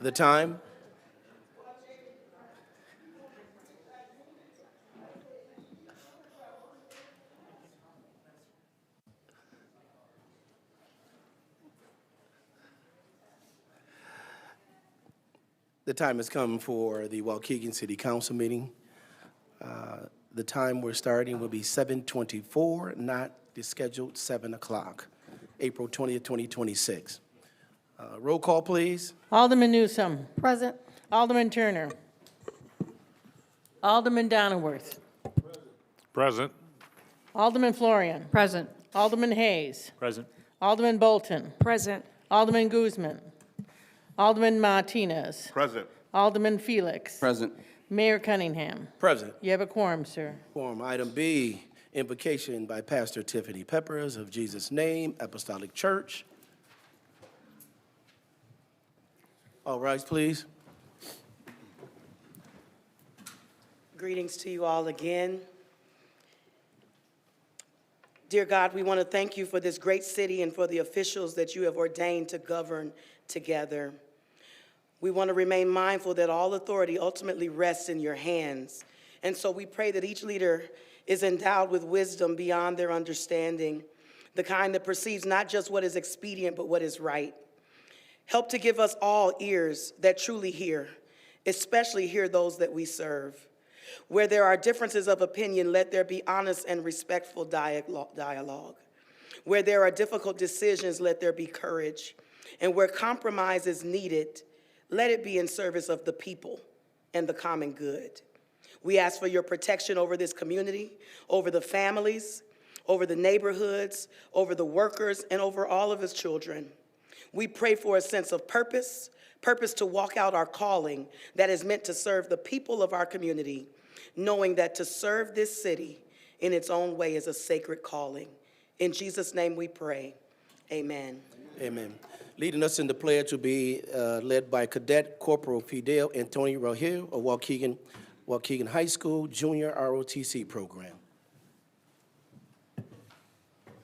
The time? The time has come for the Waukegan City Council meeting. The time we're starting will be 7:24, not the scheduled 7 o'clock, April 20th, 2026. Roll call, please. Alderman Newsome. Present. Alderman Turner. Alderman Donnerworth. Present. Alderman Florian. Present. Alderman Hayes. Present. Alderman Bolton. Present. Alderman Guzman. Alderman Martinez. Present. Alderman Felix. Present. Mayor Cunningham. Present. You have a quorum, sir. Quorum. Item B, invocation by Pastor Tiffany Peppers of Jesus' Name Apostolic Church. All rise, please. Greetings to you all again. Dear God, we want to thank you for this great city and for the officials that you have ordained to govern together. We want to remain mindful that all authority ultimately rests in your hands. And so we pray that each leader is endowed with wisdom beyond their understanding, the kind that perceives not just what is expedient, but what is right. Help to give us all ears that truly hear, especially hear those that we serve. Where there are differences of opinion, let there be honest and respectful dialogue. Where there are difficult decisions, let there be courage. And where compromise is needed, let it be in service of the people and the common good. We ask for your protection over this community, over the families, over the neighborhoods, over the workers, and over all of its children. We pray for a sense of purpose to walk out our calling that is meant to serve the people of our community, knowing that to serve this city in its own way is a sacred calling. In Jesus' name we pray, amen. Amen. Leading us in the pledge will be led by Cadet Corporal Fidel Antonio Rahil of Waukegan High School Junior ROTC program.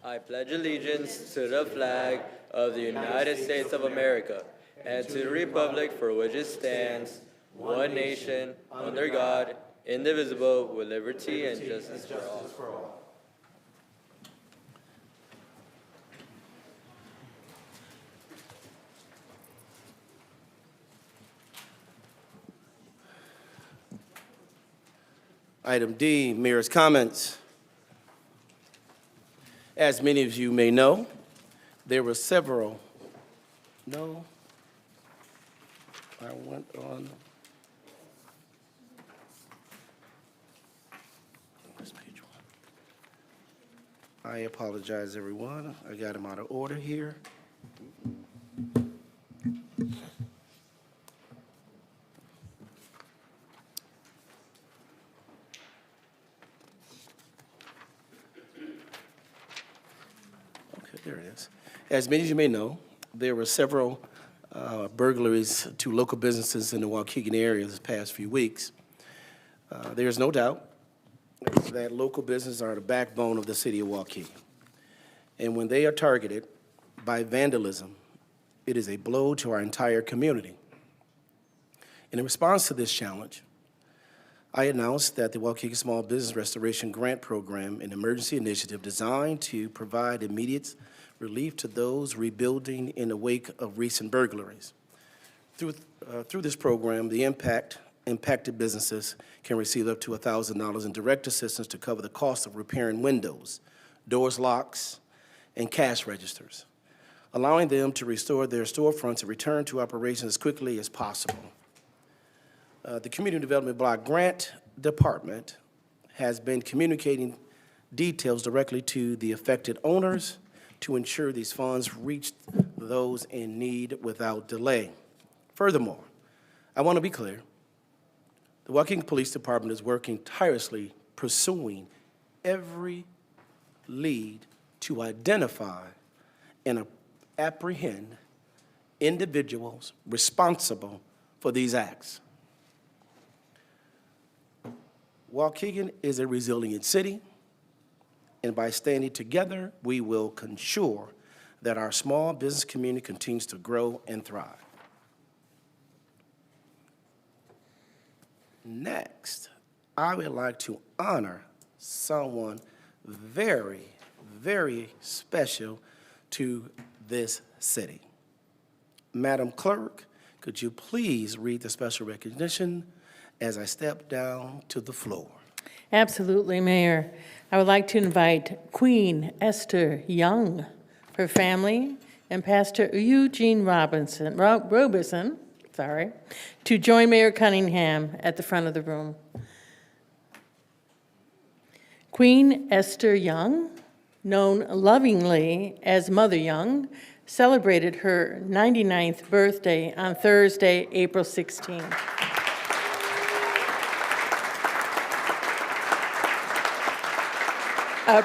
I pledge allegiance to the flag of the United States of America and to the republic for which it stands, one nation, under God, indivisible, with liberty and justice for all. Item D, Mayor's comments. As many of you may know, there were several. No, I went on. Where's page 1? I apologize, everyone. I got them out of order here. There it is. As many as you may know, there were several burglaries to local businesses in the Waukegan area this past few weeks. There is no doubt that local businesses are the backbone of the city of Waukegan. And when they are targeted by vandalism, it is a blow to our entire community. In response to this challenge, I announced that the Waukegan Small Business Restoration Grant Program, an emergency initiative designed to provide immediate relief to those rebuilding in the wake of recent burglaries. Through this program, the impacted businesses can receive up to $1,000 in direct assistance to cover the cost of repairing windows, doors, locks, and cash registers, allowing them to restore their storefronts and return to operations as quickly as possible. The Community Development Block Grant Department has been communicating details directly to the affected owners to ensure these funds reach those in need without delay. Furthermore, I want to be clear, the Waukegan Police Department is working tirelessly pursuing every lead to identify and apprehend individuals responsible for these acts. Waukegan is a resilient city, and by standing together, we will ensure that our small business community continues to grow and thrive. Next, I would like to honor someone very, very special to this city. Madam Clerk, could you please read the special recognition as I step down to the floor? Absolutely, Mayor. I would like to invite Queen Esther Young, her family, and Pastor Eugene Robeson, to join Mayor Cunningham at the front of the room. Queen Esther Young, known lovingly as Mother Young, celebrated her 99th birthday on Thursday, April 16th. A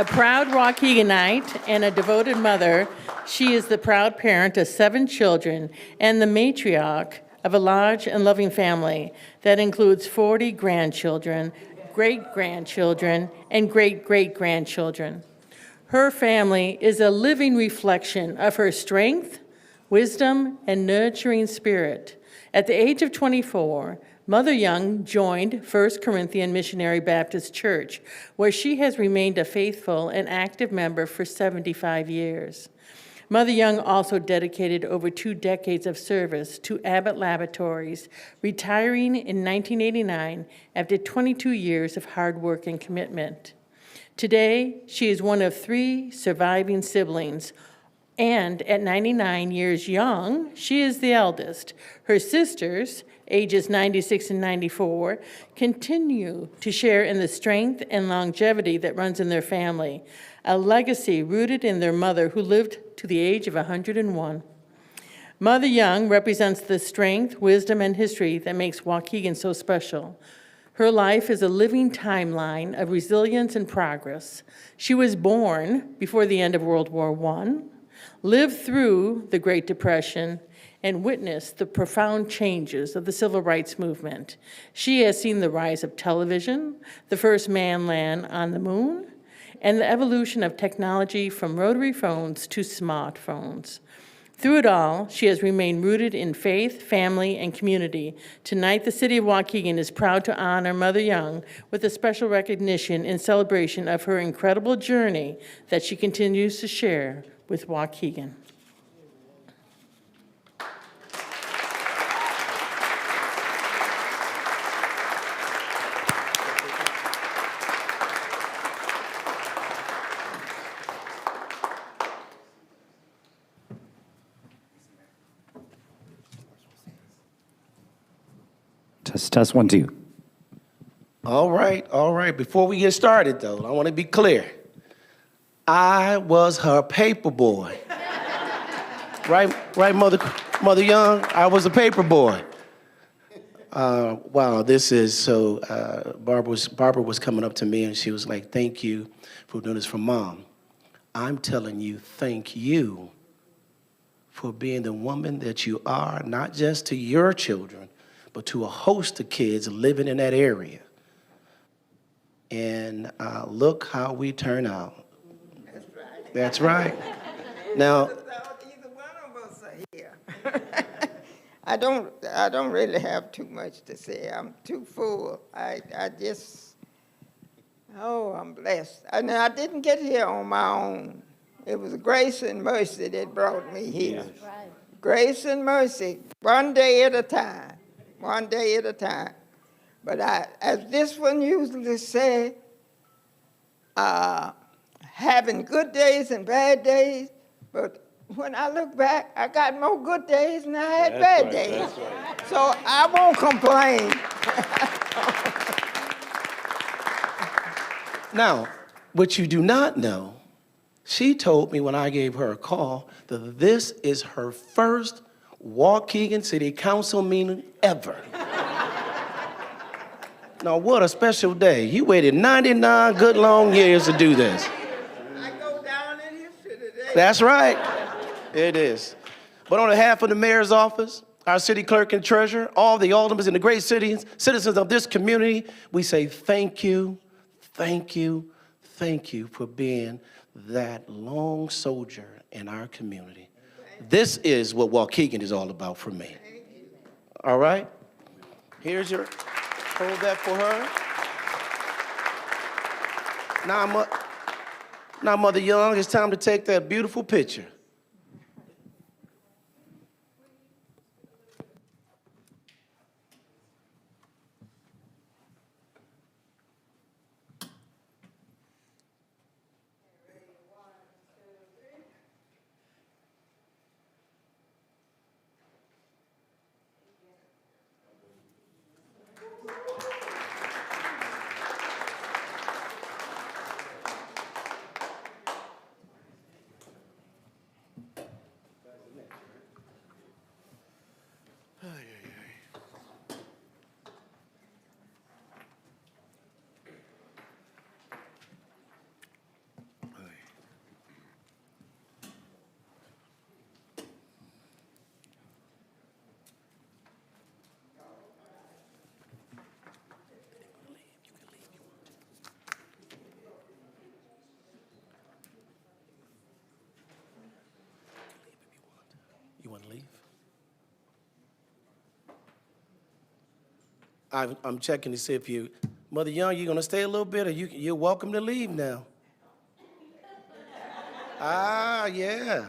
proud Waukeganite and a devoted mother, she is the proud parent of 7 children and the matriarch of a large and loving family that includes 40 grandchildren, great-grandchildren, and great-great-grandchildren. Her family is a living reflection of her strength, wisdom, and nurturing spirit. At the age of 24, Mother Young joined First Corinthian Missionary Baptist Church, where she has remained a faithful and active member for 75 years. Mother Young also dedicated over 2 decades of service to Abbott Laboratories, retiring in 1989 after 22 years of hard work and commitment. Today, she is one of 3 surviving siblings, and at 99 years young, she is the eldest. Her sisters, ages 96 and 94, continue to share in the strength and longevity that runs in their family, a legacy rooted in their mother who lived to the age of 101. Mother Young represents the strength, wisdom, and history that makes Waukegan so special. Her life is a living timeline of resilience and progress. She was born before the end of World War I, lived through the Great Depression, and witnessed the profound changes of the civil rights movement. She has seen the rise of television, the first man land on the moon, and the evolution of technology from rotary phones to smartphones. Through it all, she has remained rooted in faith, family, and community. Tonight, the City of Waukegan is proud to honor Mother Young with a special recognition in celebration of her incredible journey that she continues to share with Waukegan. Test 1, 2. All right. Before we get started, though, I want to be clear. I was her paper boy. Right, Mother Young? I was a paper boy. Wow, this is so. Barbara was coming up to me and she was like, "Thank you for doing this for Mom." I'm telling you, thank you for being the woman that you are, not just to your children, but to a host of kids living in that area. And look how we turn out. That's right. Now, I don't really have too much to say. I'm too full. I'm blessed. And I didn't get here on my own. It was grace and mercy that brought me here. Yes. Right. Grace and mercy, one day at a time. One day at a time. But as this one usually say, having good days and bad days, but when I look back, I got more good days than I had bad days. That's right. So I won't complain. Now, what you do not know, she told me when I gave her a call that this is her first Waukegan City Council meeting ever. Now, what a special day. You waited 99 good long years to do this. I go down in history today. That's right. It is. But on behalf of the mayor's office, our city clerk and treasurer, all the aldermen and the great citizens of this community, we say thank you for being that long soldier in our community. This is what Waukegan is all about for me. All right? Here's your, hold that for her. Now, Mother Young, it's time to take that beautiful picture. You want to leave? I'm checking to see if you, Mother Young, you going to stay a little bit, or you're welcome to leave now. Ah, yeah.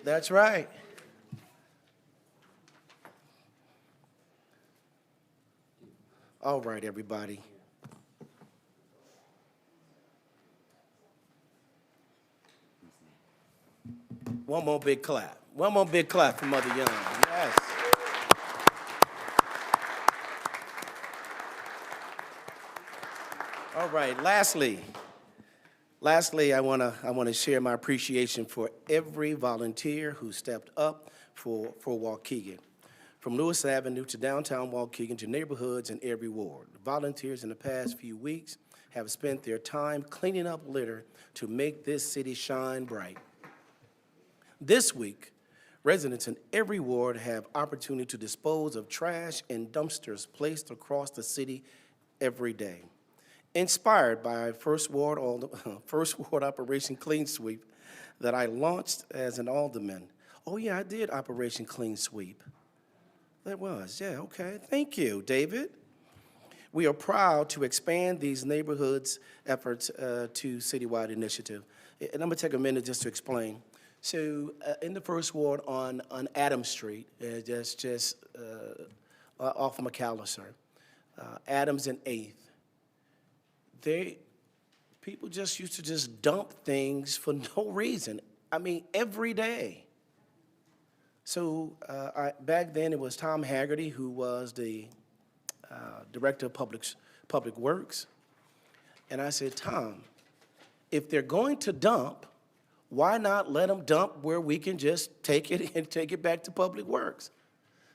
That's right. All right, everybody. One more big clap. One more big clap for Mother Young. Yes. All right, lastly, I want to share my appreciation for every volunteer who stepped up for Waukegan. From Lewis Avenue to downtown Waukegan to neighborhoods in every ward. Volunteers in the past few weeks have spent their time cleaning up litter to make this city shine bright. This week, residents in every ward have opportunity to dispose of trash in dumpsters placed across the city every day. Inspired by First Ward Operation Clean Sweep that I launched as an alderman. Oh yeah, I did Operation Clean Sweep. That was, yeah, okay. Thank you, David. We are proud to expand these neighborhoods efforts to citywide initiative. And I'm gonna take a minute just to explain. So in the First Ward on Adams Street, just off of McAllister, Adams and 8th, people just used to just dump things for no reason. I mean, every day. So back then it was Tom Haggerty who was the Director of Public Works. And I said, Tom, if they're going to dump, why not let them dump where we can just take it and take it back to Public Works?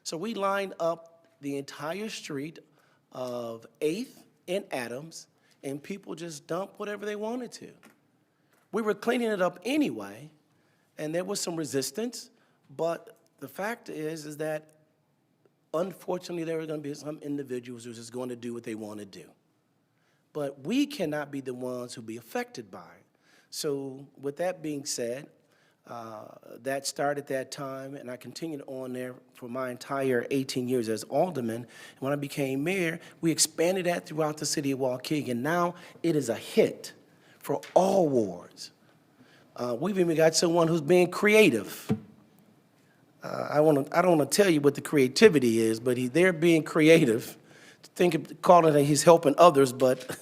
So we lined up the entire street of 8th and Adams, and people just dumped whatever they wanted to. We were cleaning it up anyway, and there was some resistance, but the fact is that unfortunately there are going to be some individuals who are just going to do what they want to do. But we cannot be the ones who be affected by it. So with that being said, that started that time, and I continued on there for my entire 18 years as alderman. And when I became mayor, we expanded that throughout the city of Waukegan. Now it is a hit for all wards. We've even got someone who's being creative. I don't want to tell you what the creativity is, but they're being creative. Calling it he's helping others, but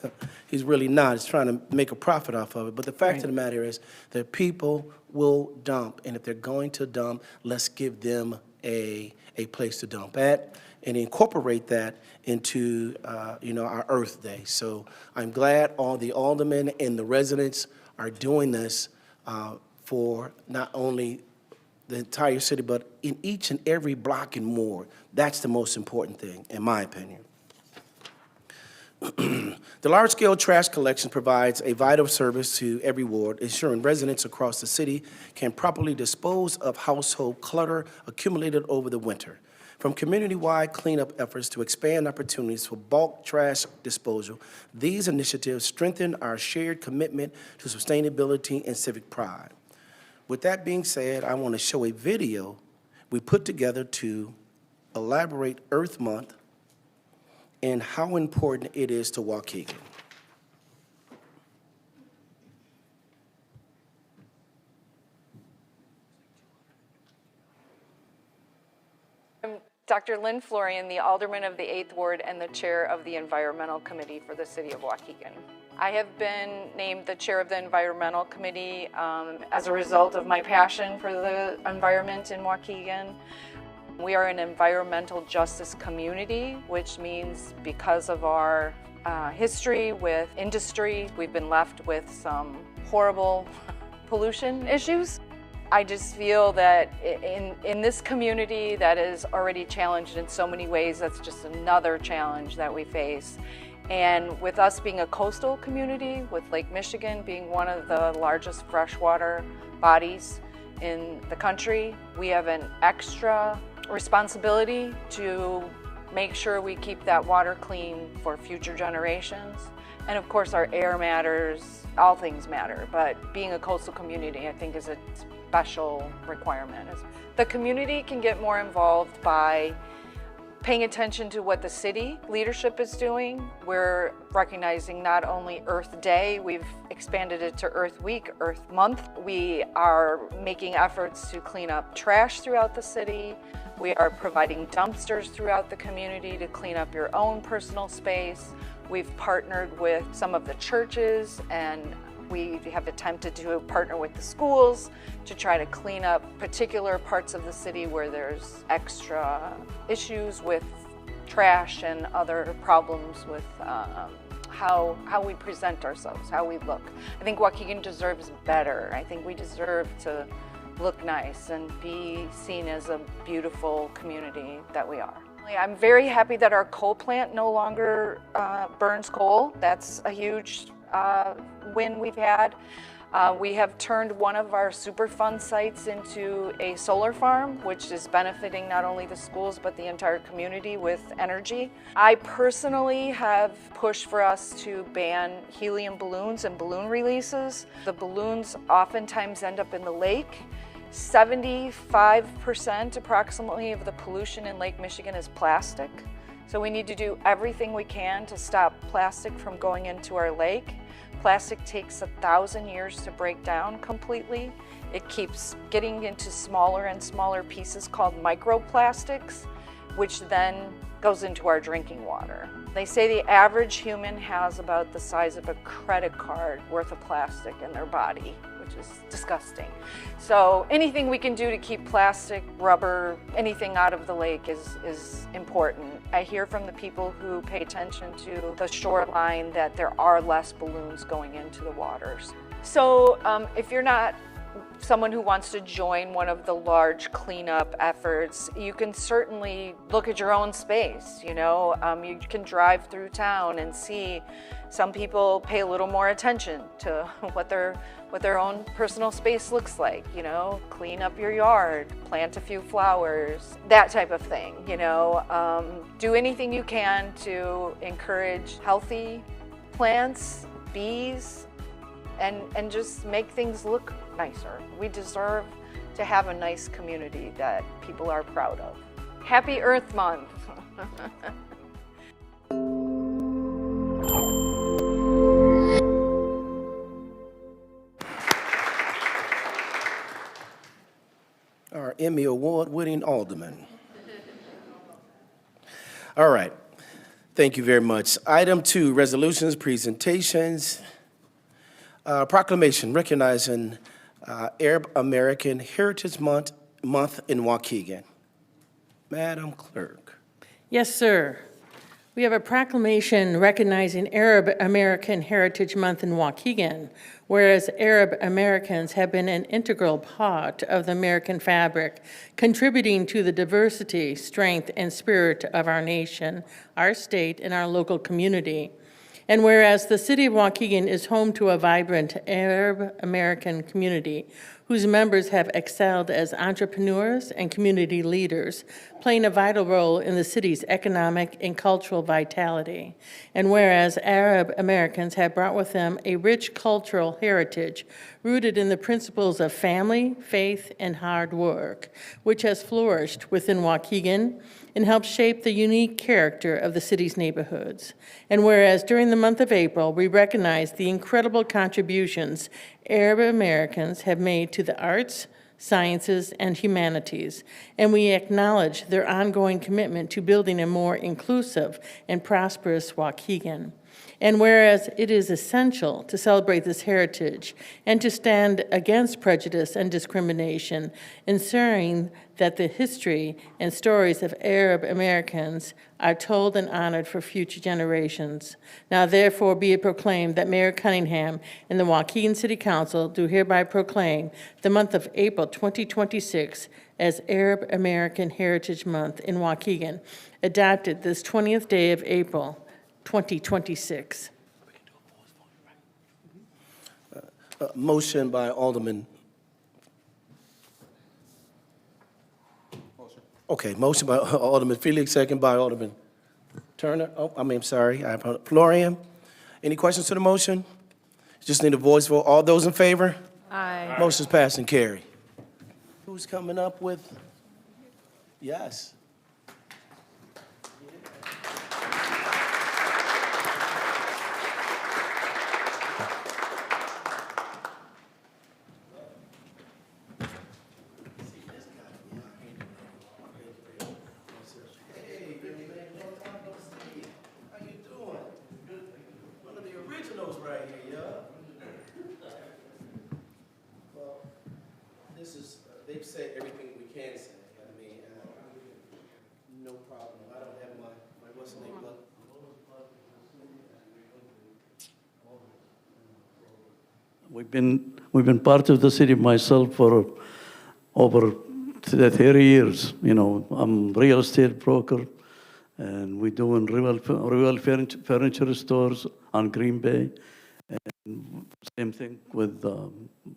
he's really not. He's trying to make a profit off of it. But the fact of the matter is that people will dump, and if they're going to dump, let's give them a place to dump at and incorporate that into our Earth Day. So I'm glad all the aldermen and the residents are doing this for not only the entire city, but in each and every block and more. That's the most important thing, in my opinion. The large-scale trash collection provides a vital service to every ward, ensuring residents across the city can properly dispose of household clutter accumulated over the winter. From community-wide cleanup efforts to expand opportunities for bulk trash disposal, these initiatives strengthen our shared commitment to sustainability and civic pride. With that being said, I want to show a video we put together to elaborate Earth Month and how important it is to Waukegan? Dr. Lynn Florian, the Alderman of the 8th Ward and the Chair of the Environmental Committee for the City of Waukegan. I have been named the Chair of the Environmental Committee as a result of my passion for the environment in Waukegan. We are an environmental justice community, which means because of our history with industry, we've been left with some horrible pollution issues. I just feel that in this community that is already challenged in so many ways, that's just another challenge that we face. And with us being a coastal community, with Lake Michigan being one of the largest freshwater bodies in the country, we have an extra responsibility to make sure we keep that water clean for future generations. And of course our air matters, all things matter, but being a coastal community I think is a special requirement. The community can get more involved by paying attention to what the city leadership is doing. We're recognizing not only Earth Day, we've expanded it to Earth Week, Earth Month. We are making efforts to clean up trash throughout the city. We are providing dumpsters throughout the community to clean up your own personal space. We've partnered with some of the churches, and we have attempted to partner with the schools to try to clean up particular parts of the city where there's extra issues with trash and other problems with how we present ourselves, how we look. I think Waukegan deserves better. I think we deserve to look nice and be seen as a beautiful community that we are. I'm very happy that our coal plant no longer burns coal. That's a huge win we've had. We have turned one of our Superfund sites into a solar farm, which is benefiting not only the schools but the entire community with energy. I personally have pushed for us to ban helium balloons and balloon releases. The balloons oftentimes end up in the lake. 75% approximately of the pollution in Lake Michigan is plastic. So we need to do everything we can to stop plastic from going into our lake. Plastic takes 1,000 years to break down completely. It keeps getting into smaller and smaller pieces called microplastics, which then goes into our drinking water. They say the average human has about the size of a credit card worth of plastic in their body, which is disgusting. So anything we can do to keep plastic, rubber, anything out of the lake is important. I hear from the people who pay attention to the shoreline that there are less balloons going into the waters. So if you're not someone who wants to join one of the large cleanup efforts, you can certainly look at your own space. You know, you can drive through town and see some people pay a little more attention to what their own personal space looks like. You know, clean up your yard, plant a few flowers, that type of thing. You know, do anything you can to encourage healthy plants, bees, and just make things look nicer. We deserve to have a nice community that people are proud of. Happy Earth Month. Our Emmy Award-winning alderman. All right. Thank you very much. Item 2, resolutions, presentations. Proclamation recognizing Arab American Heritage Month in Waukegan. Madam Clerk. Yes, sir. We have a proclamation recognizing Arab American Heritage Month in Waukegan, whereas Arab Americans have been an integral part of the American fabric, contributing to the diversity, strength, and spirit of our nation, our state, and our local community. And whereas the city of Waukegan is home to a vibrant Arab American community, whose members have excelled as entrepreneurs and community leaders, playing a vital role in the city's economic and cultural vitality. And whereas Arab Americans have brought with them a rich cultural heritage rooted in the principles of family, faith, and hard work, which has flourished within Waukegan and helped shape the unique character of the city's neighborhoods. And whereas during the month of April, we recognize the incredible contributions Arab Americans have made to the arts, sciences, and humanities, and we acknowledge their ongoing commitment to building a more inclusive and prosperous Waukegan. And whereas it is essential to celebrate this heritage and to stand against prejudice and discrimination, ensuring that the history and stories of Arab Americans are told and honored for future generations. Now therefore be it proclaimed that Mayor Cunningham and the Waukegan City Council do hereby proclaim the month of April 2026 as Arab American Heritage Month in Waukegan, adopted this 20th day of April, 2026. Motion by Alderman. Okay, motion by Alderman Felix, second by Alderman Turner. Sorry, Florian. Any questions to the motion? Just need a voice vote. All those in favor? Aye. Motion's passed and carried. Who's coming up with? Yes. They've said everything we can say. No problem. I don't have my what's the name? We've been part of the city myself for over 30 years. You know, I'm a real estate broker, and we're doing real furniture stores on Green Bay. And same thing with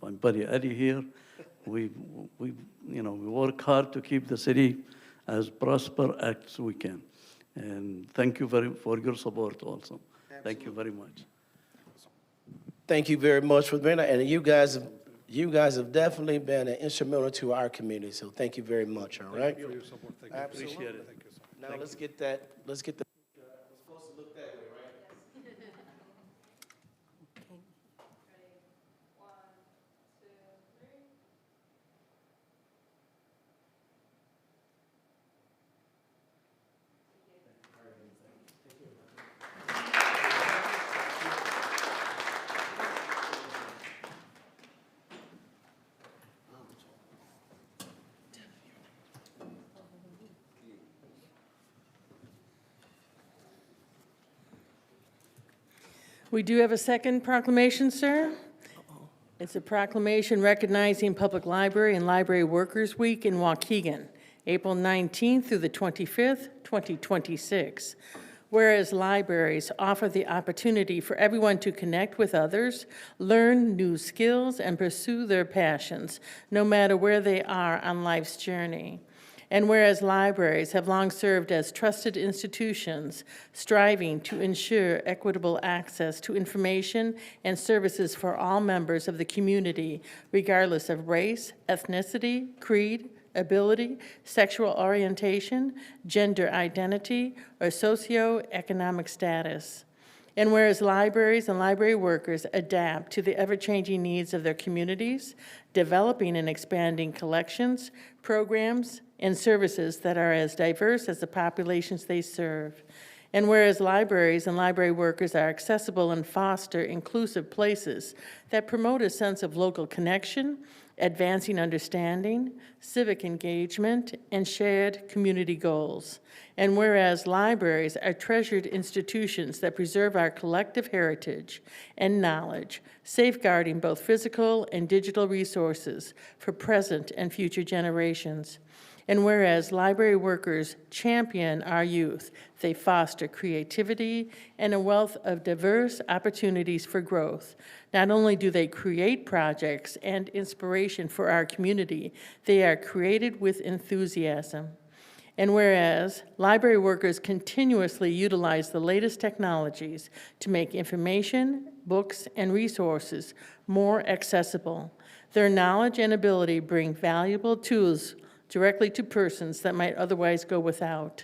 my buddy Eddie here. We work hard to keep the city as prosper as we can. And thank you for your support also. Absolutely. Thank you very much. Thank you very much for being there. And you guys have definitely been instrumental to our community. So thank you very much. All right. Thank you for your support. Thank you. Absolutely. Appreciate it. Thank you, sir. Now let's get the. We're supposed to look that way, right? We do have a second proclamation, sir. It's a proclamation recognizing Public Library and Library Workers Week in Waukegan, April 19th through the 25th, 2026. Whereas libraries offer the opportunity for everyone to connect with others, learn new skills, and pursue their passions, no matter where they are on life's journey. And whereas libraries have long served as trusted institutions, striving to ensure equitable access to information and services for all members of the community, regardless of race, ethnicity, creed, ability, sexual orientation, gender identity, or socioeconomic status. And whereas libraries and library workers adapt to the ever-changing needs of their communities, developing and expanding collections, programs, and services that are as diverse as the populations they serve. And whereas libraries and library workers are accessible and foster inclusive places that promote a sense of local connection, advancing understanding, civic engagement, and shared community goals. And whereas libraries are treasured institutions that preserve our collective heritage and knowledge, safeguarding both physical and digital resources for present and future generations. And whereas library workers champion our youth, they foster creativity and a wealth of diverse opportunities for growth. Not only do they create projects and inspiration for our community, they are created with enthusiasm. And whereas library workers continuously utilize the latest technologies to make information, books, and resources more accessible, their knowledge and ability bring valuable tools directly to persons that might otherwise go without.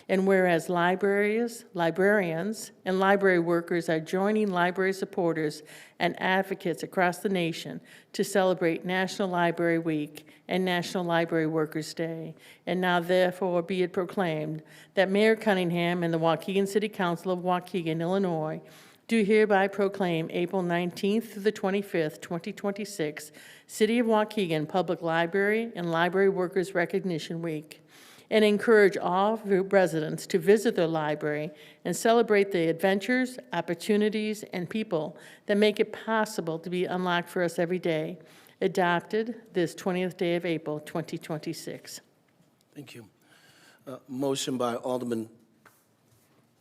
And whereas librarians, and library workers are joining library supporters and advocates across the nation to celebrate National Library Week and National Library Workers' Day. And now therefore be it proclaimed that Mayor Cunningham and the Waukegan City Council of Waukegan, Illinois, do hereby proclaim April 19th through the 25th, 2026, City of Waukegan Public Library and Library Workers Recognition Week, and encourage all residents to visit their library and celebrate the adventures, opportunities, and people that make it possible to be unlocked for us every day. Adopted this 20th day of April, 2026. Thank you. Motion by Alderman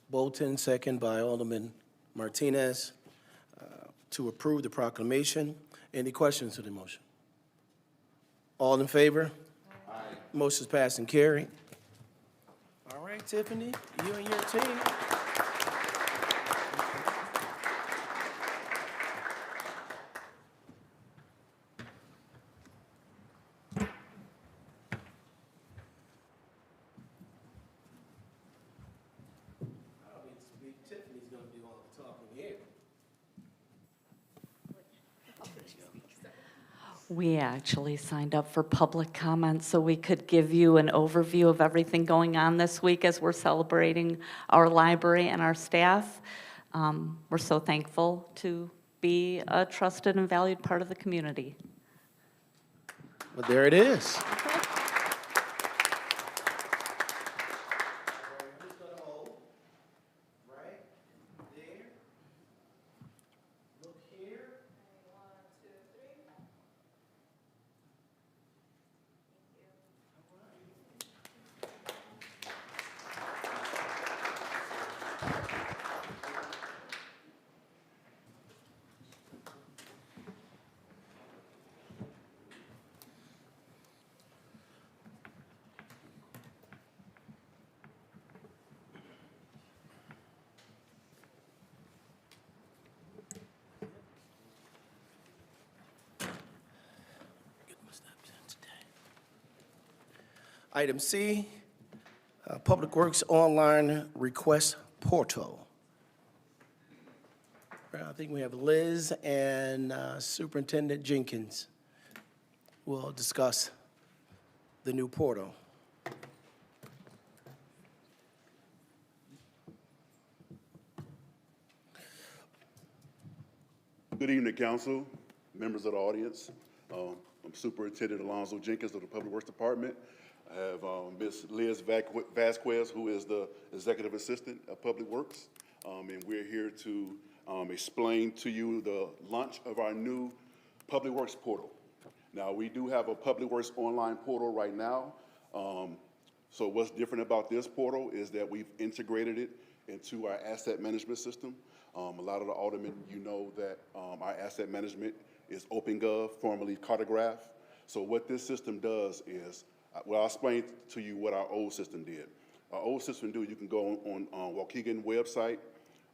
Bolton, second by Alderman Martinez, to approve the proclamation. Any questions to the motion? All in favor? Aye. Motion's passed and carried. All right, Tiffany, you and your team. Tiffany's going to do all the talking here. We actually signed up for public comment so we could give you an overview of everything going on this week as we're celebrating our library and our staff. We're so thankful to be a trusted and valued part of the community. Well, there it is. Item C, Public Works Online Request Portal. I think we have Liz and Superintendent Jenkins will discuss the new portal. Good evening, Council, members of the audience. I'm Superintendent Alonzo Jenkins of the Public Works Department. I have Ms. Liz Vasquez, who is the Executive Assistant of Public Works, and we're here to explain to you the launch of our new Public Works portal. Now, we do have a Public Works online portal right now. So what's different about this portal is that we've integrated it into our asset management system. A lot of the aldermen, you know that our asset management is OpenGov, formerly Cartograph. So what this system does is, well, I'll explain to you what our old system did. Our old system you can go on Waukegan website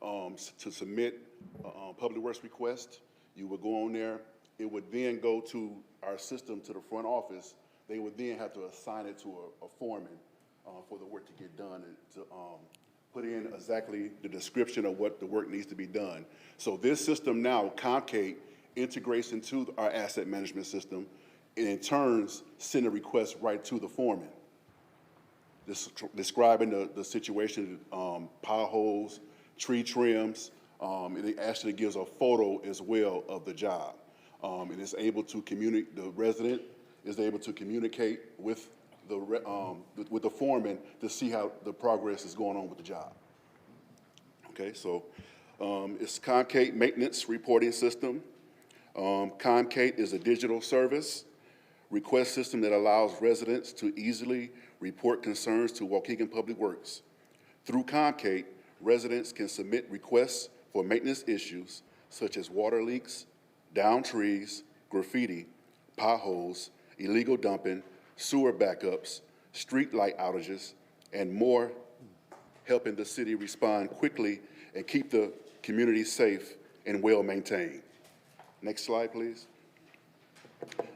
to submit a public works request. You would go on there. It would then go to our system, to the front office. They would then have to assign it to a foreman for the work to get done and to put in exactly the description of what the work needs to be done. So this system now, Concate, integrates into our asset management system, and in turns send a request right to the foreman. Describing the situation, potholes, tree trims, and it actually gives a photo as well of the job. And it's able to communicate, the resident is able to communicate with with the foreman to see how the progress is going on with the job. Okay, so it's Concate Maintenance Reporting System. Concate is a digital service request system that allows residents to easily report concerns to Waukegan Public Works. Through Concate, residents can submit requests for maintenance issues such as water leaks, downed trees, graffiti, potholes, illegal dumping, sewer backups, street light outages, and more, helping the city respond quickly and keep the community safe and well-maintained. Next slide, please.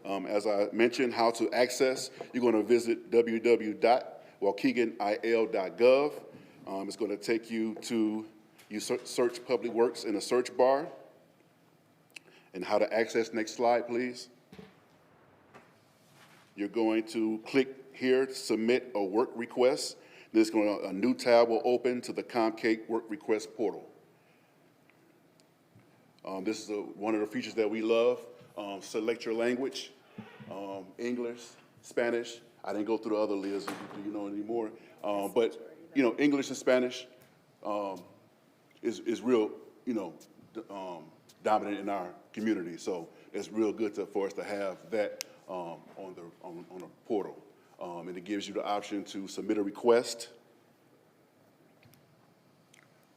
As I mentioned, how to access, you're going to visit www.waukeganil.gov. It's going to take you to, you search Public Works in the search bar, and how to access. Next slide, please. You're going to click here to submit a work request. A new tab will open to the Concate work request portal. This is one of the features that we love. Select your language, English, Spanish. I didn't go through the other lists, you know, anymore. But, you know, English and Spanish is real, you know, dominant in our community. So it's real good for us to have that on the portal. And it gives you the option to submit a request.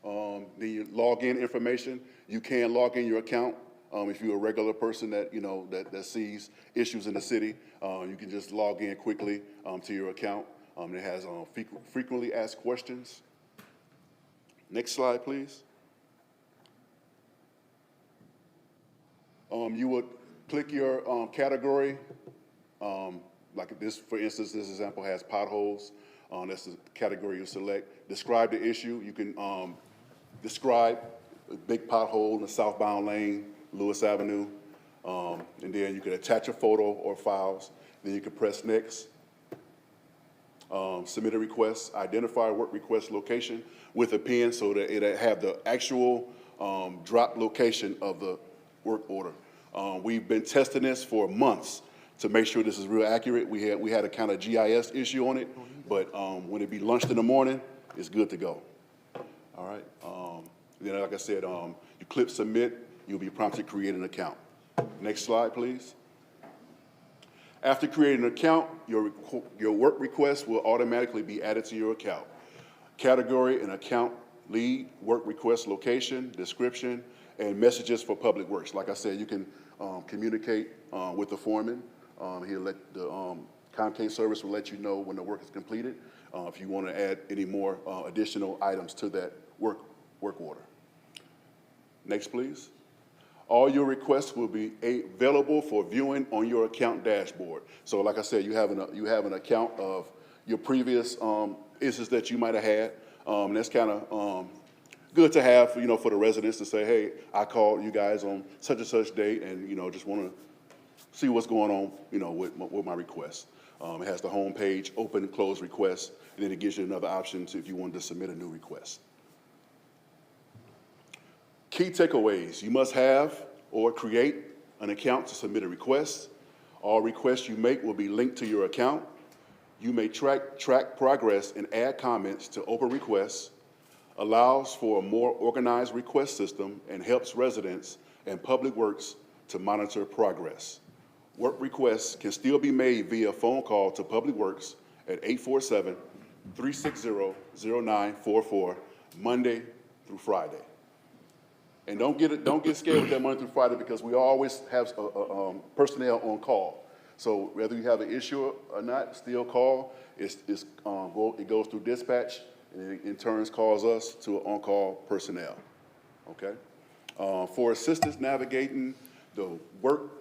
The login information, you can log in your account. If you're a regular person that, you know, that sees issues in the city, you can just log in quickly to your account. It has frequently asked questions. Next slide, please. You would click your category. Like this, for instance, this example has potholes. That's the category you select. Describe the issue. You can describe a big pothole in the southbound lane, Lewis Avenue. And then you can attach a photo or files. Then you can press next. Submit a request, identify work request location with a pin so that it'll have the actual drop location of the work order. We've been testing this for months to make sure this is real accurate. We had a kind of GIS issue on it, but when it be launched in the morning, it's good to go. All right. Then, like I said, you click submit, you'll be prompted to create an account. Next slide, please. After creating an account, your work request will automatically be added to your account. Category and account lead, work request location, description, and messages for Public Works. Like I said, you can communicate with the foreman. He'll let the Concate service will let you know when the work is completed. If you want to add any more additional items to that work order. Next, please. All your requests will be available for viewing on your account dashboard. So, like I said, you have an account of your previous issues that you might have had. And that's kind of good to have, you know, for the residents to say, hey, I called you guys on such and such date, and you know, just want to see what's going on, you know, with my request. It has the home page, open and close requests, and then it gives you another option if you wanted to submit a new request. Key takeaways: you must have or create an account to submit a request. All requests you make will be linked to your account. You may track progress and add comments to open requests, allows for a more organized request system, and helps residents and Public Works to monitor progress. Work requests can still be made via phone call to Public Works at 847-360-0944, Monday through Friday. And don't get scared with that Monday through Friday, because we always have personnel on call. So whether you have an issue or not, still call. It goes through dispatch, and it in turn calls us to on-call personnel. Okay. For assistance navigating the work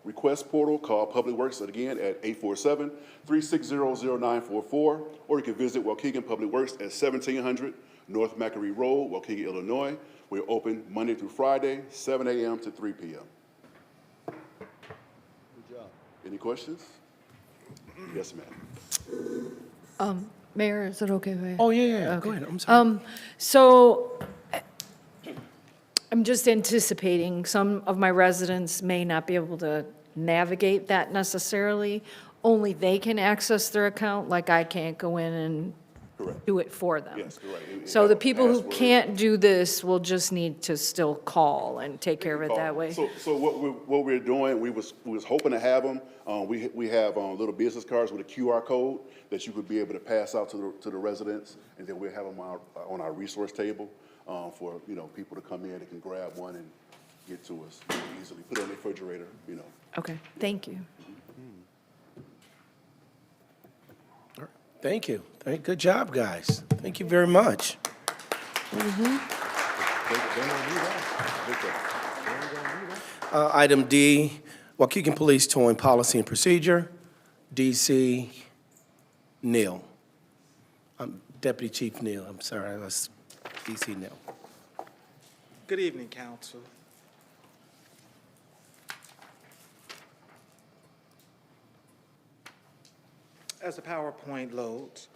request portal, call Public Works again at 847-360-0944, or you can visit Waukegan Public Works at 1700 North Macquarie Road, Waukegan, Illinois. We're open Monday through Friday, 7 a.m. to 3 p.m. Good job. Any questions? Yes, ma'am. Mayor, is it okay if I? Oh, yeah. Okay. Go ahead. I'm sorry. So I'm just anticipating some of my residents may not be able to navigate that necessarily, only they can access their account, like I can't go in and do it for them. Yes, correct. So the people who Password. can't do this will just need to still call and take care of it that way. So what we're doing, we was hoping to have them. We have little business cards with a QR code that you could be able to pass out to the residents, and then we'll have them on our resource table for people to come in. They can grab one and get to us easily. Put it on the refrigerator. Okay, thank you. Thank you. Good job, guys. Thank you very much. Item D, Waukegan Police Towing Policy and Procedure, DC Neal. Deputy Chief Neal, I'm sorry, that's DC Neal. Good evening, Council. As the PowerPoint loads,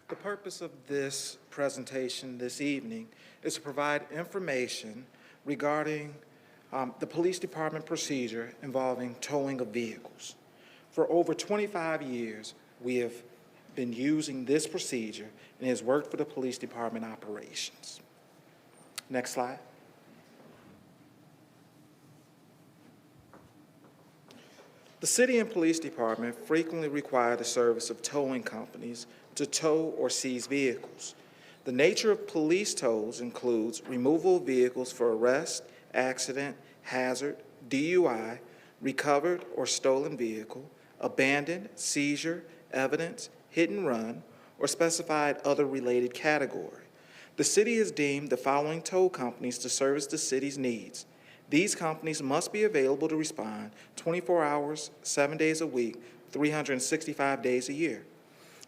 the purpose of this presentation this evening is to provide information regarding the police department procedure involving towing of vehicles. For over 25 years, we have been using this procedure and it has worked for the police department operations. Next slide. The city and police department frequently require the service of towing companies to tow or seize vehicles. The nature of police tows includes removal of vehicles for arrest, accident, hazard, DUI, recovered or stolen vehicle, abandoned, seizure, evidence, hit and run, or specified other related category. The city has deemed the following tow companies to service the city's needs. These companies must be available to respond 24 hours, 7 days a week, 365 days a year.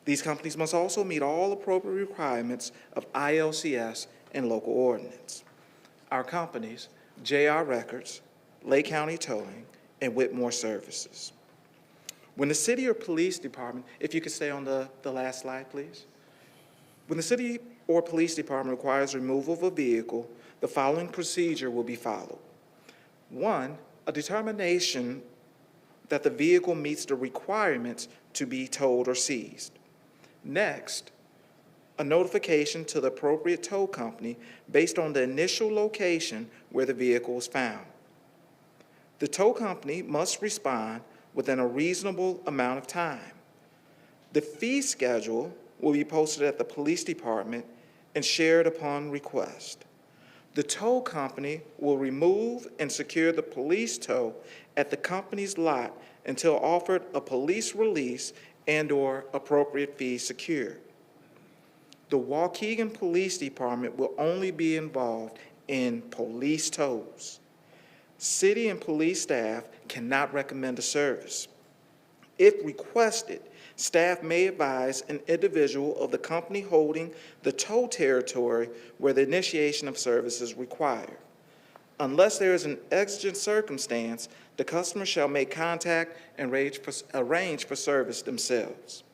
These companies must also meet all appropriate requirements of ILCS and local ordinance. Our companies, JR Records, Lake County Towing, and Whitmore Services. When the city or police department, if you could stay on the last slide, please. When the city or police department requires removal of a vehicle, the following procedure will be followed. 1, a determination that the vehicle meets the requirements to be towed or seized. Next, a notification to the appropriate tow company based on the initial location where the vehicle was found. The tow company must respond within a reasonable amount of time. The fee schedule will be posted at the police department and shared upon request. The tow company will remove and secure the police tow at the company's lot until offered a police release and/or appropriate fee secured. The Waukegan Police Department will only be involved in police tows. City and police staff cannot recommend a service. If requested, staff may advise an individual of the company holding the tow territory where the initiation of service is required. Unless there is an exigent circumstance, the customer shall make contact and arrange for service themselves.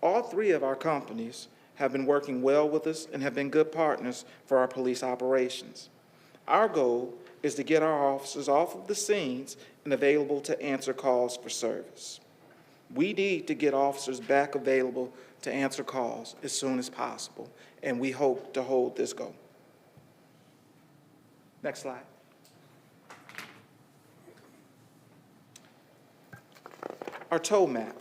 All 3 of our companies have been working well with us and have been good partners for our police operations. Our goal is to get our officers off of the scenes and available to answer calls for service. We need to get officers back available to answer calls as soon as possible, and we hope to hold this goal. Next slide. Our tow map.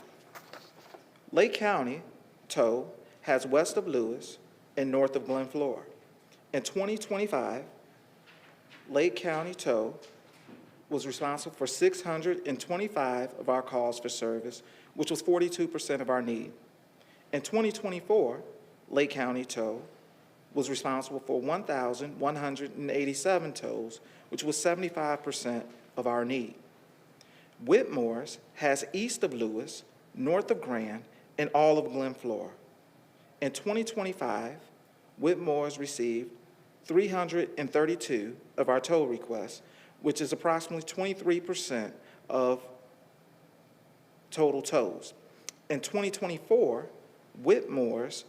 Lake County Tow has west of Lewis and north of Glen Flora. In 2025, Lake County Tow was responsible for 625 of our calls for service, which was 42% of our need. In 2024, Lake County Tow was responsible for 1,187 tows, which was 75% of our need. Whitmore's has east of Lewis, north of Grand, and all of Glen Flora. In 2025, Whitmore's received 332 of our tow requests, which is approximately 23% of total tows. In 2024, Whitmore's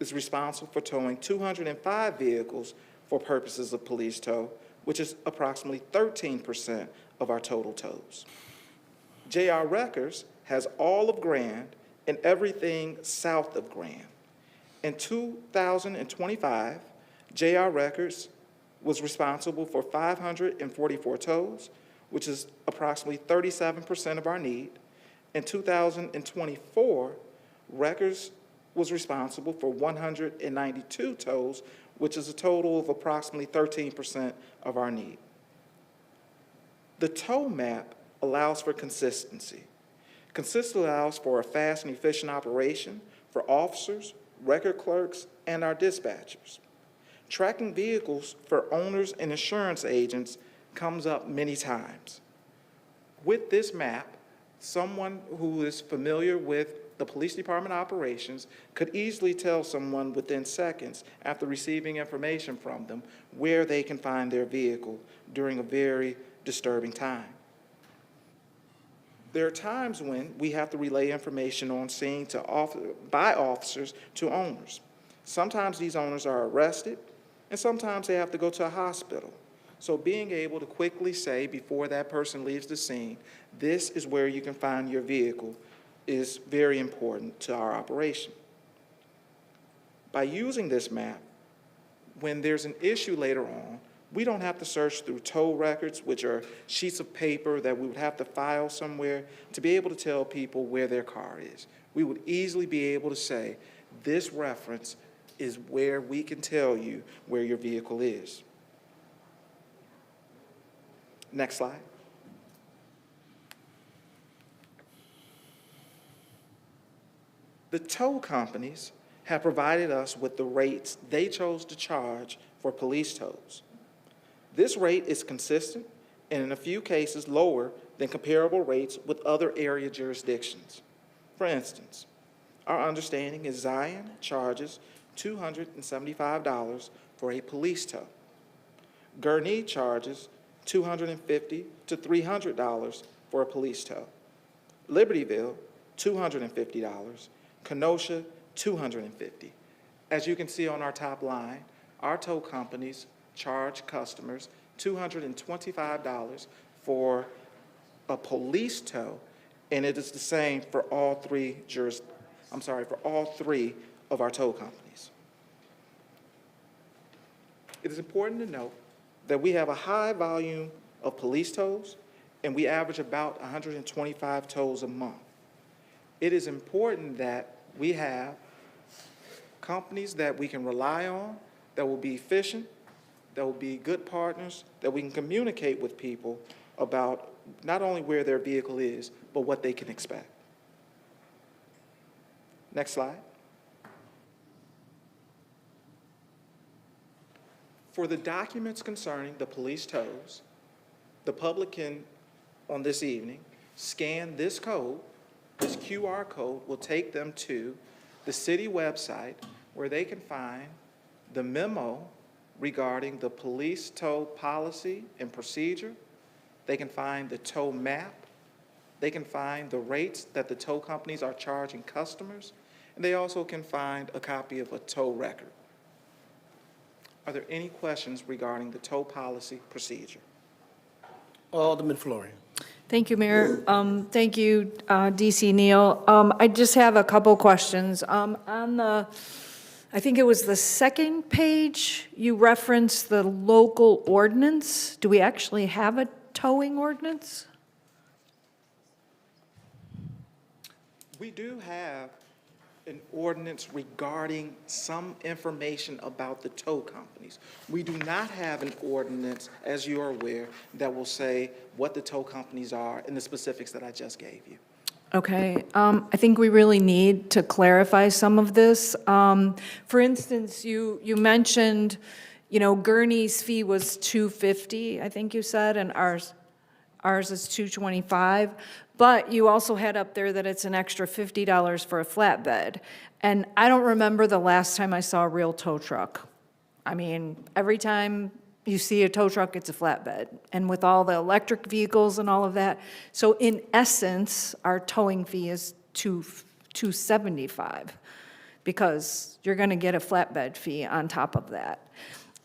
is responsible for towing 205 vehicles for purposes of police tow, which is approximately 13% of our total tows. JR Records has all of Grand and everything south of Grand. In 2025, JR Records was responsible for 544 tows, which is approximately 37% of our need. In 2024, Records was responsible for 192 tows, which is a total of approximately 13% of our need. The tow map allows for consistency. Consistency allows for a fast and efficient operation for officers, record clerks, and our dispatchers. Tracking vehicles for owners and insurance agents comes up many times. With this map, someone who is familiar with the police department operations could easily tell someone within seconds after receiving information from them where they can find their vehicle during a very disturbing time. There are times when we have to relay information on scene by officers to owners. Sometimes these owners are arrested, and sometimes they have to go to a hospital. So being able to quickly say before that person leaves the scene, this is where you can find your vehicle, is very important to our operation. By using this map, when there's an issue later on, we don't have to search through tow records, which are sheets of paper that we would have to file somewhere to be able to tell people where their car is. We would easily be able to say, this reference is where we can tell you where your vehicle is. Next slide. The tow companies have provided us with the rates they chose to charge for police tows. This rate is consistent and in a few cases lower than comparable rates with other area jurisdictions. For instance, our understanding is Zion charges $275 for a police tow. Gurnee charges $250 to $300 for a police tow. Libertyville, $250. Kenosha, $250. As you can see on our top line, our tow companies charge customers $225 for a police tow, and it is the same for all three of our tow companies. It is important to note that we have a high volume of police tows, and we average about 125 tows a month. It is important that we have companies that we can rely on, that will be efficient, that will be good partners, that we can communicate with people about not only where their vehicle is, but what they can expect. Next slide. For the documents concerning the police tows, the public can, on this evening, scan this code. This QR code will take them to the city website where they can find the memo regarding the police tow policy and procedure. They can find the tow map. They can find the rates that the tow companies are charging customers. And they also can find a copy of a tow record. Are there any questions regarding the tow policy procedure? Alderman Florian. Thank you, Mayor. Thank you, DC Neal. I just have a couple questions. On the, I think it was the second page, you referenced the local ordinance. Do we actually have a towing ordinance? We do have an ordinance regarding some information about the tow companies. We do not have an ordinance, as you are aware, that will say what the tow companies are and the specifics that I just gave you. Okay, I think we really need to clarify some of this. For instance, you mentioned, Gurney's fee was $250, I think you said, and ours is $225. But you also had up there that it's an extra $50 for a flatbed. And I don't remember the last time I saw a real tow truck. I mean, every time you see a tow truck, it's a flatbed. And with all the electric vehicles and all of that. So in essence, our towing fee is $275 because you're going to get a flatbed fee on top of that.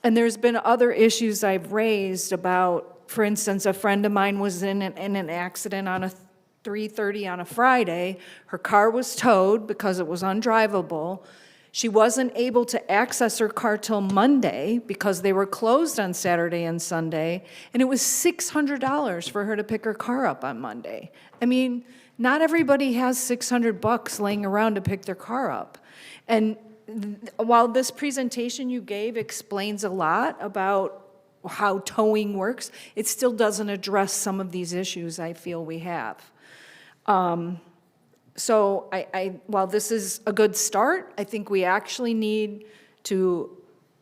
And there's been other issues I've raised about, for instance, a friend of mine was in an accident on a 3:30 on a Friday. Her car was towed because it was undrivable. She wasn't able to access her car till Monday because they were closed on Saturday and Sunday, and it was $600 for her to pick her car up on Monday. I mean, not everybody has $600 laying around to pick their car up. And while this presentation you gave explains a lot about how towing works, it still doesn't address some of these issues I feel we have. So while this is a good start, I think we actually need to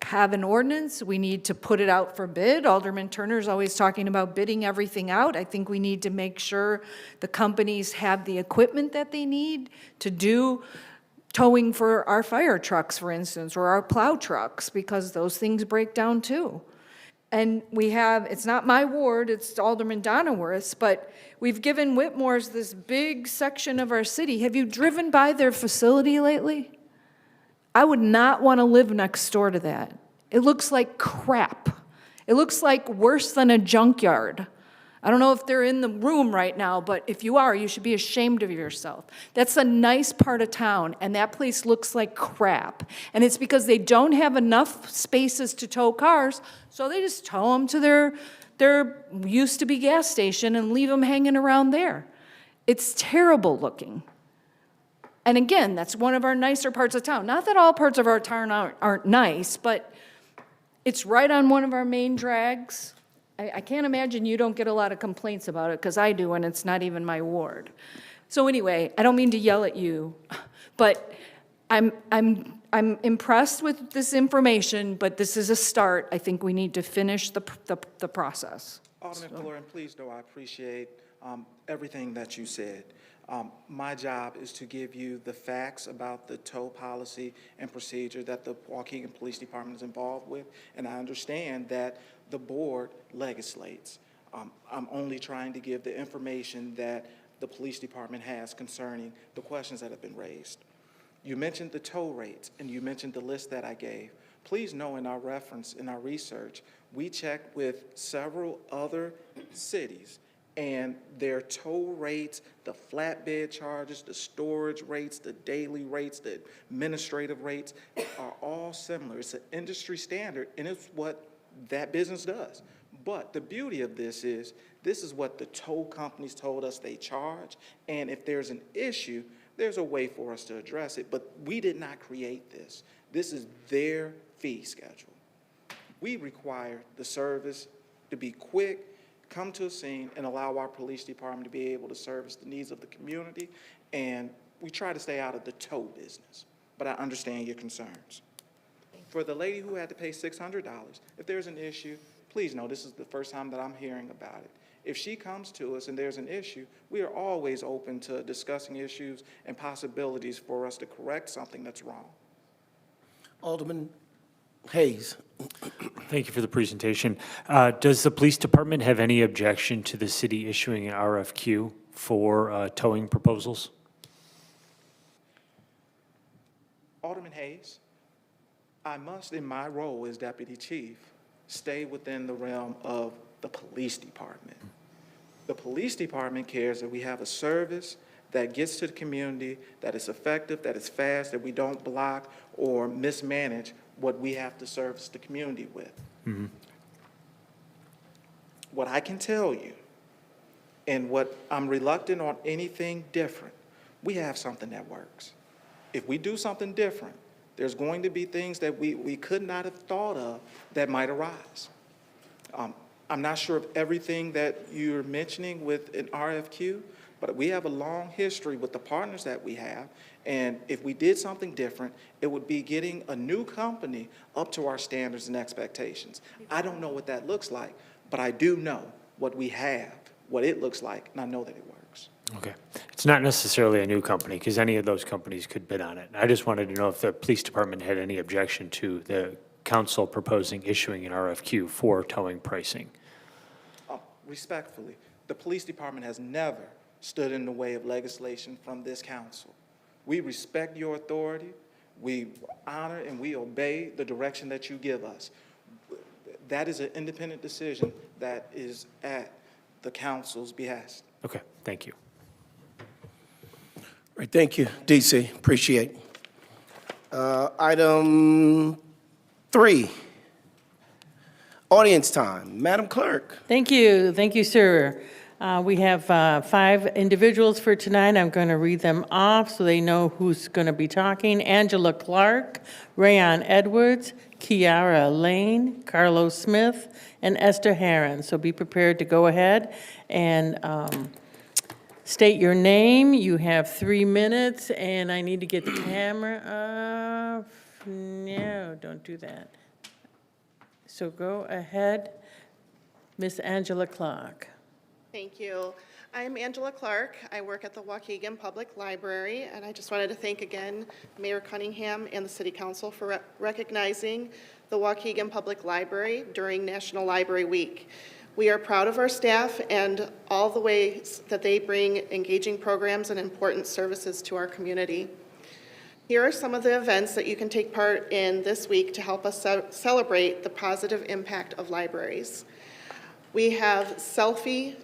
have an ordinance. We need to put it out for bid. Alderman Turner's always talking about bidding everything out. I think we need to make sure the companies have the equipment that they need to do towing for our fire trucks, for instance, or our plow trucks, because those things break down too. And we have, it's not my ward, it's Alderman Donnerworth's, but we've given Whitmore's this big section of our city. Have you driven by their facility lately? I would not want to live next door to that. It looks like crap. It looks like worse than a junkyard. I don't know if they're in the room right now, but if you are, you should be ashamed of yourself. That's a nice part of town, and that place looks like crap. And it's because they don't have enough spaces to tow cars, so they just tow them to their used-to-be gas station and leave them hanging around there. It's terrible looking. And again, that's one of our nicer parts of town. Not that all parts of our town aren't nice, but it's right on one of our main drags. I can't imagine you don't get a lot of complaints about it, because I do, and it's not even my ward. So anyway, I don't mean to yell at you, but I'm impressed with this information, but this is a start. I think we need to finish the process. Alderman Fleury, please know I appreciate everything that you said. My job is to give you the facts about the tow policy and procedure that the Waukegan Police Department is involved with, and I understand that the board legislates. I'm only trying to give the information that the police department has concerning the questions that have been raised. You mentioned the tow rates, and you mentioned the list that I gave. Please know in our reference, in our research, we checked with several other cities, and their toll rates, the flatbed charges, the storage rates, the daily rates, the administrative rates are all similar. It's an industry standard, and it's what that business does. But the beauty of this is what the toll companies told us they charge, and if there's an issue, there's a way for us to address it, but we did not create this. This is their fee schedule. We require the service to be quick, come to a scene, and allow our police department to be able to service the needs of the community, and we try to stay out of the tow business, but I understand your concerns. For the lady who had to pay $600, if there's an issue, please know this is the first time that I'm hearing about it. If she comes to us and there's an issue, we are always open to discussing issues and possibilities for us to correct something that's wrong. Alderman Hayes. Thank you for the presentation. Does the police department have any objection to the city issuing an RFQ for towing proposals? Alderman Hayes, I must, in my role as deputy chief, stay within the realm of the police department. The police department cares that we have a service that gets to the community, that is effective, that is fast, that we don't block or mismanage what we have to service the community with. Mm-hmm. What I can tell you, and what I'm reluctant on anything different, we have something that works. If we do something different, there's going to be things that we could not have thought of that might arise. I'm not sure of everything that you're mentioning with an RFQ, but we have a long history with the partners that we have, and if we did something different, it would be getting a new company up to our standards and expectations. I don't know what that looks like, but I do know what we have, what it looks like, and I know that it works. Okay. It's not necessarily a new company, because any of those companies could bid on it. I just wanted to know if the police department had any objection to the council proposing issuing an RFQ for towing pricing. Respectfully, the police department has never stood in the way of legislation from this council. We respect your authority. We honor and we obey the direction that you give us. That is an independent decision that is at the council's behest. Okay, thank you. Right, thank you, DC, appreciate. Item 3, audience time. Madam Clerk. Thank you, sir. We have 5 individuals for tonight. I'm going to read them off so they know who's going to be talking. Angela Clark, Rayon Edwards, Kiara Lane, Carlos Smith, and Esther Herron. So be prepared to go ahead and state your name. You have 3 minutes, and I need to get the camera off. No, don't do that. So go ahead, Miss Angela Clark. Thank you. I'm Angela Clark. I work at the Waukegan Public Library, and I just wanted to thank again Mayor Cunningham and the City Council for recognizing the Waukegan Public Library during National Library Week. We are proud of our staff and all the ways that they bring engaging programs and important services to our community. Here are some of the events that you can take part in this week to help us celebrate the positive impact of libraries. We have shelfie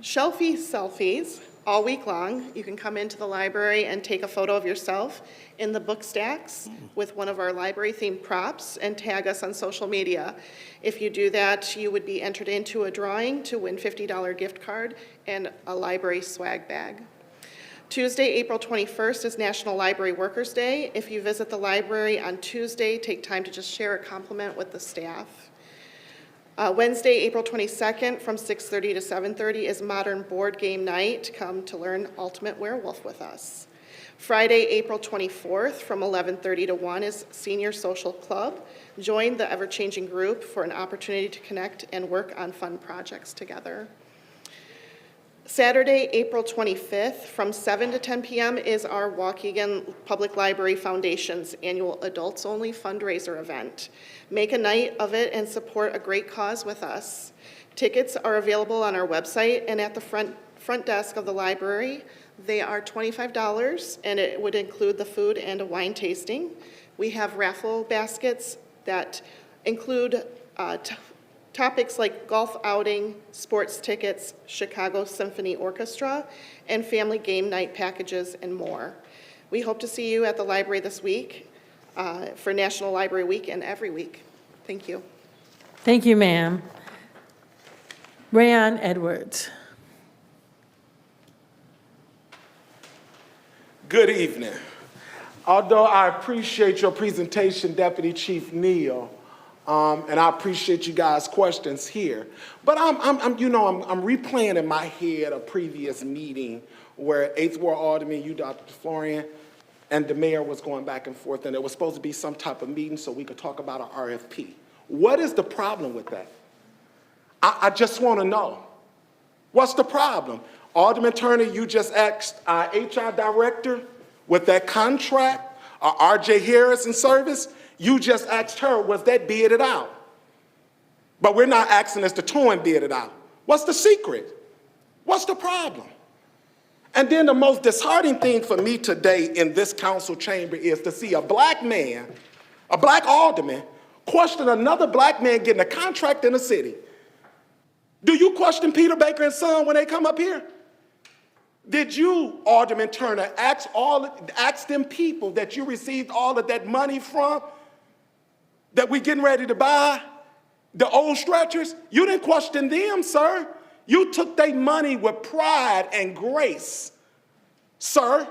selfies all week long. You can come into the library and take a photo of yourself in the book stacks with one of our library-themed props and tag us on social media. If you do that, you would be entered into a drawing to win $50 gift card and a library swag bag. Tuesday, April 21st is National Library Workers Day. If you visit the library on Tuesday, take time to just share a compliment with the staff. Wednesday, April 22nd, from 6:30 to 7:30 is Modern Board Game Night. Come to learn Ultimate Werewolf with us. Friday, April 24th, from 11:30 to 1 is Senior Social Club. Join the ever-changing group for an opportunity to connect and work on fun projects together. Saturday, April 25th, from 7 to 10 p.m. is our Waukegan Public Library Foundation's annual adults-only fundraiser event. Make a night of it and support a great cause with us. Tickets are available on our website and at the front desk of the library. They are $25, and it would include the food and a wine tasting. We have raffle baskets that include topics like golf outing, sports tickets, Chicago Symphony Orchestra, and family game night packages, and more. We hope to see you at the library this week for National Library Week and every week. Thank you. Thank you, ma'am. Rayon Edwards. Good evening. Although I appreciate your presentation, Deputy Chief Neal, and I appreciate you guys' questions here, but I'm replaying in my head a previous meeting where 8th Ward Alderman, you, Dr. Florian, and the mayor was going back and forth, and it was supposed to be some type of meeting so we could talk about an RFP. What is the problem with that? I just want to know. What's the problem? Alderman Turner, you just asked our HR director with that contract, R.J. Harrison service, you just asked her, was that bidded out? But we're not asking us to tow and bid it out. What's the secret? What's the problem? And then the most disheartening thing for me today in this council chamber is to see a black man, a black alderman, question another black man getting a contract in the city. Do you question Peter Baker and Son when they come up here? Did you, Alderman Turner, ask them people that you received all of that money from, that we getting ready to buy, the old stretchers? You didn't question them, sir. You took their money with pride and grace, sir.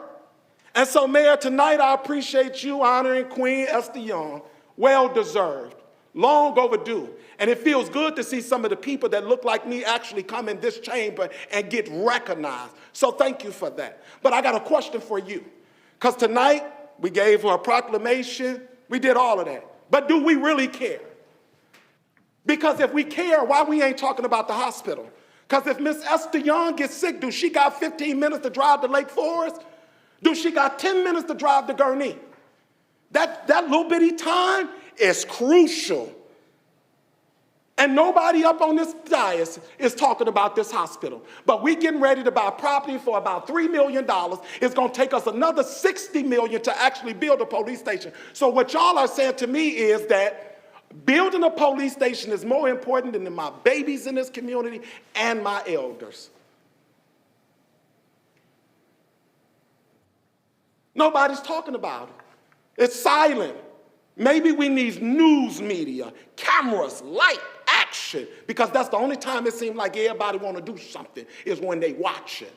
And so, Mayor, tonight I appreciate you honoring Queen Esther Young. Well deserved, long overdue. And it feels good to see some of the people that look like me actually come in this chamber and get recognized. So thank you for that. But I got a question for you. Because tonight we gave her a proclamation. We did all of that. But do we really care? Because if we care, why we ain't talking about the hospital? Because if Miss Esther Young gets sick, do she got 15 minutes to drive to Lake Forest? Do she got 10 minutes to drive to Gurnee? That little bitty time is crucial. And nobody up on this dais is talking about this hospital. But we're getting ready to buy property for about $3 million. It's going to take us another $60 million to actually build a police station. So what y'all are saying to me is that building a police station is more important than my babies in this community and my elders. Nobody's talking about it. It's silent. Maybe we need news media, cameras, light, action, because that's the only time it seems like everybody want to do something is when they watch it.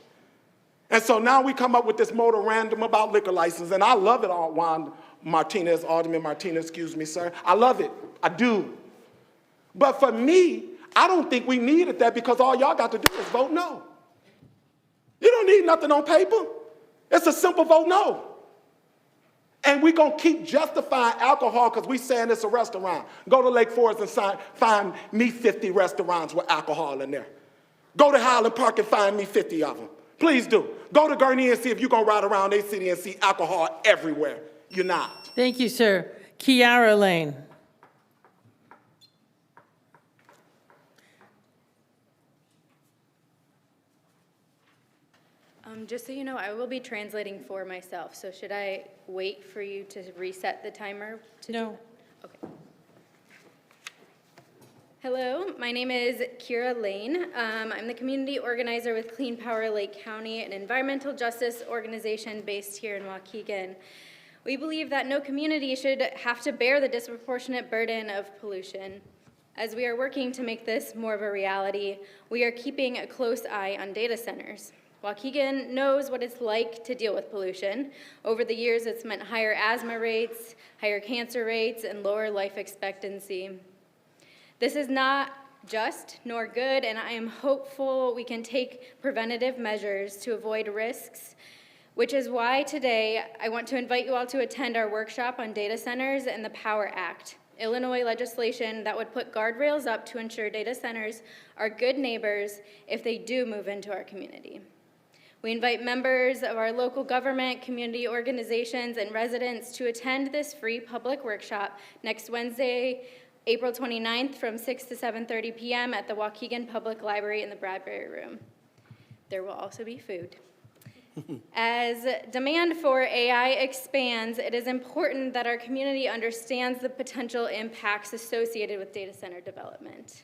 And so now we come up with this memorandum about liquor license, and I love it, Alderman Martinez, excuse me, sir. I love it. I do. But for me, I don't think we needed that because all y'all got to do is vote no. You don't need nothing on paper. It's a simple vote no. And we're going to keep justifying alcohol because we saying it's a restaurant. Go to Lake Forest and find me 50 restaurants with alcohol in there. Go to Highland Park and find me 50 of them. Please do. Go to Gurney and see if you're going to ride around their city and see alcohol everywhere. You're not. Thank you, sir. Kiara Lane. Just so you know, I will be translating for myself, so should I wait for you to reset the timer? No. Okay. Hello, my name is Kira Lane. I'm the community organizer with Clean Power Lake County, an environmental justice organization based here in Waukegan. We believe that no community should have to bear the disproportionate burden of pollution. As we are working to make this more of a reality, we are keeping a close eye on data centers. Waukegan knows what it's like to deal with pollution. Over the years, it's meant higher asthma rates, higher cancer rates, and lower life expectancy. This is not just nor good, and I am hopeful we can take preventative measures to avoid risks, which is why today I want to invite you all to attend our workshop on data centers and the Power Act, Illinois legislation that would put guardrails up to ensure data centers are good neighbors if they do move into our community. We invite members of our local government, community organizations, and residents to attend this free public workshop next Wednesday, April 29th from 6 to 7:30 p.m. at the Waukegan Public Library in the Bradbury Room. There will also be food. As demand for AI expands, it is important that our community understands the potential impacts associated with data center development.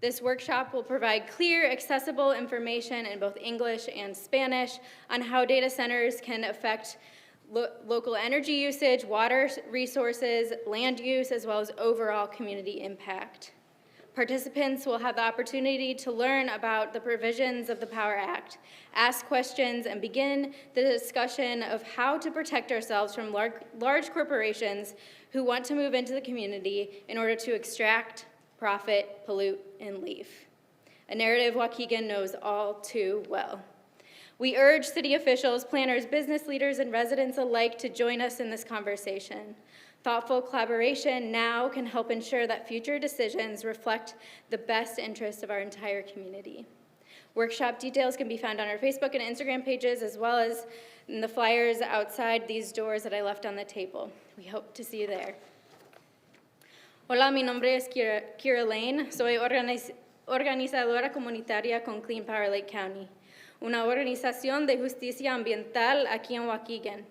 This workshop will provide clear, accessible information in both English and Spanish on how data centers can affect local energy usage, water resources, land use, as well as overall community impact. Participants will have the opportunity to learn about the provisions of the Power Act, ask questions, and begin the discussion of how to protect ourselves from large corporations who want to move into the community in order to extract, profit, pollute, and leave. A narrative Waukegan knows all too well. We urge city officials, planners, business leaders, and residents alike to join us in this conversation. Thoughtful collaboration now can help ensure that future decisions reflect the best interests of our entire community. Workshop details can be found on our Facebook and Instagram pages, as well as in the flyers outside these doors that I left on the table. We hope to see you there. Hola, mi nombre es Kira Lane. Soy organizadora comunitaria con Clean Power Lake County, una organización de justicia ambiental aquí en Waukegan.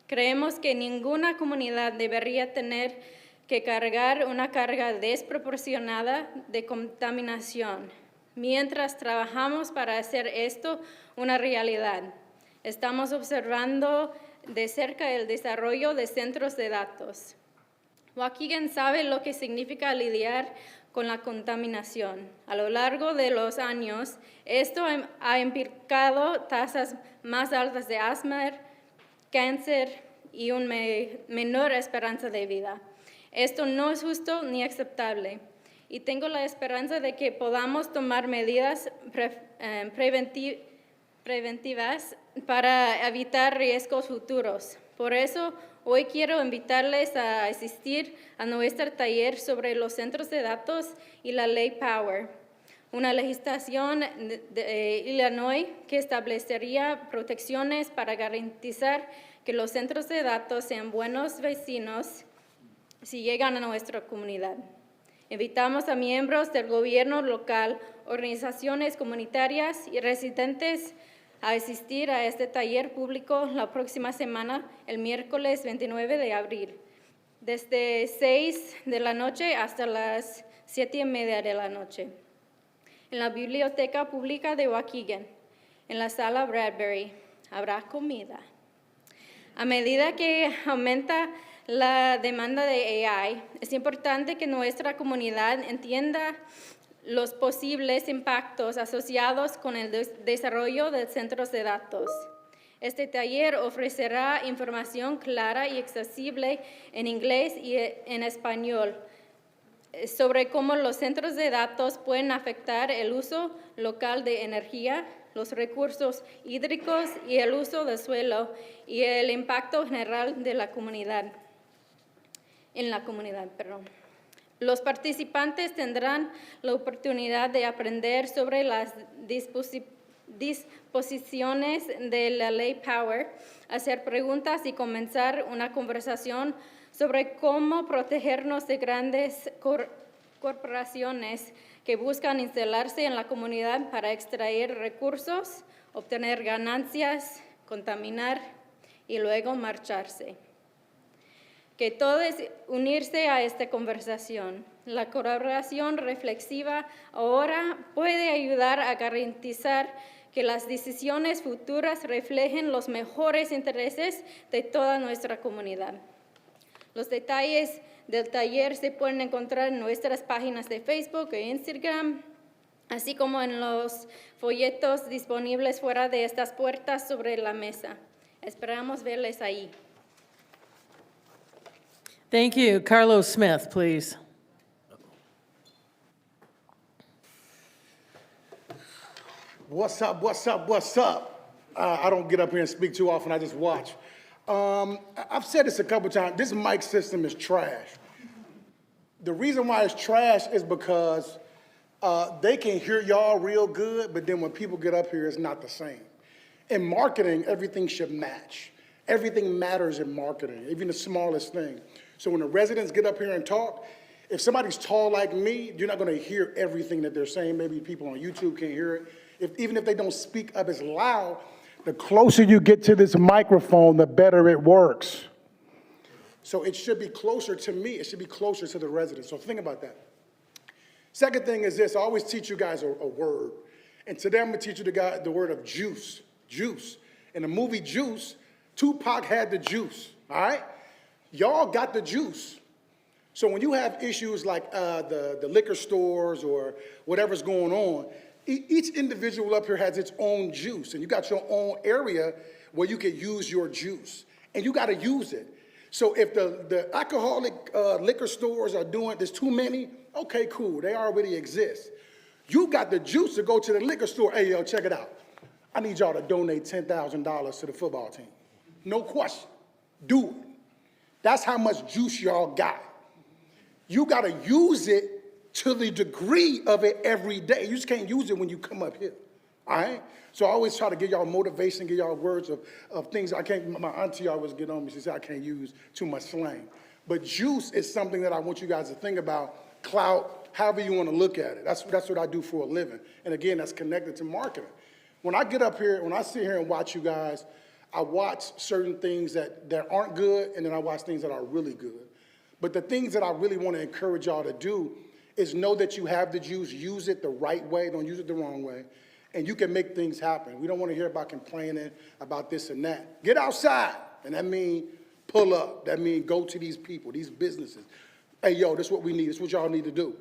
Creemos que ninguna comunidad debería tener que cargar una carga desproporcionada de contaminación. Mientras trabajamos para hacer esto una realidad, estamos observando de cerca el desarrollo de centros de datos. Waukegan sabe lo que significa lidiar con la contaminación. A lo largo de los años, esto ha implicado tasas más altas de asma, cáncer y una menor esperanza de vida. Esto no es justo ni aceptable, y tengo la esperanza de que podamos tomar medidas preventivas para evitar riesgos futuros. Por eso, hoy quiero invitarles a asistir a nuestro taller sobre los centros de datos y la ley Power, una legislación de Illinois que establecería protecciones para garantizar que los centros de datos sean buenos vecinos si llegan a nuestra comunidad. Invitamos a miembros del gobierno local, organizaciones comunitarias y residentes a asistir a este taller público la próxima semana, el miércoles 29 de abril, desde 6 de la noche hasta las 7:30 de la noche, en la Biblioteca Pública de Waukegan, en la Sala Bradbury. Habrá comida. A medida que aumenta la demanda de AI, es importante que nuestra comunidad entienda los posibles impactos asociados con el desarrollo de centros de datos. Este taller ofrecerá información clara y accesible en inglés y en español sobre cómo los centros de datos pueden afectar el uso local de energía, los recursos hídricos y el uso del suelo y el impacto general de la comunidad, Los participantes tendrán la oportunidad de aprender sobre las disposiciones de la Ley Power, hacer preguntas y comenzar una conversación sobre cómo protegernos de grandes corporaciones que buscan instalarse en la comunidad para extraer recursos, obtener ganancias, contaminar y luego marcharse. Que todos unirse a esta conversación. La colaboración reflexiva ahora puede ayudar a garantizar que las decisiones futuras reflejen los mejores intereses de toda nuestra comunidad. Los detalles del taller se pueden encontrar en nuestras páginas de Facebook e Instagram, así como en los folletos disponibles fuera de estas puertas sobre la mesa. Esperamos verles ahí. Thank you. Carlos Smith, please. What's up, what's up, what's up? I don't get up here and speak too often, I just watch. I've said this a couple times, this mic system is trash. The reason why it's trash is because they can hear y'all real good, but then when people get up here, it's not the same. In marketing, everything should match. Everything matters in marketing, even the smallest thing. So when the residents get up here and talk, if somebody's tall like me, you're not gonna hear everything that they're saying. Maybe people on YouTube can't hear it. Even if they don't speak up as loud, the closer you get to this microphone, the better it works. So it should be closer to me. It should be closer to the residents. So think about that. Second thing is this. I always teach you guys a word. And today I'm going to teach you the word of juice. Juice. In the movie Juice, Tupac had the juice. All right? Y'all got the juice. So when you have issues like the liquor stores or whatever's going on, each individual up here has its own juice, and you got your own area where you can use your juice, and you got to use it. So if the alcoholic liquor stores are doing, there's too many, okay, cool, they already exist. You got the juice to go to the liquor store. Hey, yo, check it out. I need y'all to donate $10,000 to the football team. No question. Do it. That's how much juice y'all got. You got to use it to the degree of it every day. You just can't use it when you come up here, all right? So I always try to give y'all motivation, give y'all words of things. My auntie always get on me. She said, I can't use too much slang. But juice is something that I want you guys to think about. Clout, however you want to look at it. That's what I do for a living. And again, that's connected to marketing. When I get up here, when I sit here and watch you guys, I watch certain things that aren't good, and then I watch things that are really good. But the things that I really want to encourage y'all to do is know that you have the juice, use it the right way, don't use it the wrong way, and you can make things happen. We don't want to hear about complaining about this and that. Get outside, and that means pull up. That means go to these people, these businesses. Hey, yo, this is what we need. This is what y'all need to do.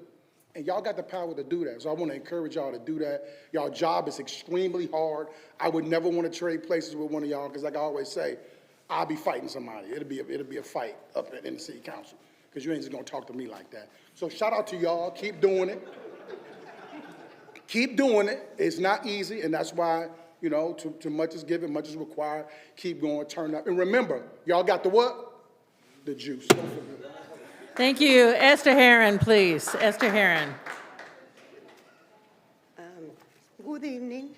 And y'all got the power to do that, so I want to encourage y'all to do that. Y'all job is extremely hard. I would never want to trade places with one of y'all, because like I always say, I'll be fighting somebody. It'll be a fight up in the city council, because you ain't just going to talk to me like that. So shout out to y'all. Keep doing it. Keep doing it. It's not easy, and that's why, you know, too much is given, much is required. Keep going, turn up. And remember, y'all got the what? The juice. Thank you. Esther Herron, please. Esther Herron. Good evening.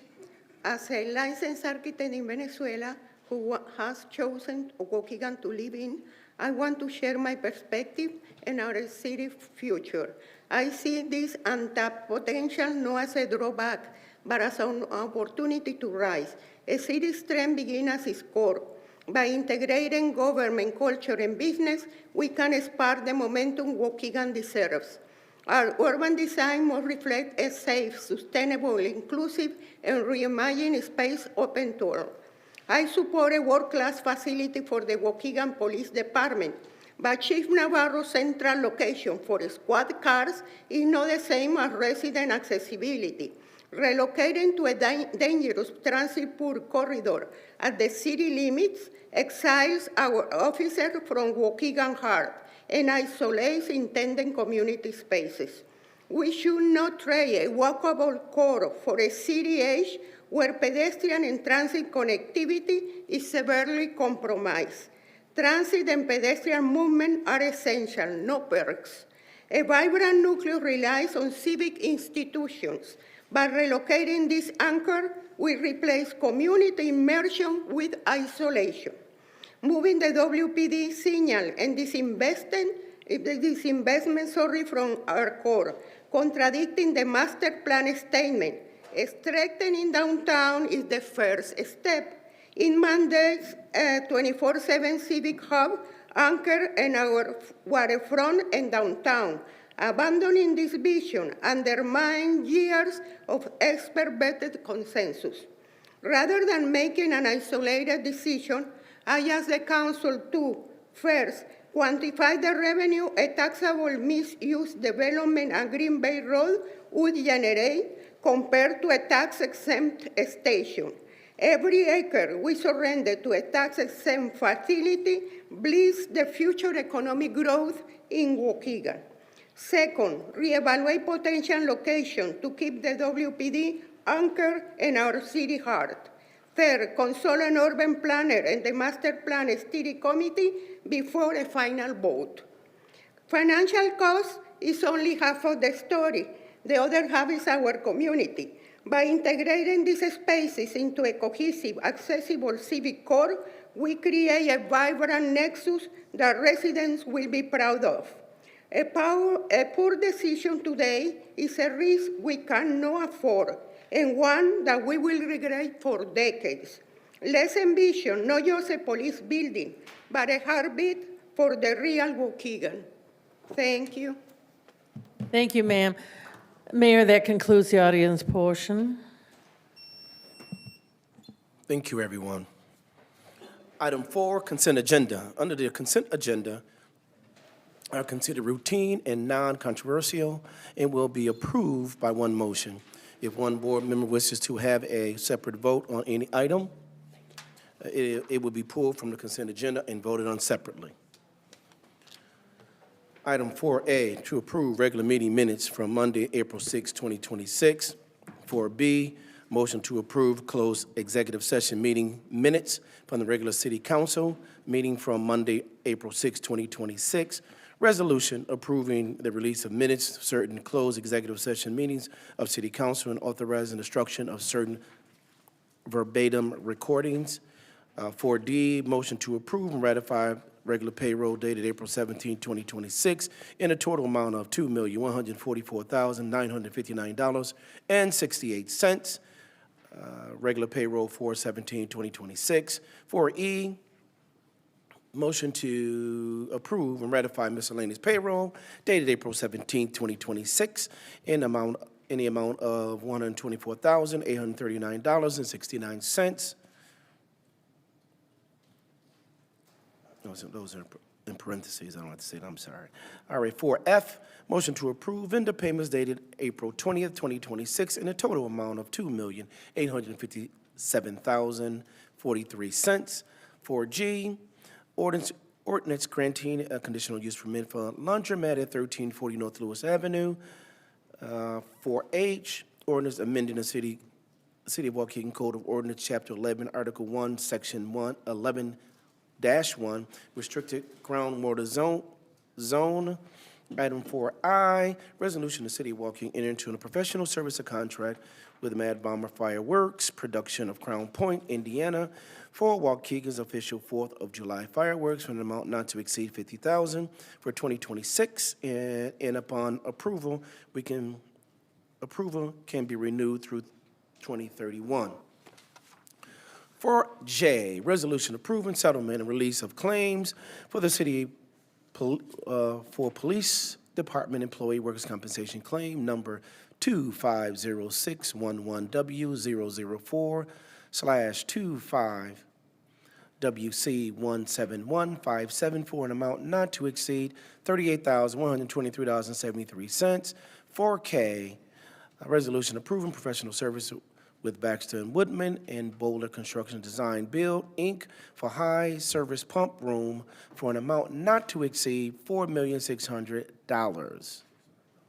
As a licensed architect in Venezuela who has chosen Waukegan to live in, I want to share my perspective and our city's future. I see this untapped potential not as a drawback, but as an opportunity to rise. A city's strength begins at its core. By integrating government, culture, and business, we can spark the momentum Waukegan deserves. Our urban design must reflect a safe, sustainable, inclusive, and reimagined space open to all. I support a world-class facility for the Waukegan Police Department, but Chief Navarro's central location for squad cars is not the same as resident accessibility. Relocating to a dangerous transit-poor corridor at the city limits exiles our officers from Waukegan heart and isolates intended community spaces. We should not trade a walkable core for a city edge where pedestrian and transit connectivity is severely compromised. Transit and pedestrian movement are essential, no perks. A vibrant nucleus relies on civic institutions, but relocating this anchor will replace community immersion with isolation. Moving the WPD signal and disinvestment from our core, contradicting the master plan statement. Strengthening downtown is the first step. It mandates a 24/7 civic hub anchored in our waterfront and downtown. Abandoning this vision undermines years of expert-vetted consensus. Rather than making an isolated decision, I ask the council to, first, quantify the revenue a taxable mixed-use development at Green Bay Road would generate compared to a tax-exempt station. Every acre we surrender to a tax-exempt facility bleeds the future economic growth in Waukegan. Second, reevaluate potential location to keep the WPD anchored in our city heart. Third, consult an urban planner and the master plan steering committee before a final vote. Financial cost is only half of the story. The other half is our community. By integrating these spaces into a cohesive, accessible civic core, we create a vibrant nexus that residents will be proud of. A poor decision today is a risk we cannot afford, and one that we will regret for decades. Let's envision not just a police building, but a heartbeat for the real Waukegan. Thank you. Thank you, ma'am. Mayor, that concludes the audience portion. Thank you, everyone. Item 4, consent agenda. Under the consent agenda are considered routine and non-controversial and will be approved by one motion. If one board member wishes to have a separate vote on any item, it will be pulled from the consent agenda and voted on separately. Item 4A, to approve regular meeting minutes from Monday, April 6, 2026. 4B, motion to approve closed executive session meeting minutes from the regular city council meeting from Monday, April 6, 2026. Resolution approving the release of minutes of certain closed executive session meetings of city council and authorizing the destruction of certain verbatim recordings. 4D, motion to approve and ratify regular payroll dated April 17, 2026, in a total amount of $2,144,959.68. Regular payroll for 17/2026. 4E, motion to approve and ratify miscellaneous payroll dated April 17, 2026, in the amount of $124,839.69. Those are in parentheses. I don't have to say it. I'm sorry. All right, 4F, motion to approve vendor payments dated April 20th, 2026, in a total amount of $2,857,043. 4G, ordinance granting a conditional use permit for laundromat at 1340 North Lewis Avenue. 4H, ordinance amending the City of Waukegan Code of Ordinance, Chapter 11, Article 1, Section 111-1, restricted groundwater zone. Item 4I, resolution the City of Waukegan enter into a professional service contract with Mad Bomber Fireworks, production of Crown Point, Indiana, for Waukegan's official 4th of July fireworks for an amount not to exceed $50,000 for 2026, and upon approval, approval can be renewed through 2031. 4J, resolution approving settlement and release of claims for the city for police department employee workers' compensation claim number 250611W004/25 WC 171574, an amount not to exceed $38,123.73. 4K, a resolution approving professional service with Baxter and Woodman and Boulder Construction Design Build, Inc. for high service pump room for an amount not to exceed $4,600,000.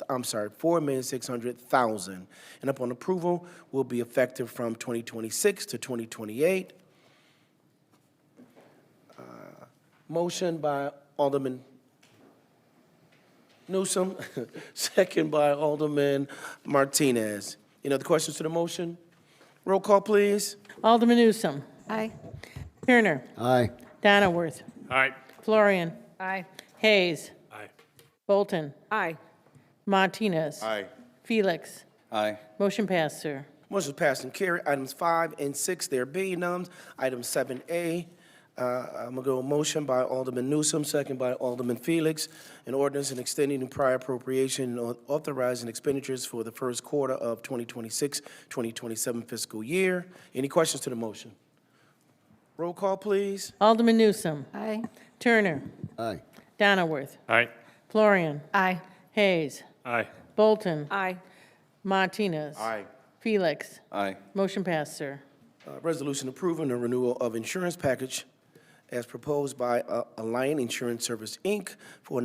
$4,600,000. And upon approval, will be effective from 2026 to 2028. Motion by Alderman Newsom, second by Alderman Martinez. Any other questions to the motion? Roll call, please. Alderman Newsom. Aye. Turner. Aye. Donnerworth. Aye. Florian. Aye. Hayes. Aye. Bolton. Aye. Martinez. Aye. Felix. Aye. Motion passed, sir. Motion passed and carried. Items 5 and 6, there being none. Item 7A, I'm going to go motion by Alderman Newsom, second by Alderman Felix, an ordinance and extending the prior appropriation and authorizing expenditures for the first quarter of 2026-2027 fiscal year. Any questions to the motion? Roll call, please. Alderman Newsom. Aye. Turner. Aye. Donnerworth. Aye. Florian. Aye. Hayes. Aye. Bolton. Aye. Martinez. Aye. Felix. Aye. Motion passed, sir. Resolution approving the renewal of insurance package as proposed by Alliant Insurance Service, Inc. for a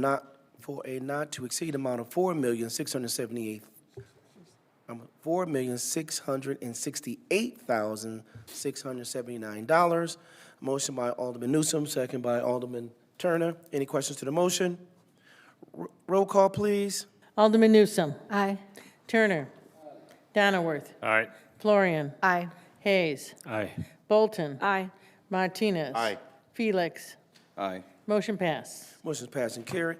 not to exceed amount of $4,668,679. Motion by Alderman Newsom, second by Alderman Turner. Any questions to the motion? Roll call, please. Alderman Newsom. Aye. Turner. Donnerworth. Aye. Florian. Aye. Hayes. Aye. Bolton. Aye. Martinez. Aye. Felix. Aye. Motion passed. Motion is passed and carried.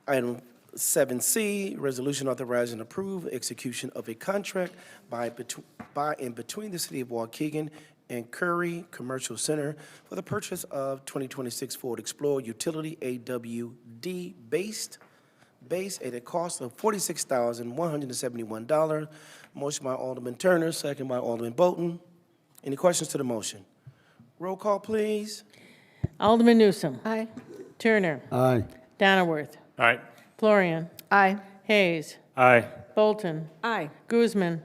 Item 7C, resolution authorizing approve execution of a contract by and between the City of Waukegan and Curry Commercial Center for the purchase of 2026 Ford Explorer utility AWD base at a cost of $46,171. Motion by Alderman Turner, second by Alderman Bolton. Any questions to the motion? Roll call, please. Alderman Newsom. Aye. Turner. Aye. Donnerworth. Aye. Florian. Aye. Hayes. Aye. Bolton. Aye. Guzman.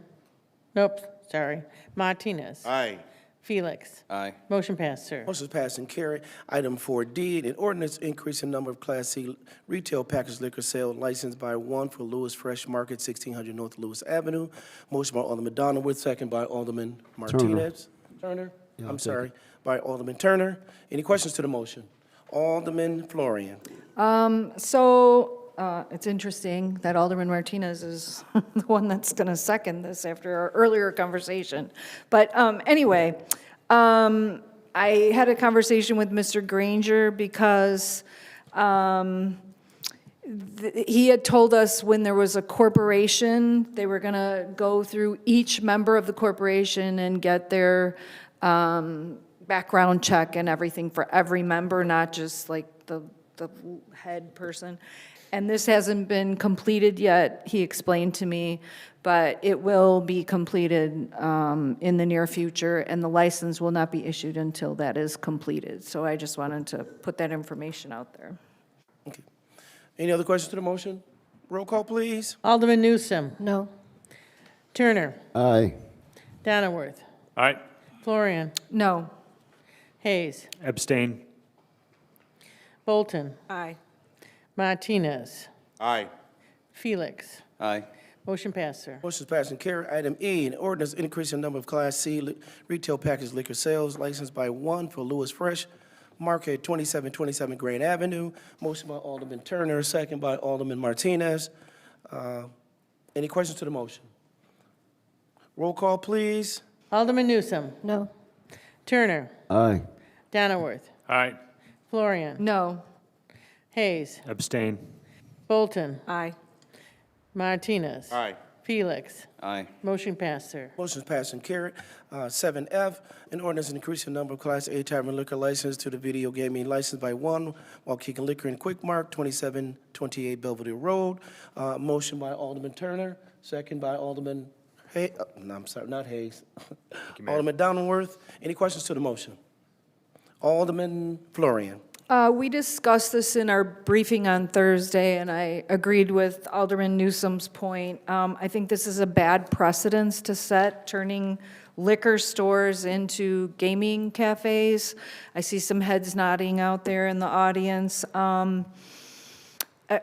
Nope, sorry. Martinez. Aye. Felix. Aye. Motion passed, sir. Motion is passed and carried. Item 4D, an ordinance increasing number of Class C retail packaged liquor sale licensed by one for Lewis Fresh Market, 1600 North Lewis Avenue. Motion by Alderman Donnerwood, second by Alderman Martinez. Turner? Yeah, I'm I'll take sorry, by Alderman Turner. Any questions to the motion? Alderman Florian. It's interesting that Alderman Martinez is the one that's going to second this after our earlier conversation. But anyway, I had a conversation with Mr. Granger because he had told us when there was a corporation, they were going to go through each member of the corporation and get their background check and everything for every member, not just like the head person. And this hasn't been completed yet, he explained to me, but it will be completed in the near future, and the license will not be issued until that is completed. So I just wanted to put that information out there. Okay. Any other questions to the motion? Roll call, please. Alderman Newsom. No. Turner. Aye. Donnerworth. Aye. Florian. No. Hayes. Abstain. Bolton. Aye. Martinez. Aye. Felix. Aye. Motion passed, sir. Motion is passed and carried. Item E, an ordinance increasing the number of Class C retail packaged liquor sales licensed by one for Lewis Fresh Market, 2727 Grand Avenue. Motion by Alderman Turner, second by Alderman Martinez. Any questions to the motion? Roll call, please. Alderman Newsom. No. Turner. Aye. Donnerworth. Aye. Florian. No. Hayes. Abstain. Bolton. Aye. Martinez. Aye. Felix. Aye. Motion passed, sir. Motion is passed and carried. 7F, an ordinance increasing the number of Class A tavern liquor license to the video gaming license by one Waukegan Liquor and Quick Mart, 2728 Belvedere Road. Motion by Alderman Turner, second by Alderman Hayes. No, I'm sorry, not Hayes. Alderman Donnerworth. Any questions to the motion? Alderman Florian. We discussed this in our briefing on Thursday, and I agreed with Alderman Newsom's point. I think this is a bad precedence to set, turning liquor stores into gaming cafes. I see some heads nodding out there in the audience.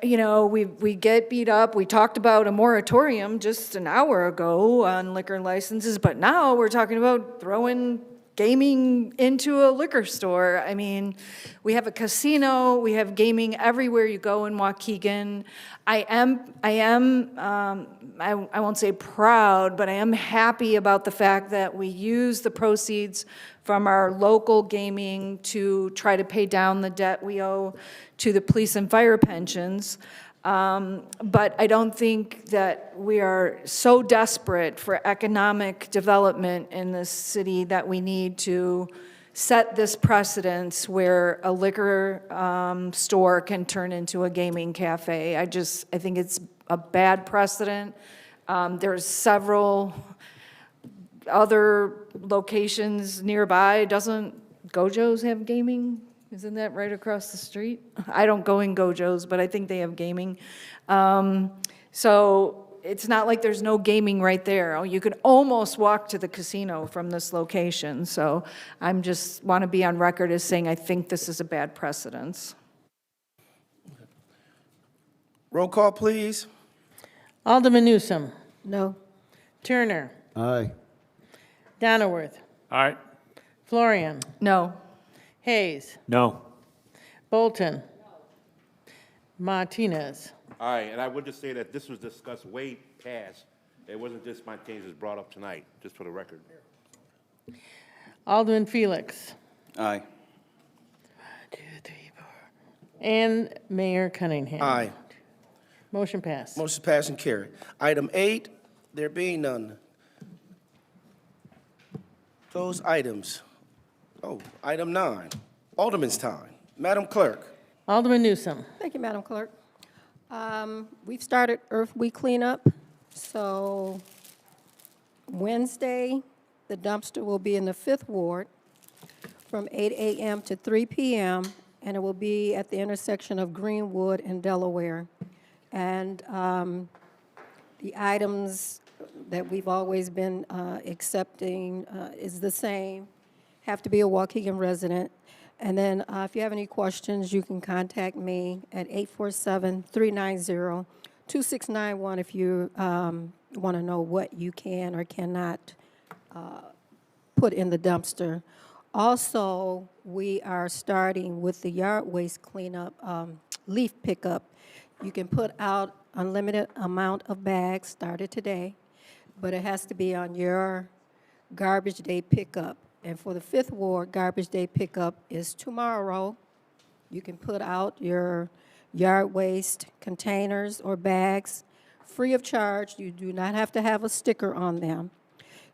You know, we get beat up. We talked about a moratorium just an hour ago on liquor licenses, but now we're talking about throwing gaming into a liquor store. I mean, we have a casino, we have gaming everywhere you go in Waukegan. I won't say proud, but I am happy about the fact that we use the proceeds from our local gaming to try to pay down the debt we owe to the police and fire pensions. But I don't think that we are so desperate for economic development in this city that we need to set this precedence where a liquor store can turn into a gaming cafe. I think it's a bad precedent. There's several other locations nearby. Doesn't Gojo's have gaming? Isn't that right across the street? I don't go in Gojo's, but I think they have gaming. So it's not like there's no gaming right there. You could almost walk to the casino from this location. So I'm just want to be on record as saying I think this is a bad precedence. Roll call, please. Alderman Newsom. No. Turner. Aye. Donnerworth. Aye. Florian. No. Hayes. No. Bolton. Martinez. Aye, and I would just say that this was discussed way past. It wasn't just spontaneous, brought up tonight, just for the record. Alderman Felix. Aye. 1, 2, 3, 4. And Mayor Cunningham. Aye. Motion passed. Motion passed and carried. Item 8, there being none. Those items. Oh, item 9, Alderman's time. Madam Clerk. Alderman Newsom. Thank you, Madam Clerk. We've started Earth Week cleanup, so Wednesday, the dumpster will be in the 5th Ward from 8 a.m. to 3 p.m., and it will be at the intersection of Greenwood and Delaware. And the items that we've always been accepting is the same. Have to be a Waukegan resident. And then if you have any questions, you can contact me at 847-390-2691 if you want to know what you can or cannot put in the dumpster. Also, we are starting with the yard waste cleanup, leaf pickup. You can put out unlimited amount of bags, started today, but it has to be on your garbage day pickup. And for the 5th Ward, garbage day pickup is tomorrow. You can put out your yard waste containers or bags free of charge. You do not have to have a sticker on them.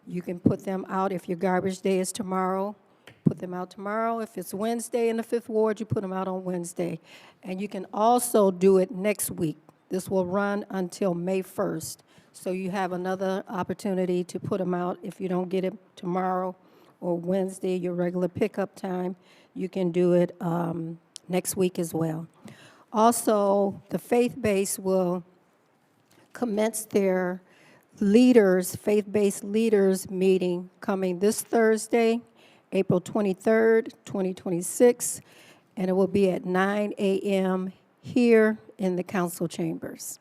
You can put them out if your garbage day is tomorrow. Put them out tomorrow. If it's Wednesday in the 5th Ward, you put them out on Wednesday. And you can also do it next week. This will run until May 1st. So you have another opportunity to put them out if you don't get it tomorrow or Wednesday, your regular pickup time. You can do it next week as well. Also, the faith base will commence their faith-based leaders meeting coming this Thursday, April 23rd, 2026, and it will be at 9 a.m. here in the council chambers.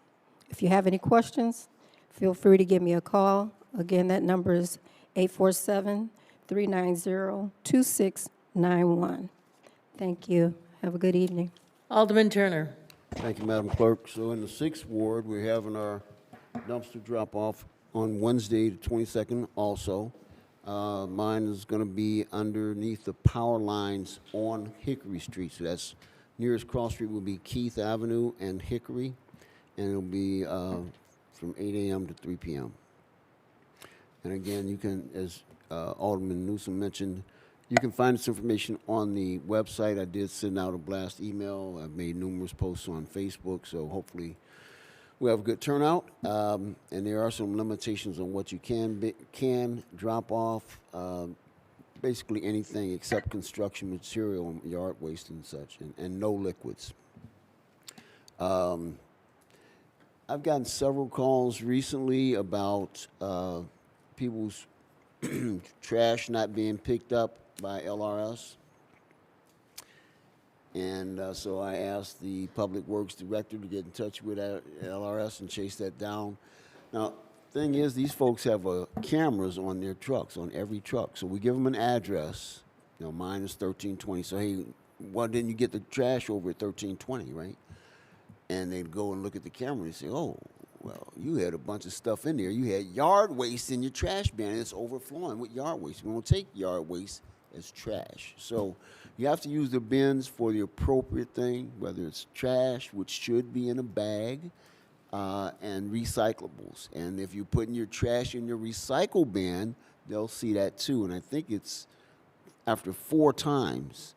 If you have any questions, feel free to give me a call. Again, that number is 847-390-2691. Thank you. Have a good evening. Alderman Turner. Thank you, Madam Clerk. So in the 6th Ward, we're having our dumpster drop-off on Wednesday, the 22nd also. Mine is going to be underneath the power lines on Hickory Street. So that's nearest cross street will be Keith Avenue and Hickory, and it'll be from 8 a.m. to 3 p.m. And again, you can, as Alderman Newsom mentioned, you can find this information on the website. I did send out a blast email. I've made numerous posts on Facebook, so hopefully we have a good turnout. And there are some limitations on what you can drop off. basically anything except construction material and yard waste and such, and no liquids. I've gotten several calls recently about people's trash not being picked up by LRS. And so I asked the Public Works Director to get in touch with LRS and chase that down. Now, thing is, these folks have cameras on their trucks, on every truck. So we give them an address. You know, mine is 1320. So, hey, why didn't you get the trash over at 1320, right? And they'd go and look at the camera and say, oh, well, you had a bunch of stuff in there. You had yard waste in your trash bin, and it's overflowing with yard waste. We don't take yard waste as trash. So you have to use the bins for the appropriate thing, whether it's trash, which should be in a bag, and recyclables. And if you put in your trash in your recycle bin, they'll see that too. And I think it's after 4 times,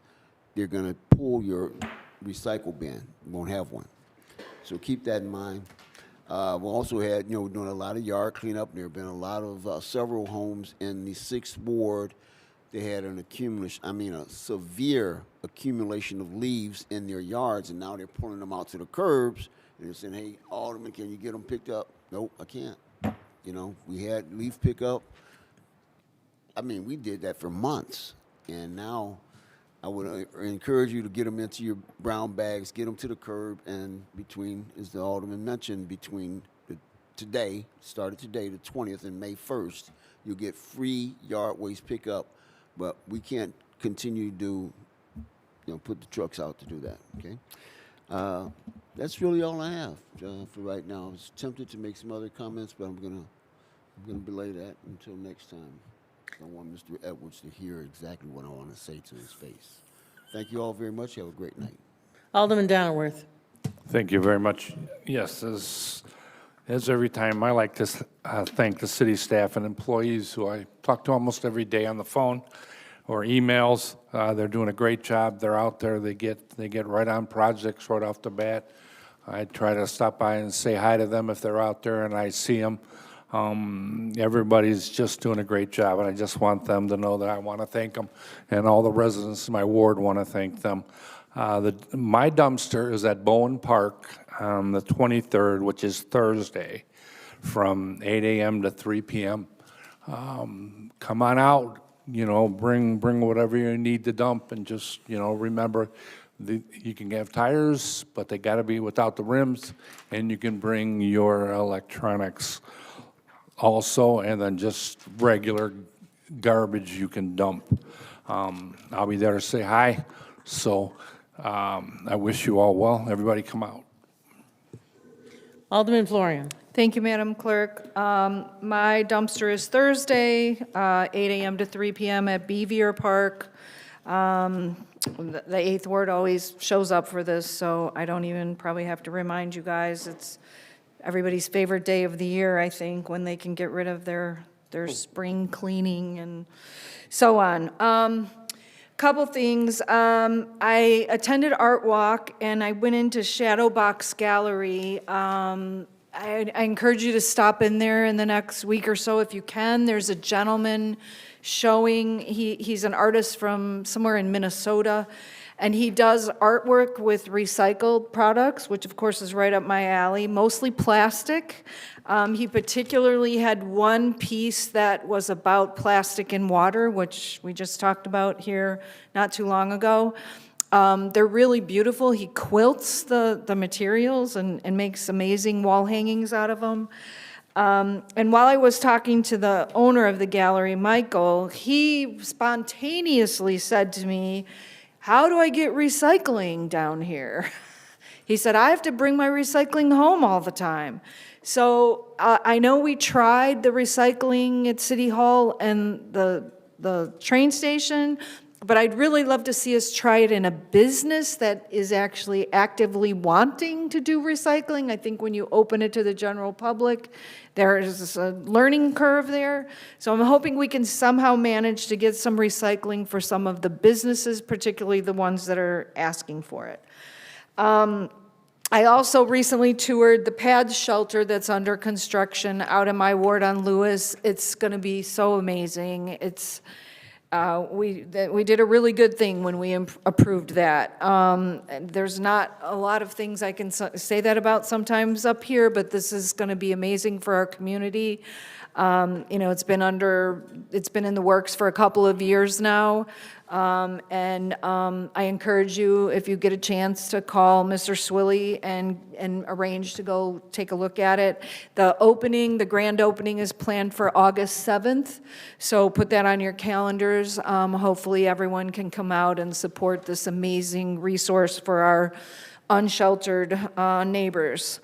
they're going to pull your recycle bin. You won't have one. So keep that in mind. We also had, you know, doing a lot of yard cleanup. There have been a lot of several homes in the 6th ward. They had a severe accumulation of leaves in their yards, and now they're pulling them out to the curbs. And they're saying, hey, Alderman, can you get them picked up? Nope, I can't. You know, we had leaf pickup. I mean, we did that for months, and now I would encourage you to get them into your brown bags, get them to the curb, and between, as the Alderman mentioned, between started today, the 20th, and May 1st, you'll get free yard waste pickup, but we can't continue to put the trucks out to do that, okay? That's really all I have for right now. I was tempted to make some other comments, but I'm gonna belay that until next time. I want Mr. Edwards to hear exactly what I want to say to his face. Thank you all very much. Have a great night. Alderman Donnerworth. Thank you very much. Yes, as every time, I like to thank the city staff and employees who I talk to almost every day on the phone or emails. They're doing a great job. They're out there. They get right on projects right off the bat. I try to stop by and say hi to them if they're out there and I see them. Everybody's just doing a great job, and I just want them to know that I want to thank them, and all the residents in my ward want to thank them. My dumpster is at Bowen Park on the 23rd, which is Thursday, from 8 a.m. to 3 p.m. Come on out, bring whatever you need to dump, and just, remember, you can have tires, but they got to be without the rims, and you can bring your electronics also, and then just regular garbage you can dump. I'll be there to say hi, so I wish you all well. Everybody come out. Alderman Florian. Thank you, Madam Clerk. My dumpster is Thursday, 8 a.m. to 3 p.m. at Beavier Park. The 8th Ward always shows up for this, so I don't even probably have to remind you guys. It's everybody's favorite day of the year, I think, when they can get rid of their spring cleaning and so on. Couple things. I attended Art Walk, and I went into Shadowbox Gallery. I encourage you to stop in there in the next week or so if you can. There's a gentleman showing, he's an artist from somewhere in Minnesota, and he does artwork with recycled products, which of course is right up my alley, mostly plastic. He particularly had one piece that was about plastic in water, which we just talked about here not too long ago. They're really beautiful. He quilts the materials and makes amazing wall hangings out of them. And while I was talking to the owner of the gallery, Michael, he spontaneously said to me, "How do I get recycling down here?" He said, "I have to bring my recycling home all the time." So I know we tried the recycling at City Hall and the train station, but I'd really love to see us try it in a business that is actually actively wanting to do recycling. I think when you open it to the general public, there is a learning curve there. So I'm hoping we can somehow manage to get some recycling for some of the businesses, particularly the ones that are asking for it. I also recently toured the PADS shelter that's under construction out in my ward on Lewis. It's going to be so amazing. we did a really good thing when we approved that. And there's not a lot of things I can say that about sometimes up here, but this is going to be amazing for our community. You know, it's been in the works for a couple of years now. I encourage you, if you get a chance, to call Mr. Swilly and arrange to go take a look at it. The grand opening is planned for August 7th, so put that on your calendars. Hopefully everyone can come out and support this amazing resource for our unsheltered neighbors.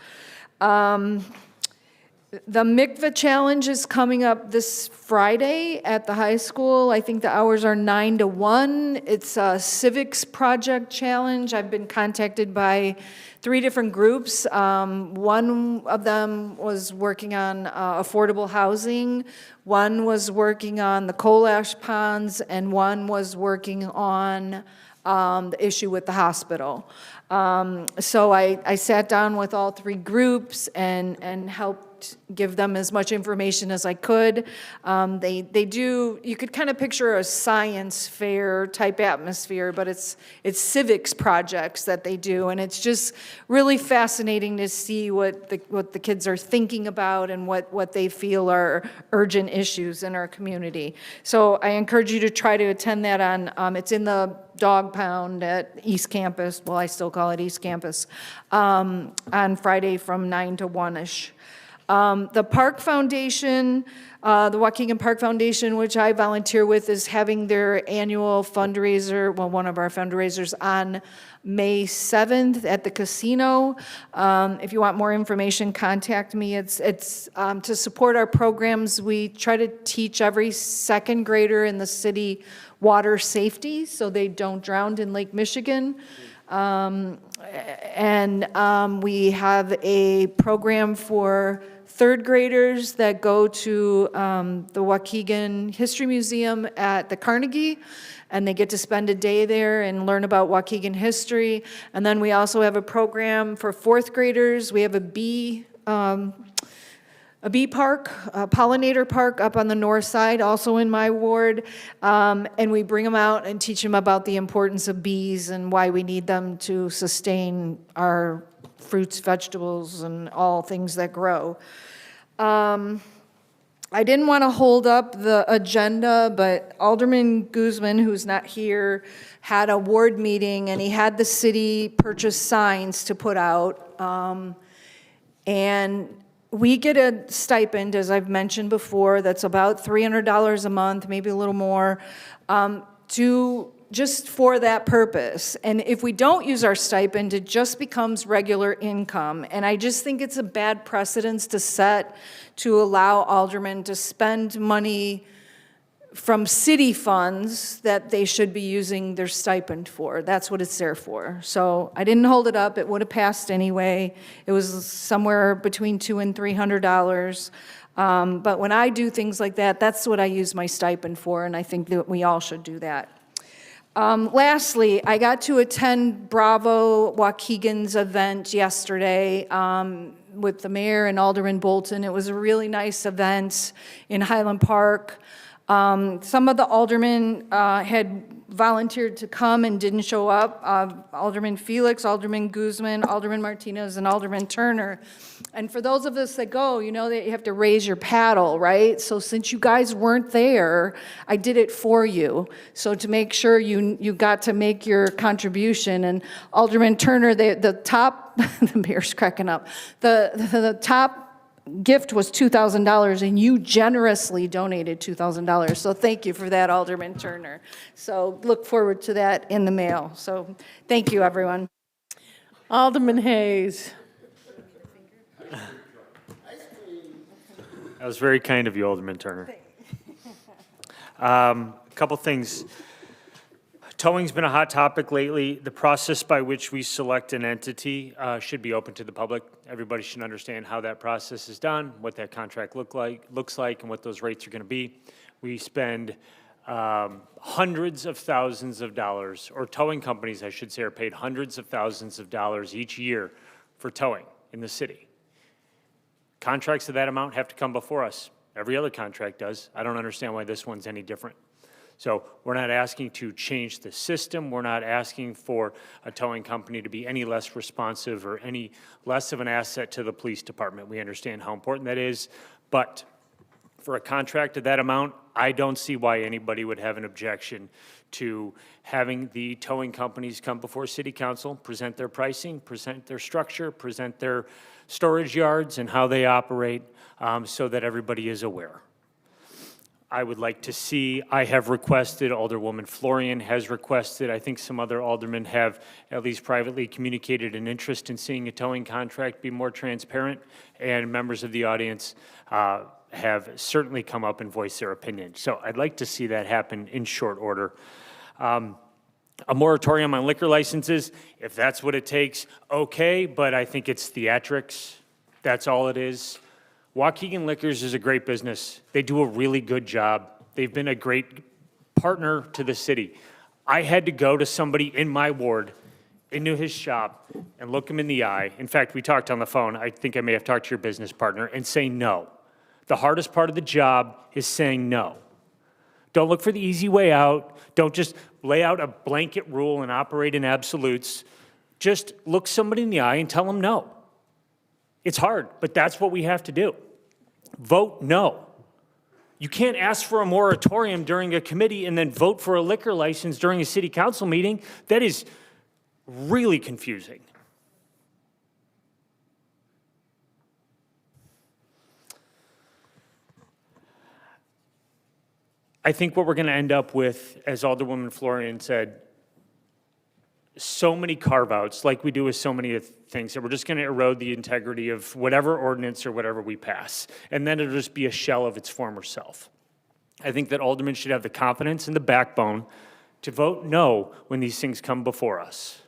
The mikveh challenge is coming up this Friday at the high school. I think the hours are 9 to 1. It's a civics project challenge. I've been contacted by 3 different groups. One of them was working on affordable housing. One was working on the coal ash ponds, and one was working on the issue with the hospital. So I sat down with all 3 groups and helped give them as much information as I could. They do, you could kind of picture a science fair type atmosphere, but it's civics projects that they do, and it's just really fascinating to see what the kids are thinking about and what they feel are urgent issues in our community. So I encourage you to try to attend that it's in the Dog Pound at East Campus, well, I still call it East Campus, on Friday from 9 to 1-ish. The Park Foundation, the Waukegan Park Foundation, which I volunteer with, is having their annual fundraiser, well, one of our fundraisers, on May 7th at the casino. If you want more information, contact me. It's to support our programs. We try to teach every second grader in the city water safety so they don't drown in Lake Michigan. We have a program for 3rd graders that go to the Waukegan History Museum at the Carnegie, and they get to spend a day there and learn about Waukegan history. And then we also have a program for 4th graders. We have a bee park, a pollinator park up on the north side, also in my ward. And we bring them out and teach them about the importance of bees and why we need them to sustain our fruits, vegetables, and all things that grow. I didn't want to hold up the agenda, but Alderman Guzman, who's not here, had a ward meeting, and he had the city purchase signs to put out. And we get a stipend, as I've mentioned before, that's about $300 a month, maybe a little more, just for that purpose. And if we don't use our stipend, it just becomes regular income. And I just think it's a bad precedence to set to allow aldermen to spend money from city funds that they should be using their stipend for. That's what it's there for. So I didn't hold it up. It would have passed anyway. It was somewhere between $200 and $300. But when I do things like that, that's what I use my stipend for, and I think that we all should do that. Lastly, I got to attend Bravo Waukegan's event yesterday with the mayor and Alderman Bolton. It was a really nice event in Highland Park. Some of the aldermen had volunteered to come and didn't show up. Alderman Felix, Alderman Guzman, Alderman Martinez, and Alderman Turner. And for those of us that go, you know that you have to raise your paddle, right? So since you guys weren't there, I did it for you. So to make sure you got to make your contribution. And Alderman Turner, the top, the mayor's cracking up, the top gift was $2,000, and you generously donated $2,000. So thank you for that, Alderman Turner. So look forward to that in the mail. So thank you, everyone. Alderman Hayes. That was very kind of you, Alderman Turner. A couple things. Towing's been a hot topic lately. The process by which we select an entity should be open to the public. Everybody should understand how that process is done, what that contract looks like, and what those rates are going to be. We spend hundreds of thousands of dollars, or towing companies, I should say, are paid hundreds of thousands of dollars each year for towing in the city. Contracts of that amount have to come before us. Every other contract does. I don't understand why this one's any different. So we're not asking to change the system. We're not asking for a towing company to be any less responsive or any less of an asset to the police department. We understand how important that is, but for a contract of that amount, I don't see why anybody would have an objection to having the towing companies come before City Council, present their pricing, present their structure, present their storage yards and how they operate, so that everybody is aware. I would like to see, I have requested, Alderwoman Florian has requested, I think some other aldermen have at least privately communicated an interest in seeing a towing contract be more transparent, and members of the audience have certainly come up and voiced their opinion. So I'd like to see that happen in short order. A moratorium on liquor licenses, if that's what it takes, okay, but I think it's theatrics. That's all it is. Waukegan Liquors is a great business. They do a really good job. They've been a great partner to the city. I had to go to somebody in my ward, into his shop, and look him in the eye. In fact, we talked on the phone. I think I may have talked to your business partner, and say no. The hardest part of the job is saying no. Don't look for the easy way out. Don't just lay out a blanket rule and operate in absolutes. Just look somebody in the eye and tell them no. It's hard, but that's what we have to do. Vote no. You can't ask for a moratorium during a committee and then vote for a liquor license during a city council meeting. That is really confusing. I think what we're going to end up with, as Alderwoman Florian said, so many carve-outs, like we do with so many things, that we're just going to erode the integrity of whatever ordinance or whatever we pass, and then it'll just be a shell of its former self. I think that aldermen should have the confidence and the backbone to vote no when these things come before us.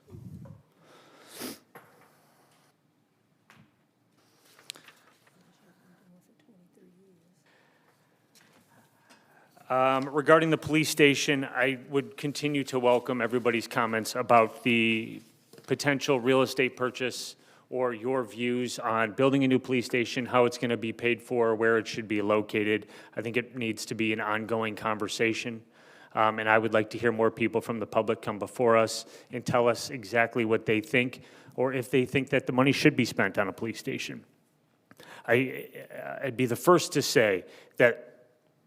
Regarding the police station, I would continue to welcome everybody's comments about the potential real estate purchase or your views on building a new police station, how it's going to be paid for, where it should be located. I think it needs to be an ongoing conversation. And I would like to hear more people from the public come before us and tell us exactly what they think, or if they think that the money should be spent on a police station. I'd be the first to say that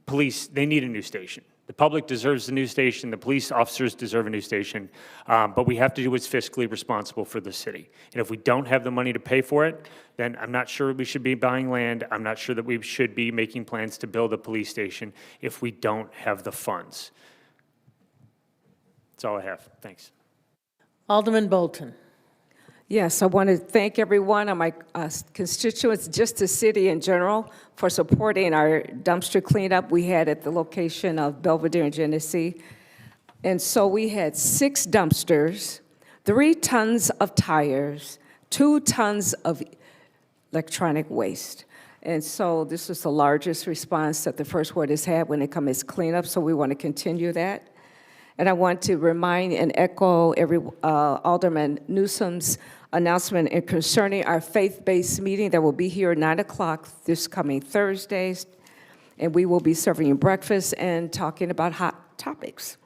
police, they need a new station. The public deserves a new station. The police officers deserve a new station. But we have to do what's fiscally responsible for the city. And if we don't have the money to pay for it, then I'm not sure we should be buying land. I'm not sure that we should be making plans to build a police station if we don't have the funds. That's all I have. Thanks. Alderman Bolton. Yes, I want to thank everyone and my constituents, just the city in general, for supporting our dumpster cleanup we had at the location of Belvedere and Genesee. And so we had 6 dumpsters, 3 tons of tires, 2 tons of electronic waste. And so this was the largest response that the First Ward has had when it comes to cleanup, so we want to continue that. And I want to remind and echo Alderman Newsom's announcement concerning our faith-based meeting that will be here at 9 o'clock this coming Thursday. And we will be serving breakfast and talking about hot topics.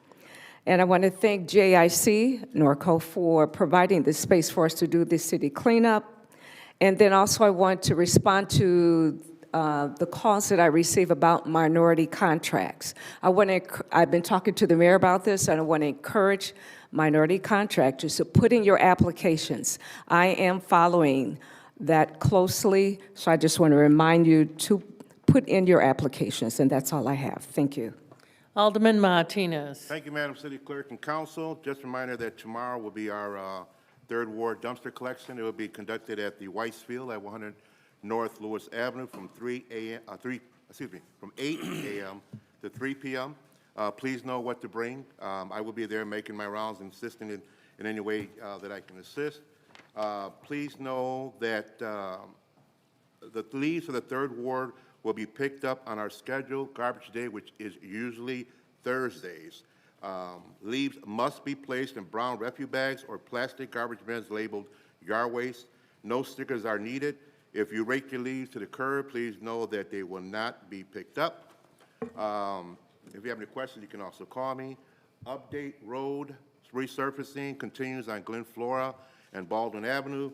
And I want to thank JIC, Norco, for providing the space for us to do this city cleanup. And then also I want to respond to the calls that I receive about minority contracts. I've been talking to the mayor about this, and I want to encourage minority contractors to put in your applications. I am following that closely, so I just want to remind you to put in your applications, and that's all I have. Thank you. Alderman Martinez. Thank you, Madam City Clerk and Council. Just a reminder that tomorrow will be our Third Ward dumpster collection. It will be conducted at the White's Field at 100 North Lewis Avenue from 8 a.m. to 3 p.m. Please know what to bring. I will be there making my rounds and assisting in any way that I can assist. Please know that the leaves for the Third Ward will be picked up on our scheduled garbage day, which is usually Thursdays. Leaves must be placed in brown refuse bags or plastic garbage bins labeled yard waste. No stickers are needed. If you rake your leaves to the curb, please know that they will not be picked up. If you have any questions, you can also call me. Update Road resurfacing continues on Glen Flora and Baldwin Avenue.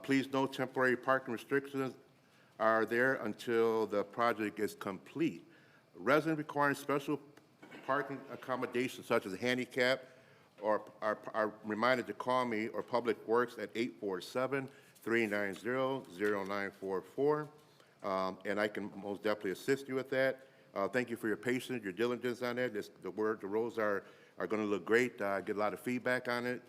Please note temporary parking restrictions are there until the project is complete. Residents requiring special parking accommodations such as handicap are reminded to call me or Public Works at 847-390-0944, and I can most definitely assist you with that. Thank you for your patience, your diligence on that. The roads are going to look great. I get a lot of feedback on it,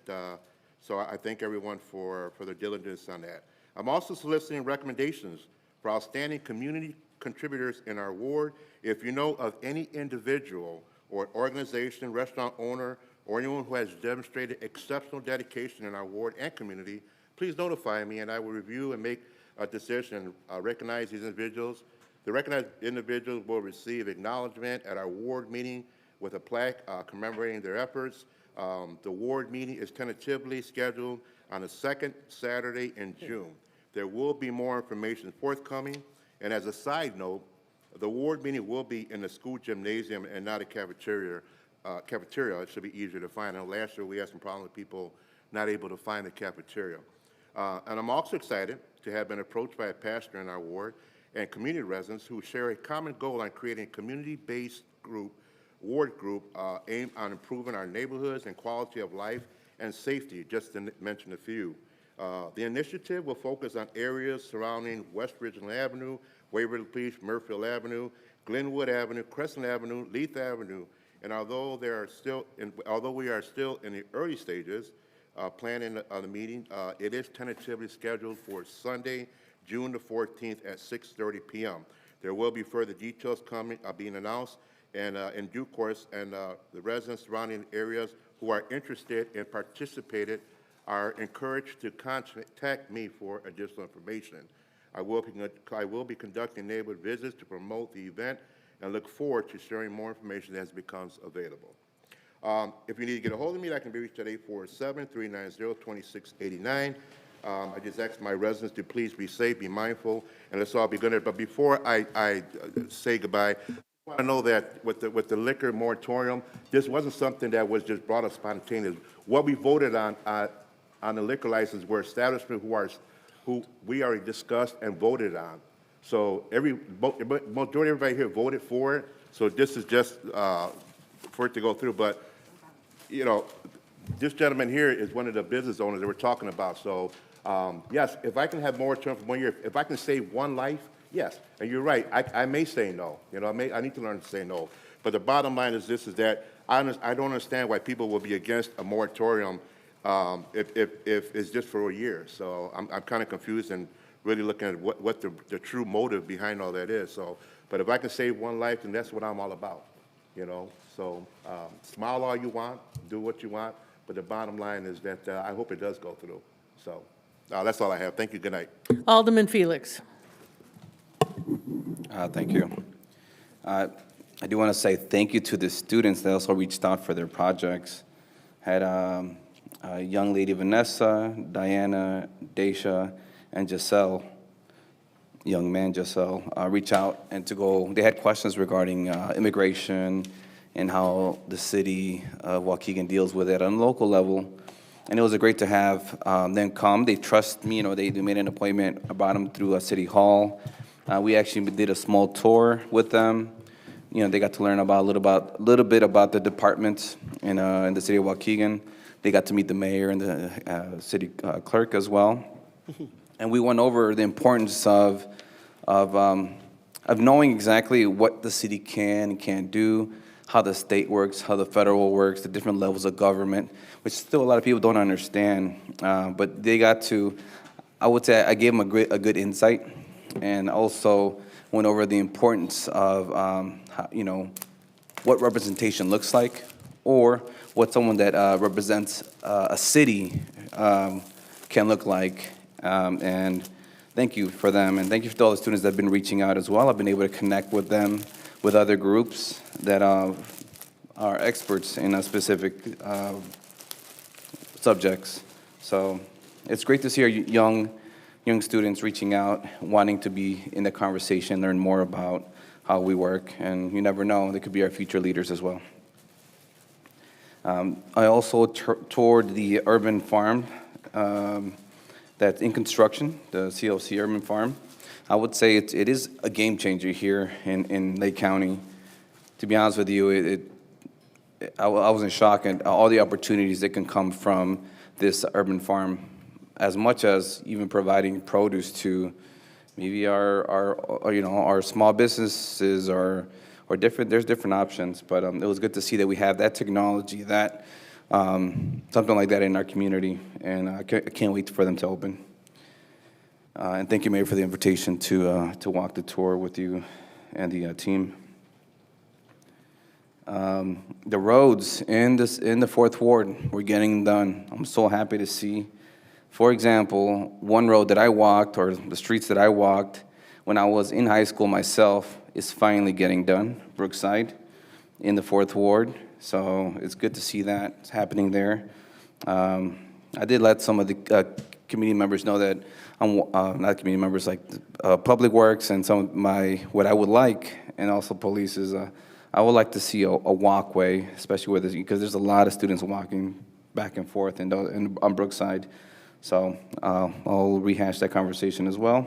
so I thank everyone for their diligence on that. I'm also soliciting recommendations for outstanding community contributors in our ward. If you know of any individual or organization, restaurant owner, or anyone who has demonstrated exceptional dedication in our ward and community, please notify me and I will review and make a decision and recognize these individuals. The recognized individuals will receive acknowledgement at our ward meeting with a plaque commemorating their efforts. The ward meeting is tentatively scheduled on the second Saturday in June. There will be more information forthcoming. And as a side note, the ward meeting will be in the school gymnasium and not a cafeteria. It should be easier to find. And last year we had some problems with people not able to find the cafeteria. And I'm also excited to have been approached by a pastor in our ward and community residents who share a common goal on creating a community-based ward group aimed on improving our neighborhoods and quality of life and safety, just to mention a few. The initiative will focus on areas surrounding West Ridgeland Avenue, Waverly Beach, Murfield Avenue, Glenwood Avenue, Crescent Avenue, Leith Avenue, and although we are still in the early stages planning the meeting, it is tentatively scheduled for Sunday, June the 14th at 6:30 p.m. There will be further details being announced, and in due course, and the residents surrounding areas who are interested in participating are encouraged to contact me for additional information. I will be conducting neighborhood visits to promote the event and look forward to sharing more information as it becomes available. If you need to get a hold of me, I can be reached at 847-390-2689. I just ask my residents to please be safe, be mindful, and let's all be good. But before I say goodbye, I want to know that with the liquor moratorium, this wasn't something that was just brought up spontaneously. What we voted on the liquor license were establishments who we already discussed and voted on. So majority of everybody here voted for it. So this is just for it to go through. But you know, this gentleman here is one of the business owners that we're talking about. So yes, if I can have moratorium for 1 year, if I can save one life, yes. And you're right, I may say no. You know, I need to learn to say no. But the bottom line is this: is that I don't understand why people will be against a moratorium if it's just for a year. So I'm kind of confused and really looking at what the true motive behind all that is. So, but if I can save one life, then that's what I'm all about. You know, so smile all you want, do what you want, but the bottom line is that I hope it does go through. So that's all I have. Thank you. Good night. Alderman Felix. Thank you. I do want to say thank you to the students that also reached out for their projects. Had a young lady, Vanessa, Diana, Daisha, and Giselle, young man Giselle, reach out and they had questions regarding immigration and how the city of Waukegan deals with it on a local level. And it was great to have them come. They trust me, you know, they made an appointment about them through City Hall. We actually did a small tour with them. You know, they got to learn a little bit about the departments in the city of Waukegan. They got to meet the mayor and the city clerk as well. And we went over the importance of knowing exactly what the city can and can't do, how the state works, how the federal works, the different levels of government, which still a lot of people don't understand. But they got to, I would say, I gave them a good insight, and also went over the importance of, you know, what representation looks like, or what someone that represents a city can look like. And thank you for them, and thank you to all the students that have been reaching out as well. I've been able to connect with them, with other groups that are experts in a specific subjects. So it's great to see our young students reaching out, wanting to be in the conversation, learn more about how we work, and you never know, they could be our future leaders as well. I also toured the urban farm that's in construction, the CLC urban farm. I would say it is a game changer here in Lake County. To be honest with you, I was in shock at all the opportunities that can come from this urban farm, as much as even providing produce to maybe our small businesses or different. There's different options, but it was good to see that we have that technology, that something like that in our community, and I can't wait for them to open. And thank you, Mayor, for the invitation to walk the tour with you and the team. The roads in the Fourth Ward, we're getting done. I'm so happy to see. For example, one road that I walked, or the streets that I walked when I was in high school myself, is finally getting done, Brookside, in the Fourth Ward. So it's good to see that happening there. I did let some of the community members know that I'm not community members, like Public Works and some of what I would like, and also police is I would like to see a walkway, especially with this, because there's a lot of students walking back and forth on Brookside. So I'll rehash that conversation as well.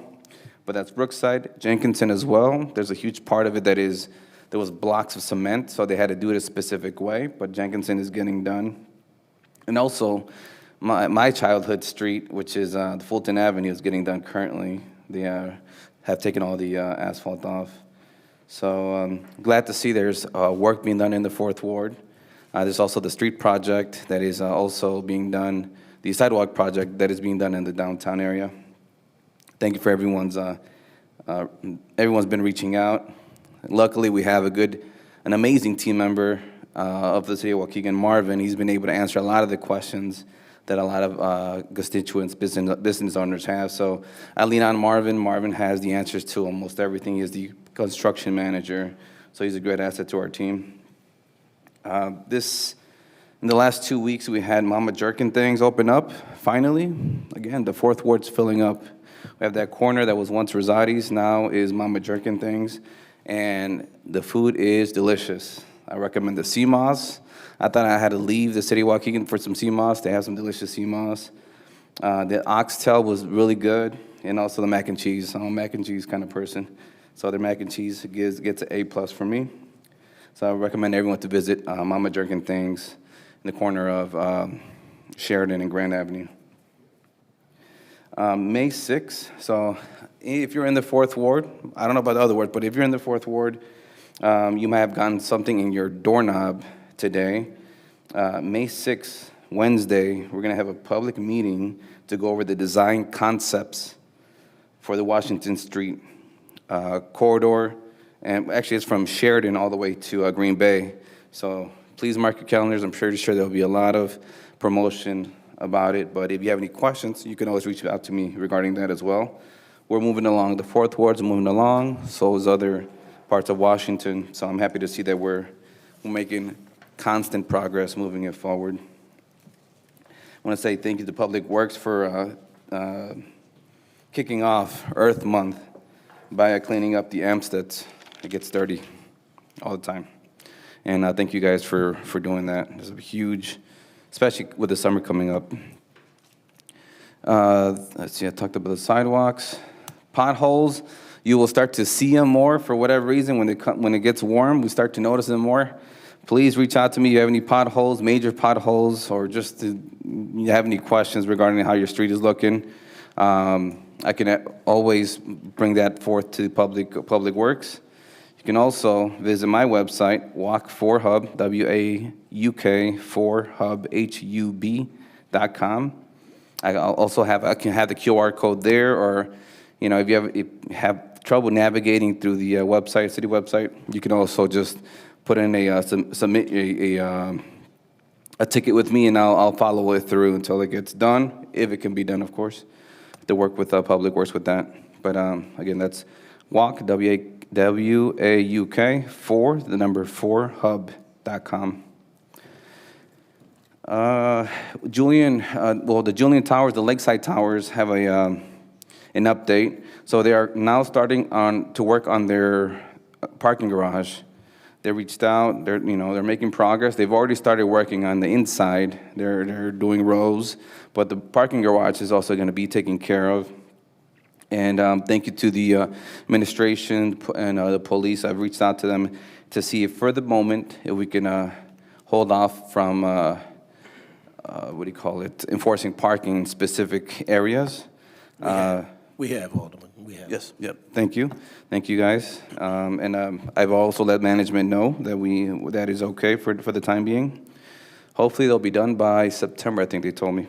But that's Brookside. Jenkinson as well. There's a huge part of it there was blocks of cement, so they had to do it a specific way, but Jenkinson is getting done. And also, my childhood street, which is the Fulton Avenue, is getting done currently. They have taken all the asphalt off. So glad to see there's work being done in the Fourth Ward. There's also the street project that is also being done, the sidewalk project that is being done in the downtown area. Thank you for everyone's been reaching out. Luckily, we have an amazing team member of the city of Waukegan, Marvin. He's been able to answer a lot of the questions that a lot of constituents, business owners have. So I lean on Marvin. Marvin has the answers to almost everything. He is the construction manager, so he's a great asset to our team. In the last 2 weeks, we had Mama Jerkin things open up, finally. Again, the Fourth Ward's filling up. We have that corner that was once Rosati's, now is Mama Jerkin things, and the food is delicious. I recommend the sea moss. I thought I had to leave the city of Waukegan for some sea moss. They have some delicious sea moss. The oxtail was really good, and also the mac and cheese. I'm a mac and cheese kind of person, so their mac and cheese gets an A+ for me. So I recommend everyone to visit Mama Jerkin things in the corner of Sheridan and Grand Avenue. May 6th, so if you're in the Fourth Ward, I don't know about the other ward, but if you're in the Fourth Ward, you might have gotten something in your doorknob today. May 6th, Wednesday, we're going to have a public meeting to go over the design concepts for the Washington Street corridor. And actually, it's from Sheridan all the way to Green Bay. So please mark your calendars. I'm sure there'll be a lot of promotion about it. But if you have any questions, you can always reach out to me regarding that as well. We're moving along. The Fourth Ward's moving along. So is other parts of Washington. So I'm happy to see that we're making constant progress moving it forward. I want to say thank you to Public Works for kicking off Earth Month by cleaning up the Amstead. It gets dirty all the time. And thank you guys for doing that. It's a huge, especially with the summer coming up. Let's see, I talked about the sidewalks. Potholes, you will start to see them more for whatever reason. When it gets warm, we start to notice them more. Please reach out to me if you have any potholes, major potholes, or just you have any questions regarding how your street is looking. I can always bring that forth to Public Works. You can also visit my website, Walk4Hub, WAUK4Hub, I can have the QR code there, or if you have trouble navigating through the website, city website, you can also just put in submit a ticket with me, and I'll follow it through until it gets done, if it can be done, of course. To work with Public Works with that. But again, that's Walk, WAUK, 4hub.com. The Julian Towers, the Lakeside Towers have an update. So they are now starting to work on their parking garage. They reached out, they're making progress. They've already started working on the inside. They're doing rows, but the parking garage is also gonna be taken care of. And thank you to the administration and the police. I've reached out to them to see if for the moment, if we can hold off from, enforcing parking in specific areas. We have, Alderman, we have. Yes, yep, thank you. Thank you, guys. I've also let management know that that is okay for the time being. Hopefully, they'll be done by September, I think they told me.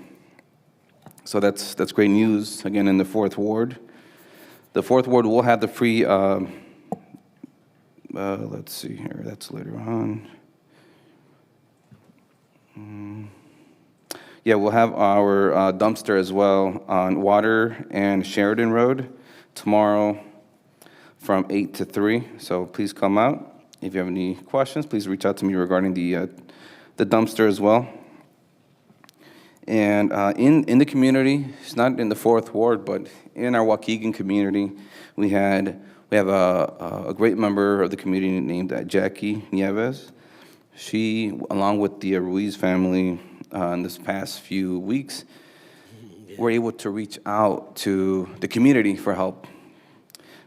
So that's great news, again, in the 4th Ward. The 4th Ward will have the free, let's see here, that's later on. Yeah, we'll have our dumpster as well on Water and Sheridan Road tomorrow from 8 to 3. So please come out. If you have any questions, please reach out to me regarding the dumpster as well. And in the community, it's not in the 4th Ward, but in our Waukegan community, we have a great member of the community named Jackie Nieves. She, along with the Ruiz family, in this past few weeks, were able to reach out to the community for help.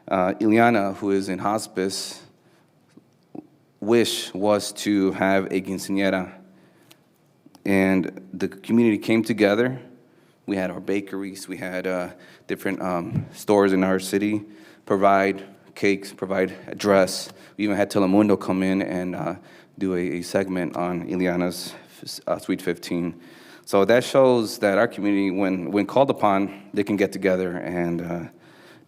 Ileana, who is in hospice, wish was to have a quinceañera. And the community came together. We had our bakeries, we had different stores in our city provide cakes, provide a dress. We even had Telemundo come in and do a segment on Ileana's Sweet 15. So that shows that our community, when called upon, they can get together and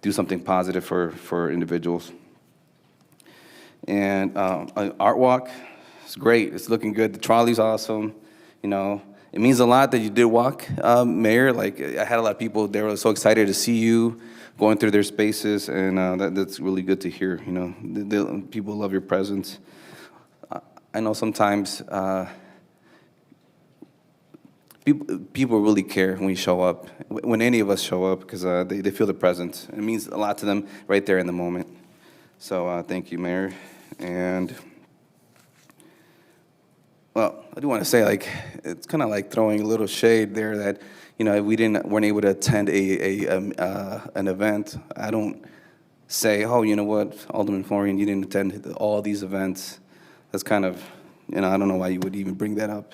do something positive for individuals. And Art Walk, it's great. It's looking good. The trolley's awesome. You know, it means a lot that you did walk, Mayor. Like, I had a lot of people, they were so excited to see you going through their spaces, and that's really good to hear. You know, people love your presence. I know sometimes people really care when you show up, when any of us show up, because they feel the presence. It means a lot to them right there in the moment. So thank you, Mayor. And, well, I do want to say, like, it's kind of like throwing a little shade there that, you know, we weren't able to attend an event. I don't say, oh, you know what, Alderman Florian, you didn't attend all these events. That's kind of, you know, I don't know why you would even bring that up.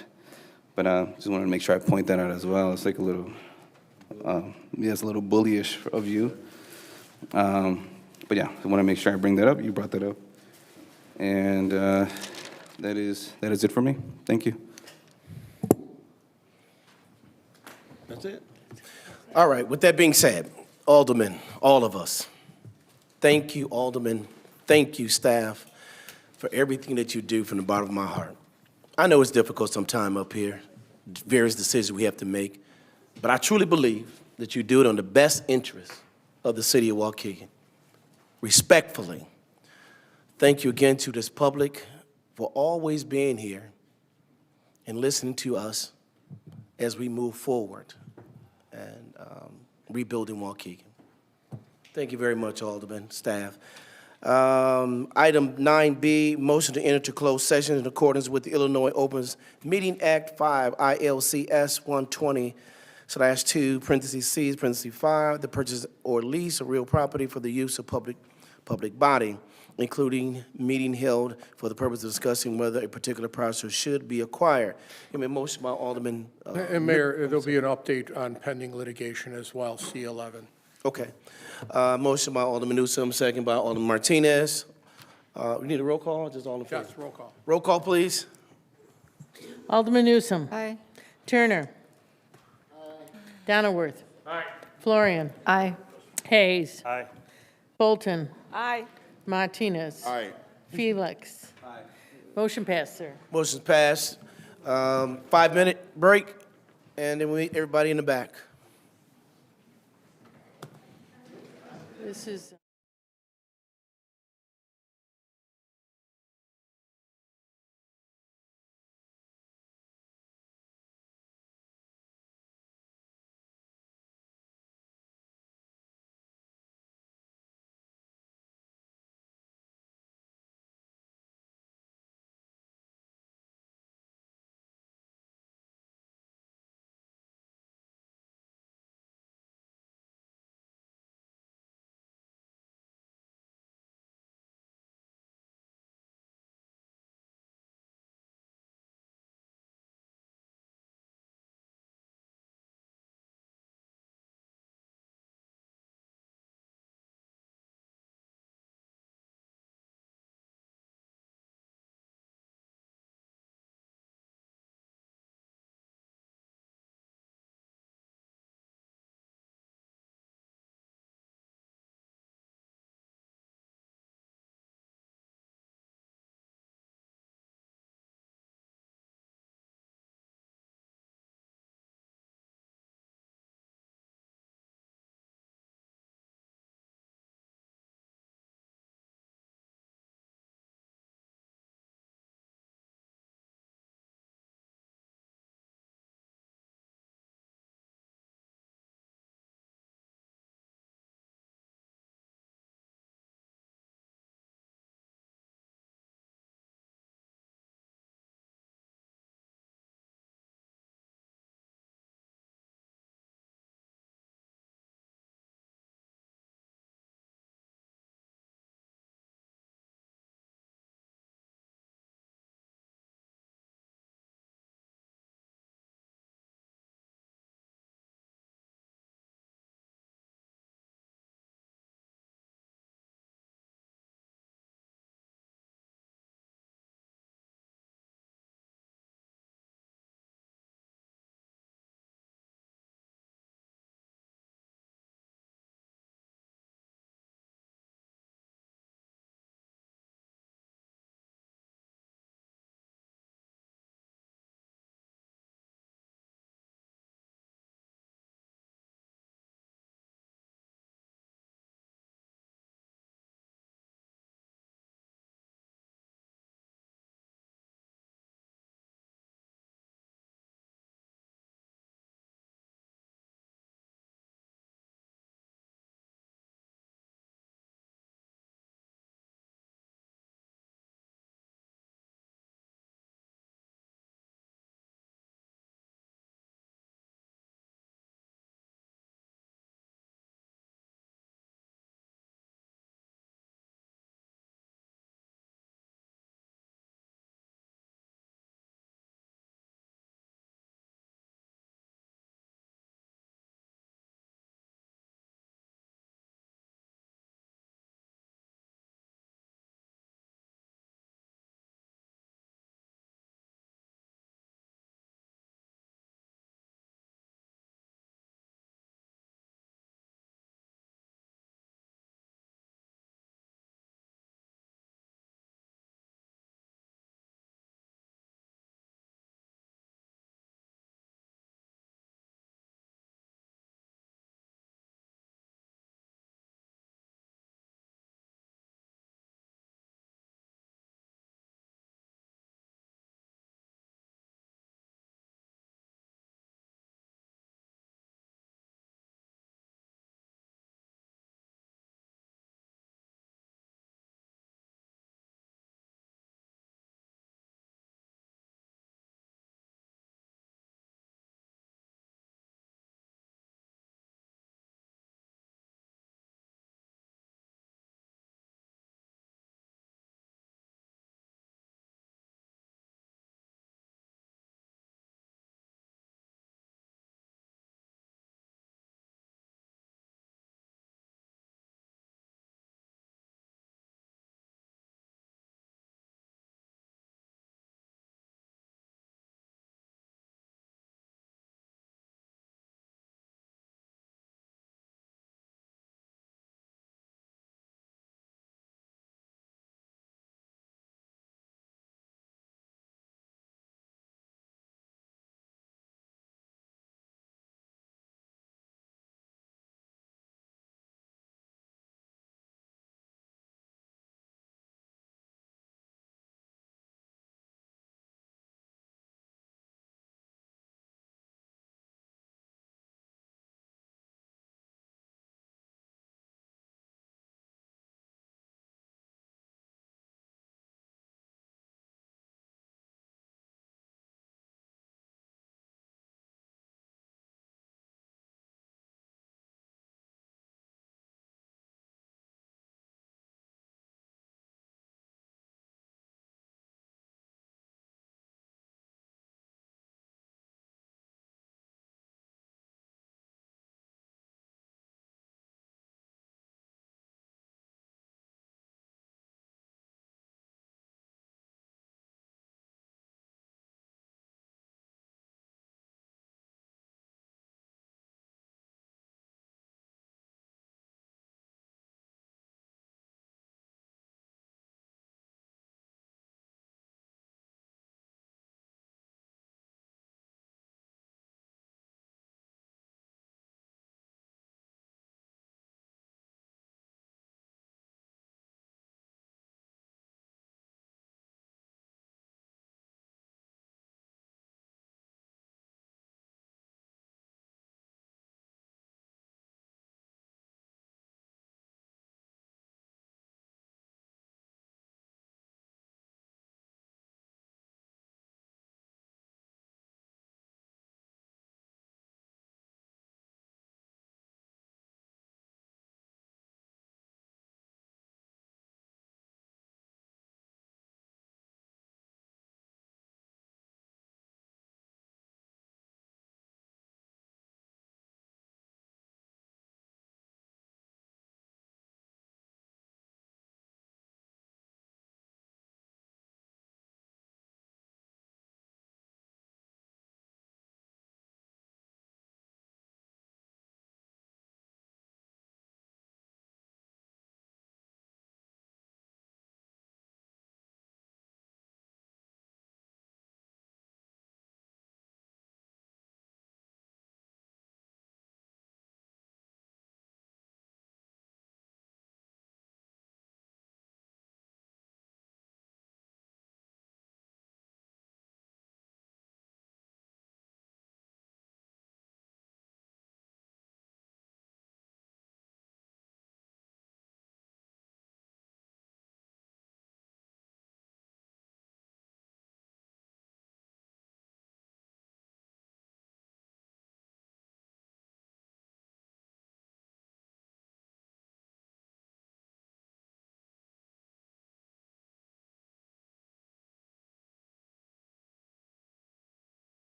But just wanted to make sure I point that out as well. It's like a little, it's a little bullyish of you. But yeah, I want to make sure I bring that up. You brought that up. And that is it for me. Thank you. That's it. All right, with that being said, Alderman, all of us, thank you, Alderman, thank you, staff, for everything that you do from the bottom of my heart. I know it's difficult sometimes up here, various decisions we have to make, but I truly believe that you do it on the best interest of the city of Waukegan. Respectfully, thank you again to this public for always being here and listening to us as we move forward and rebuilding Waukegan. Thank you very much, Alderman, staff. Item 9B, motion to enter to closed session in accordance with the Illinois Opens Meeting Act 5, ILCS 120/2, parentheses C, parentheses 5, the purchase or lease of real property for the use of public body, including meeting held for the purpose of discussing whether a particular parcel should be acquired. Give me a motion by Alderman. And Mayor, there'll be an update on pending litigation as well, C11. Okay. Motion by Alderman Newsome, second by Alderman Martinez. We need a roll call, or just all in favor? Yes, roll call. Roll call, please. Alderman Newsome. Aye. Turner. Donnerworth. Aye. Florian. Aye. Hayes. Aye. Bolton. Aye. Martinez. Aye. Felix. Aye. Motion passed, sir. Motion's passed. 5-minute break, and then we meet everybody in the back. This is.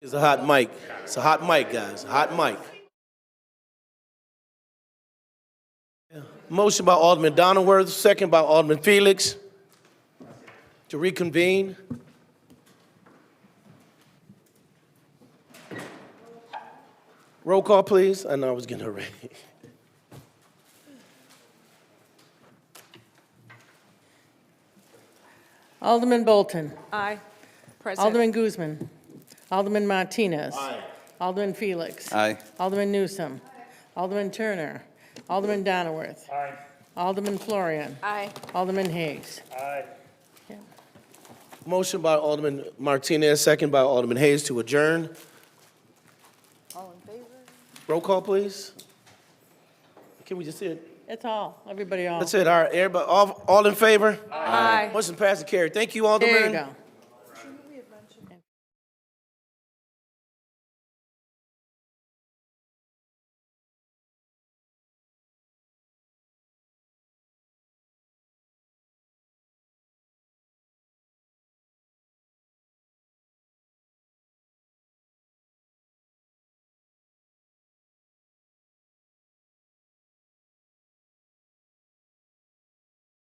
It's a hot mic. It's a hot mic, guys. Hot mic. Motion by Alderman Donnerworth, second by Alderman Felix to reconvene. Roll call, please. I know I was getting her ready. Alderman Bolton. Aye. Present. Alderman Guzman. Alderman Martinez. Alderman Felix. Aye. Alderman Newsom. Alderman Turner. Alderman Donnerworth. Alderman Florian. Aye. Alderman Hayes. Motion by Alderman Martinez, second by Alderman Hayes to adjourn. All in favor? Roll call, please. Can we just see it? That's all. Everybody all. That's it. All right, everybody, all in favor? Aye. Motion passed and carried. Thank you, Alderman. There you go.